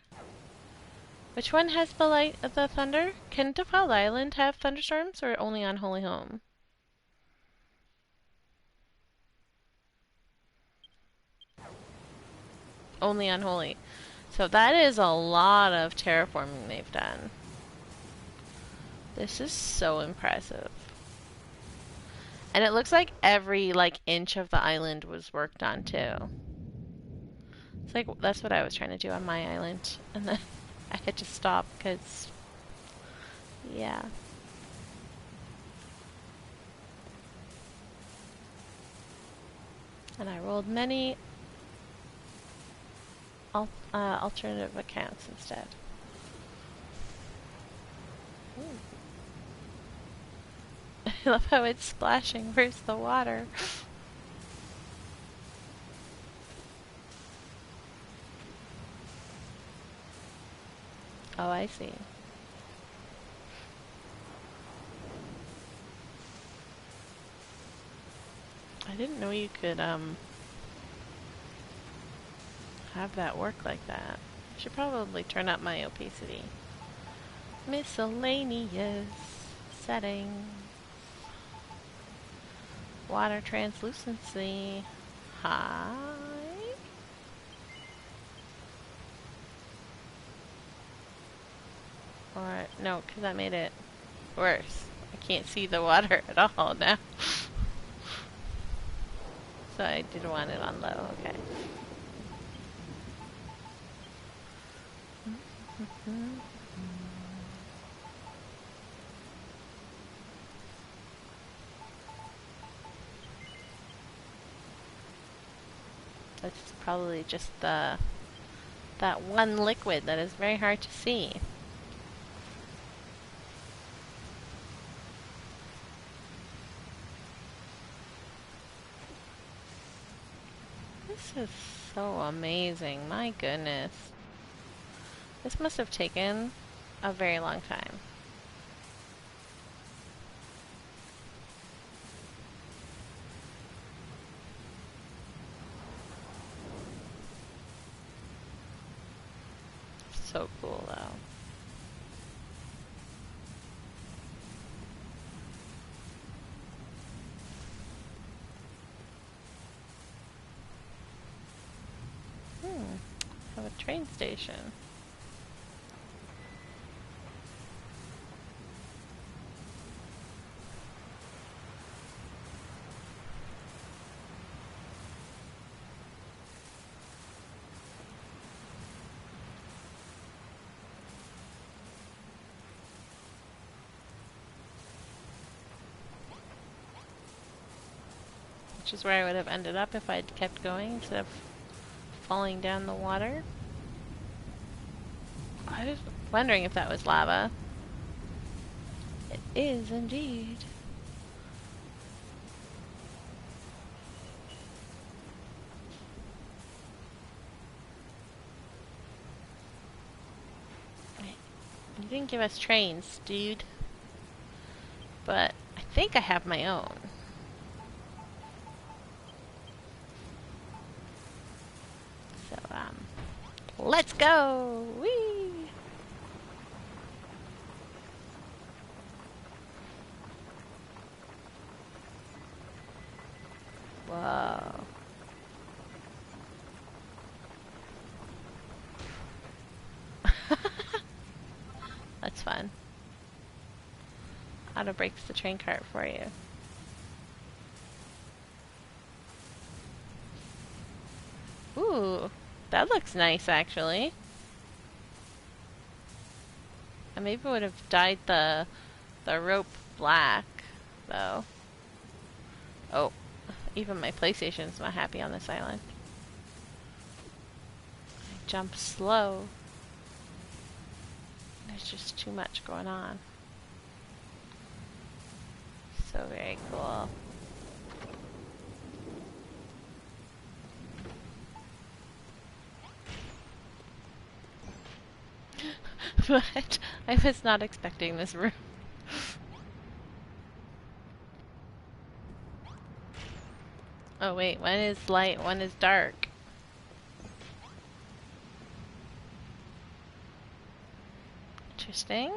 Which one has the light of the thunder? Can Defiled Island have thunderstorms or only Unholy Home? Only Unholy. So that is a lot of terraforming they've done. This is so impressive. And it looks like every inch of the island was worked on too. It's like that's what I was trying to do on my island, and then I had to stop because, yeah. And I rolled many alternative accounts instead. Ooh. I love how it's splashing. Where's the water? Oh, I see. I didn't know you could have that work like that. I should probably turn up my opacity. Miscellaneous settings. Water translucency. Hi. Or, no, because that made it worse. I can't see the water at all now. So I did want it on low, okay. That's probably just that one liquid that is very hard to see. This is so amazing, my goodness. This must have taken a very long time. so cool though. Have a train station. Which is where I would have ended up if I'd kept going instead of falling down the water. I was wondering if that was lava. It is indeed. You didn't give us trains, dude. But I think I have my own. So, let's go! Whee! Whoa. That's fun. Auto brakes the train cart for you. Ooh, that looks nice actually. I maybe would have dyed the rope black though. Oh, even my PlayStation's not happy on this island. I jump slow. There's just too much going on. So very cool. But I was not expecting this room. Oh wait, one is light, one is dark. Interesting.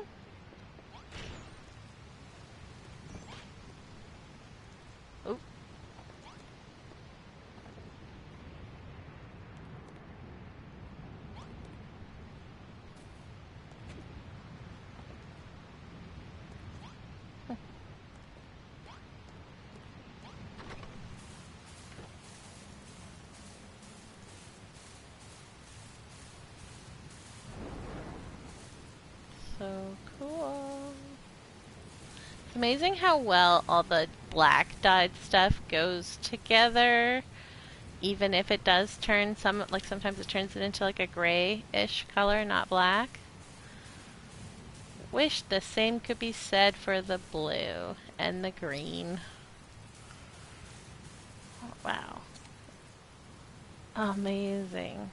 Oh. So cool. It's amazing how well all the black dyed stuff goes together. Even if it does turn sometimes it turns it into like a gray-ish color, not black. Wish the same could be said for the blue and the green. Oh, wow. Amazing.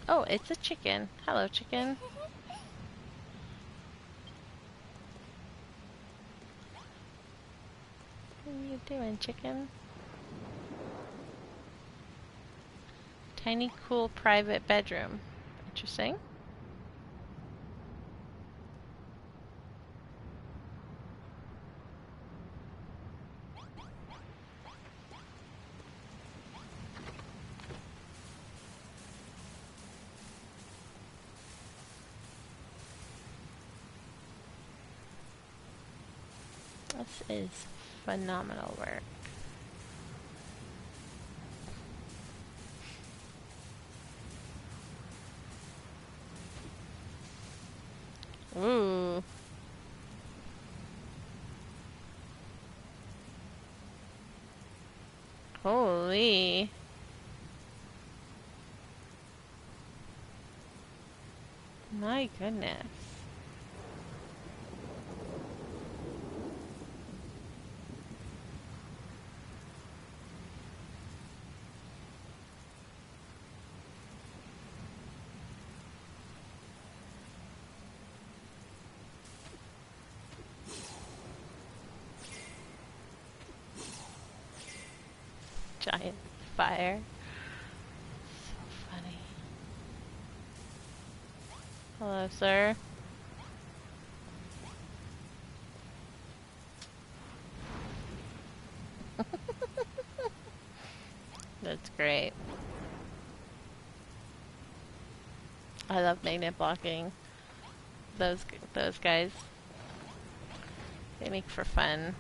Oh, it's a chicken. Hello, chicken. What are you doing, chicken? Tiny, cool, private bedroom. Interesting. This is phenomenal work. Ooh. Holy. My goodness. giant fire. So funny. Hello, sir. That's great. I love magnet blocking. Those guys. They make for fun.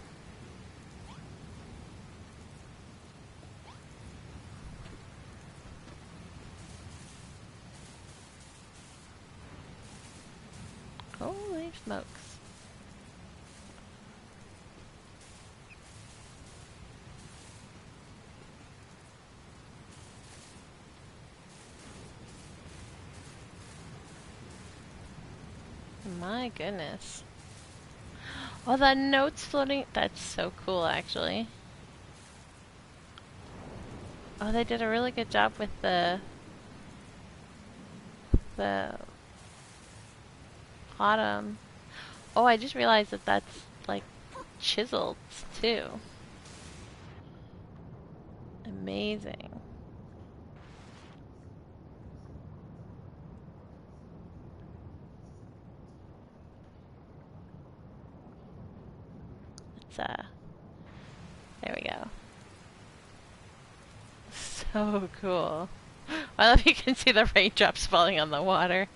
Holy smokes. My goodness. Oh, that note's floating. That's so cool, actually. Oh, they did a really good job with the autumn. Oh, I just realized that that's like chiseled too. Amazing. It's there we go. So cool. I love you can see the raindrops falling on the water.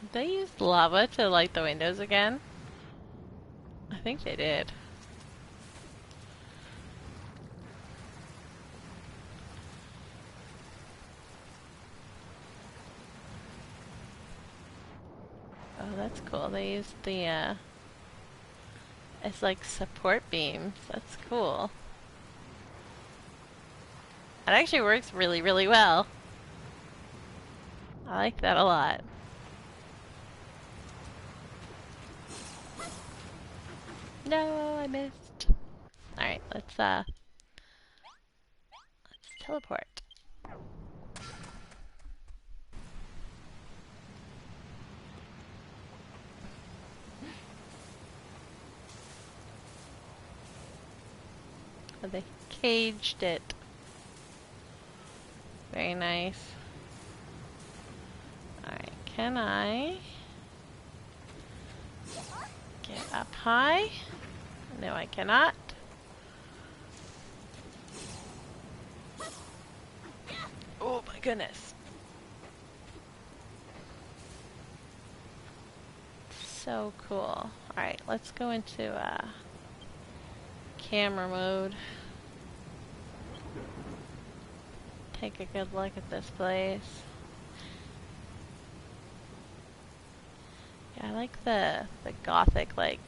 Did they use lava to light the windows again? I think they did. Oh, that's cool. They used the, it's like support beams. That's cool. It actually works really, really well. I like that a lot. No, I missed. Alright, let's teleport. Oh, they caged it. Very nice. Alright, can I get up high? No, I cannot. Oh my goodness. So cool. Alright, let's go into camera mode. Take a good look at this place. Yeah, I like the gothic like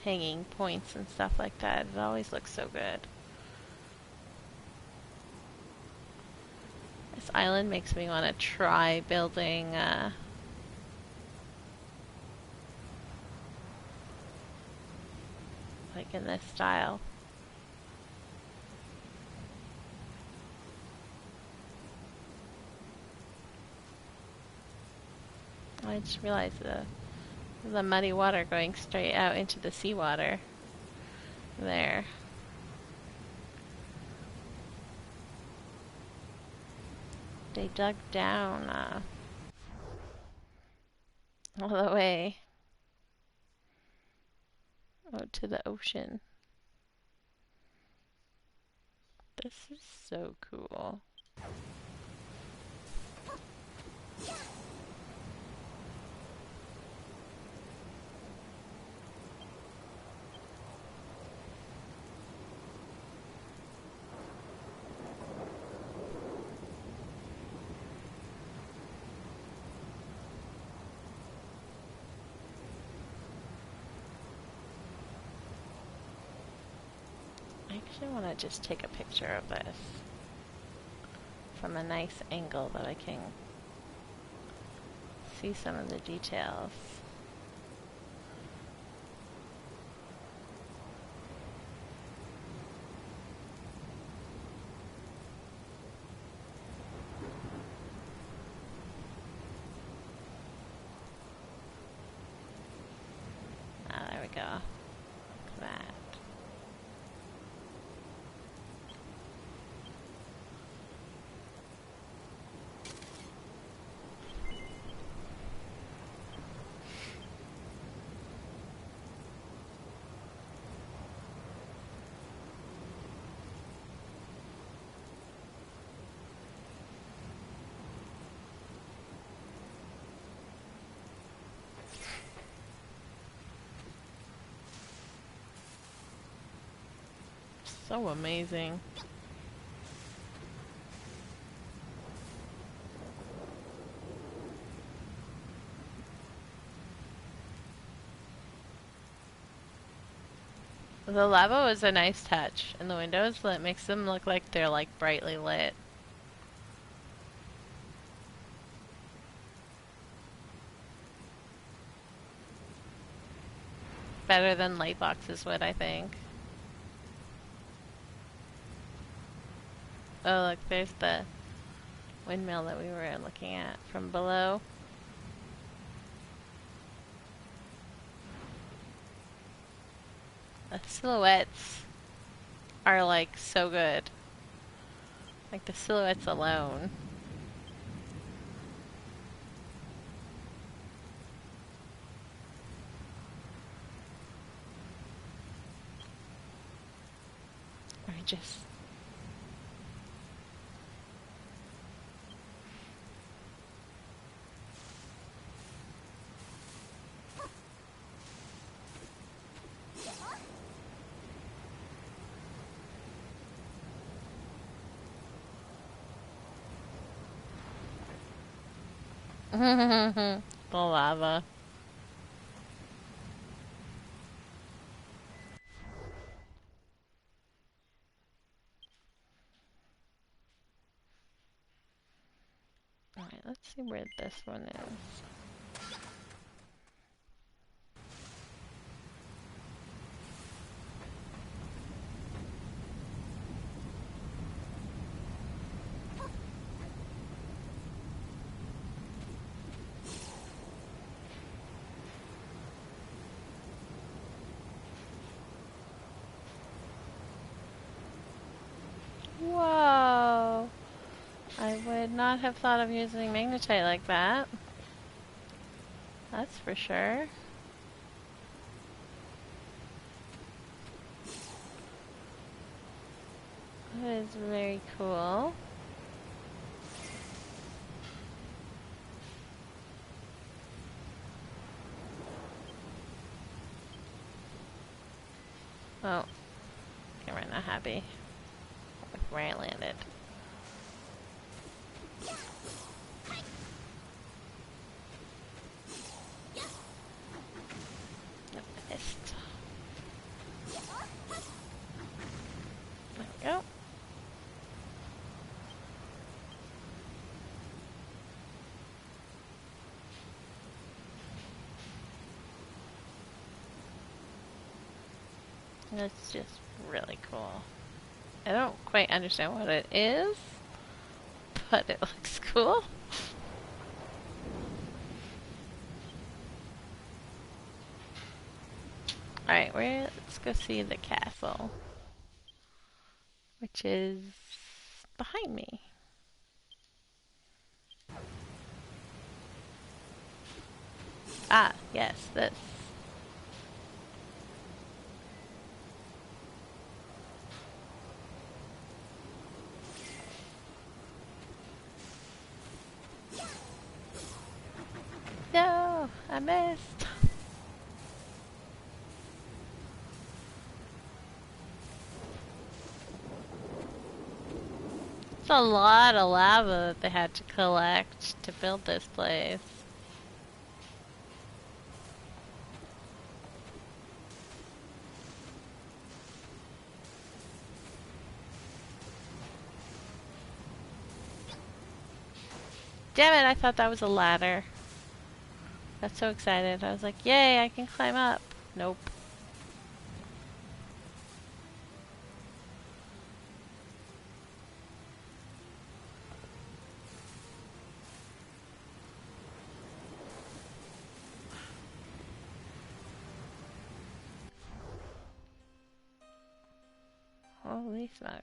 hanging points and stuff like that. It always looks so good. This island makes me want to try building like in this style. I just realized the muddy water going straight out into the seawater. There. They dug down all the way out to the ocean. This is so cool. I actually want to just take a picture of this from a nice angle that I can see some of the details. Ah, there we go. Look at that. So amazing. The lava was a nice touch, and the windows that makes them look like they're like brightly lit. Better than light boxes would, I think. Oh, look, there's the windmill that we were looking at from below. The silhouettes are like so good. Like the silhouettes alone. Are just the lava. Alright, let's see where this one is. Whoa! I would not have thought of using magnetite like that. That's for sure. That is very cool. Oh, camera not happy with where I landed. Missed. There we go. That's just really cool. I don't quite understand what it is, but it looks cool. Alright, let's go see the castle, which is behind me. Ah, yes, this. No, I missed. It's a lot of lava that they had to collect to build this place. Damn it, I thought that was a ladder. Got so excited. I was like, yay, I can climb up. Nope. Holy smokes.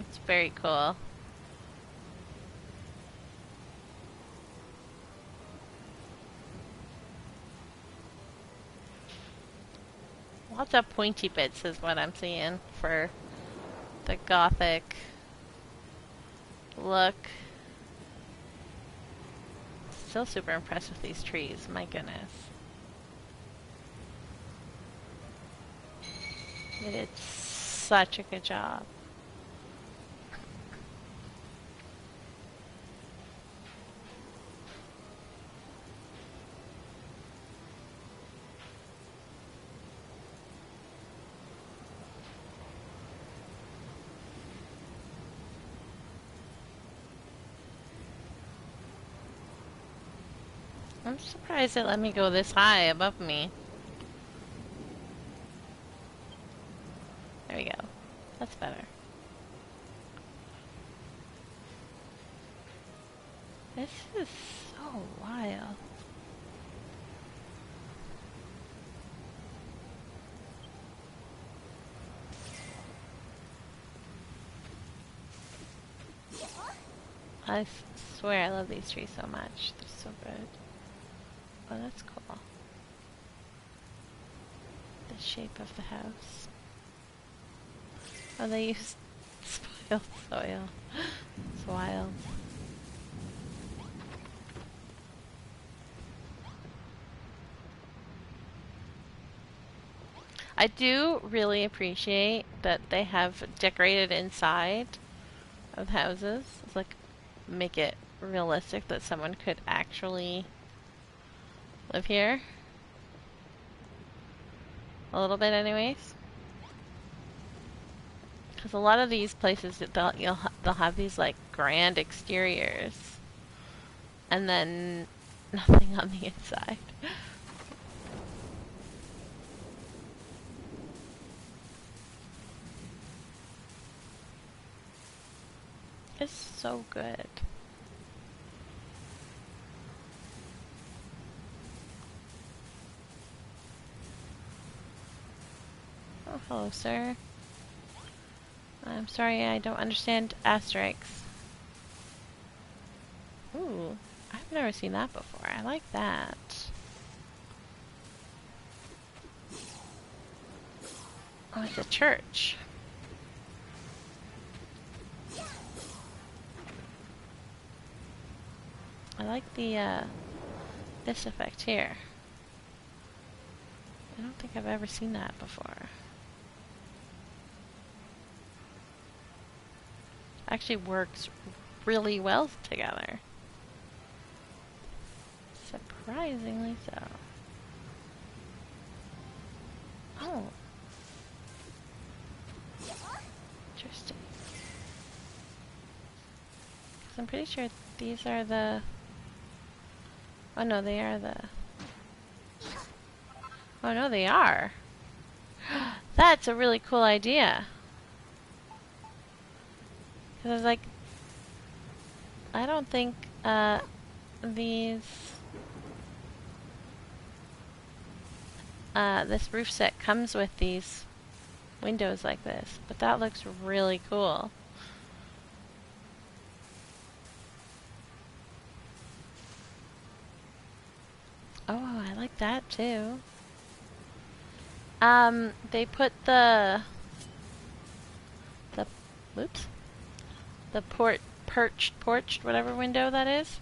It's very cool. Lots of pointy bits is what I'm seeing for the gothic look. Still super impressed with these trees, my goodness. They did such a good job. I'm surprised it let me go this high above me. There we go. That's better. This is so wild. I swear I love these trees so much. They're so good. Oh, that's cool. The shape of the house. Oh, they used spoiled soil. It's wild. I do really appreciate that they have decorated inside of houses. It's like make it realistic that someone could actually live here. A little bit anyways. Because a lot of these places, they'll have these like grand exteriors. And then nothing on the inside. It's so good. Oh, hello, sir. I'm sorry, I don't understand asterisks. Ooh, I've never seen that before. I like that. Oh, it's a church. I like the, this effect here. I don't think I've ever seen that before. Actually works really well together. Surprisingly so. Oh. Interesting. 'Cause I'm pretty sure these are the... Oh no, they are the... Oh no, they are. That's a really cool idea. Because I was like... I don't think, these... this roof set comes with these windows like this, but that looks really cool. Oh, I like that too. They put the oops, the porched, whatever window that is.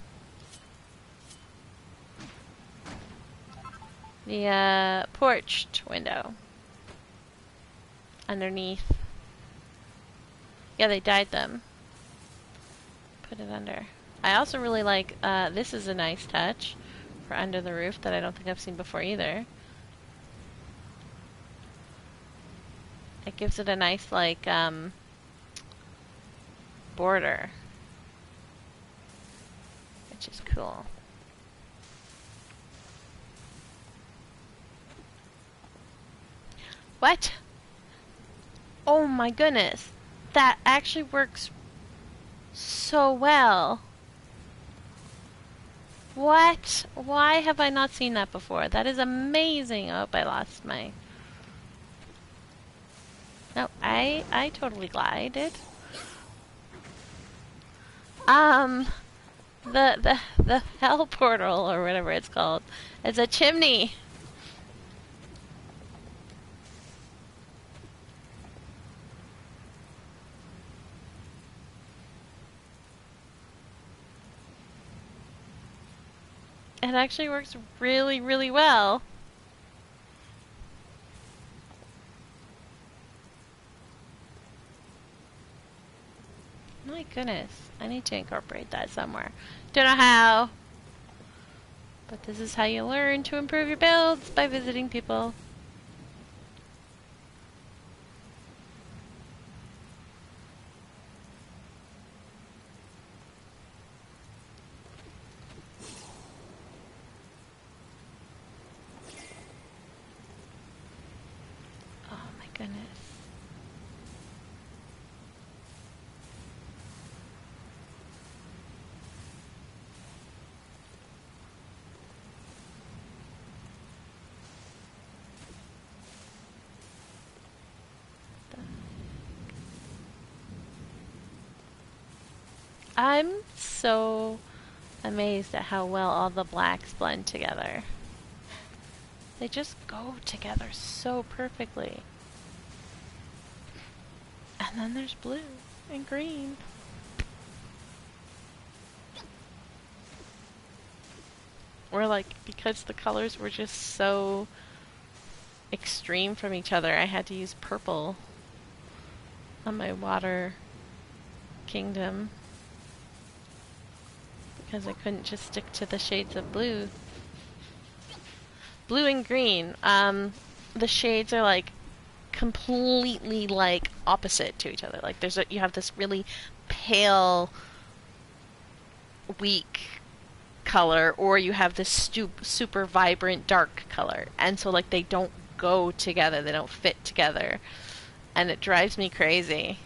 The porched window underneath. Yeah, they dyed them. Put it under. I also really like, this is a nice touch for under the roof that I don't think I've seen before either. It gives it a nice, like, border, which is cool. What? Oh my goodness. That actually works so well. What? Why have I not seen that before? That is amazing. Oh, I lost my... No, I totally glided. The hell portal, or whatever it's called, is a chimney. It actually works really, really well. My goodness, I need to incorporate that somewhere. Don't know how, but this is how you learn to improve your builds, by visiting people. Oh my goodness. I'm so amazed at how well all the blacks blend together. They just go together so perfectly. And then there's blue and green. Or like, because the colors were just so extreme from each other, I had to use purple on my water kingdom. Because I couldn't just stick to the shades of blue. Blue and green, the shades are like completely like opposite to each other. Like you have this really pale, weak color, or you have this super vibrant dark color, and so like they don't go together, they don't fit together, and it drives me crazy.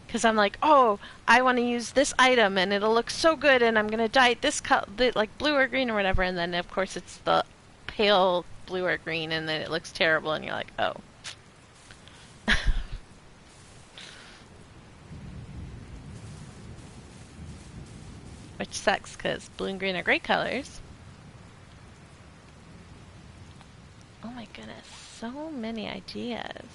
Because I'm like, oh, I want to use this item and it'll look so good, and I'm gonna dye it this color, like blue or green or whatever, and then of course it's the pale blue or green, and then it looks terrible, and you're like, oh. Which sucks, because blue and green are great colors. Oh my goodness, so many ideas.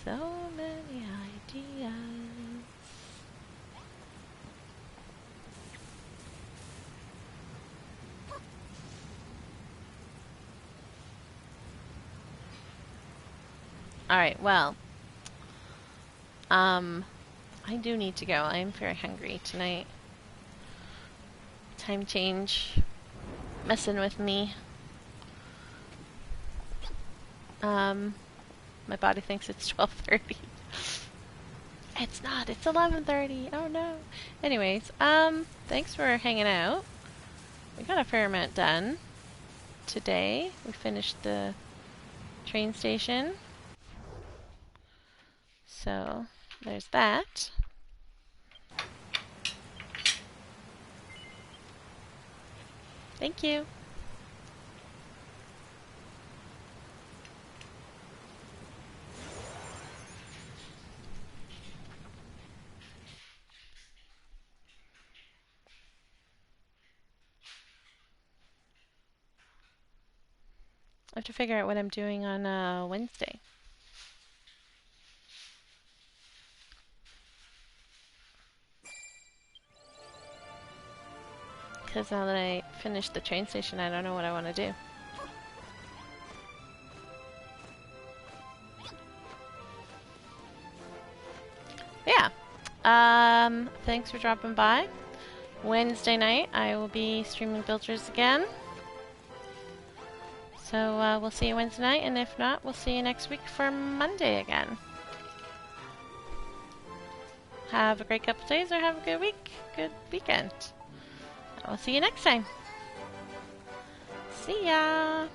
So many ideas. Alright, well. I do need to go. I am very hungry tonight. Time change. Messing with me. My body thinks it's 12:30. It's not. It's 11:30. Oh no. Anyways, thanks for hanging out. We got a fair amount done today. We finished the train station. So, there's that. Thank you. I have to figure out what I'm doing on Wednesday. Because now that I finished the train station, I don't know what I want to do. Yeah. Thanks for dropping by. Wednesday night, I will be streaming Builders again. So we'll see you Wednesday night, and if not, we'll see you next week for Monday again. Have a great couple days, or have a good week, good weekend. I'll see you next time. See ya!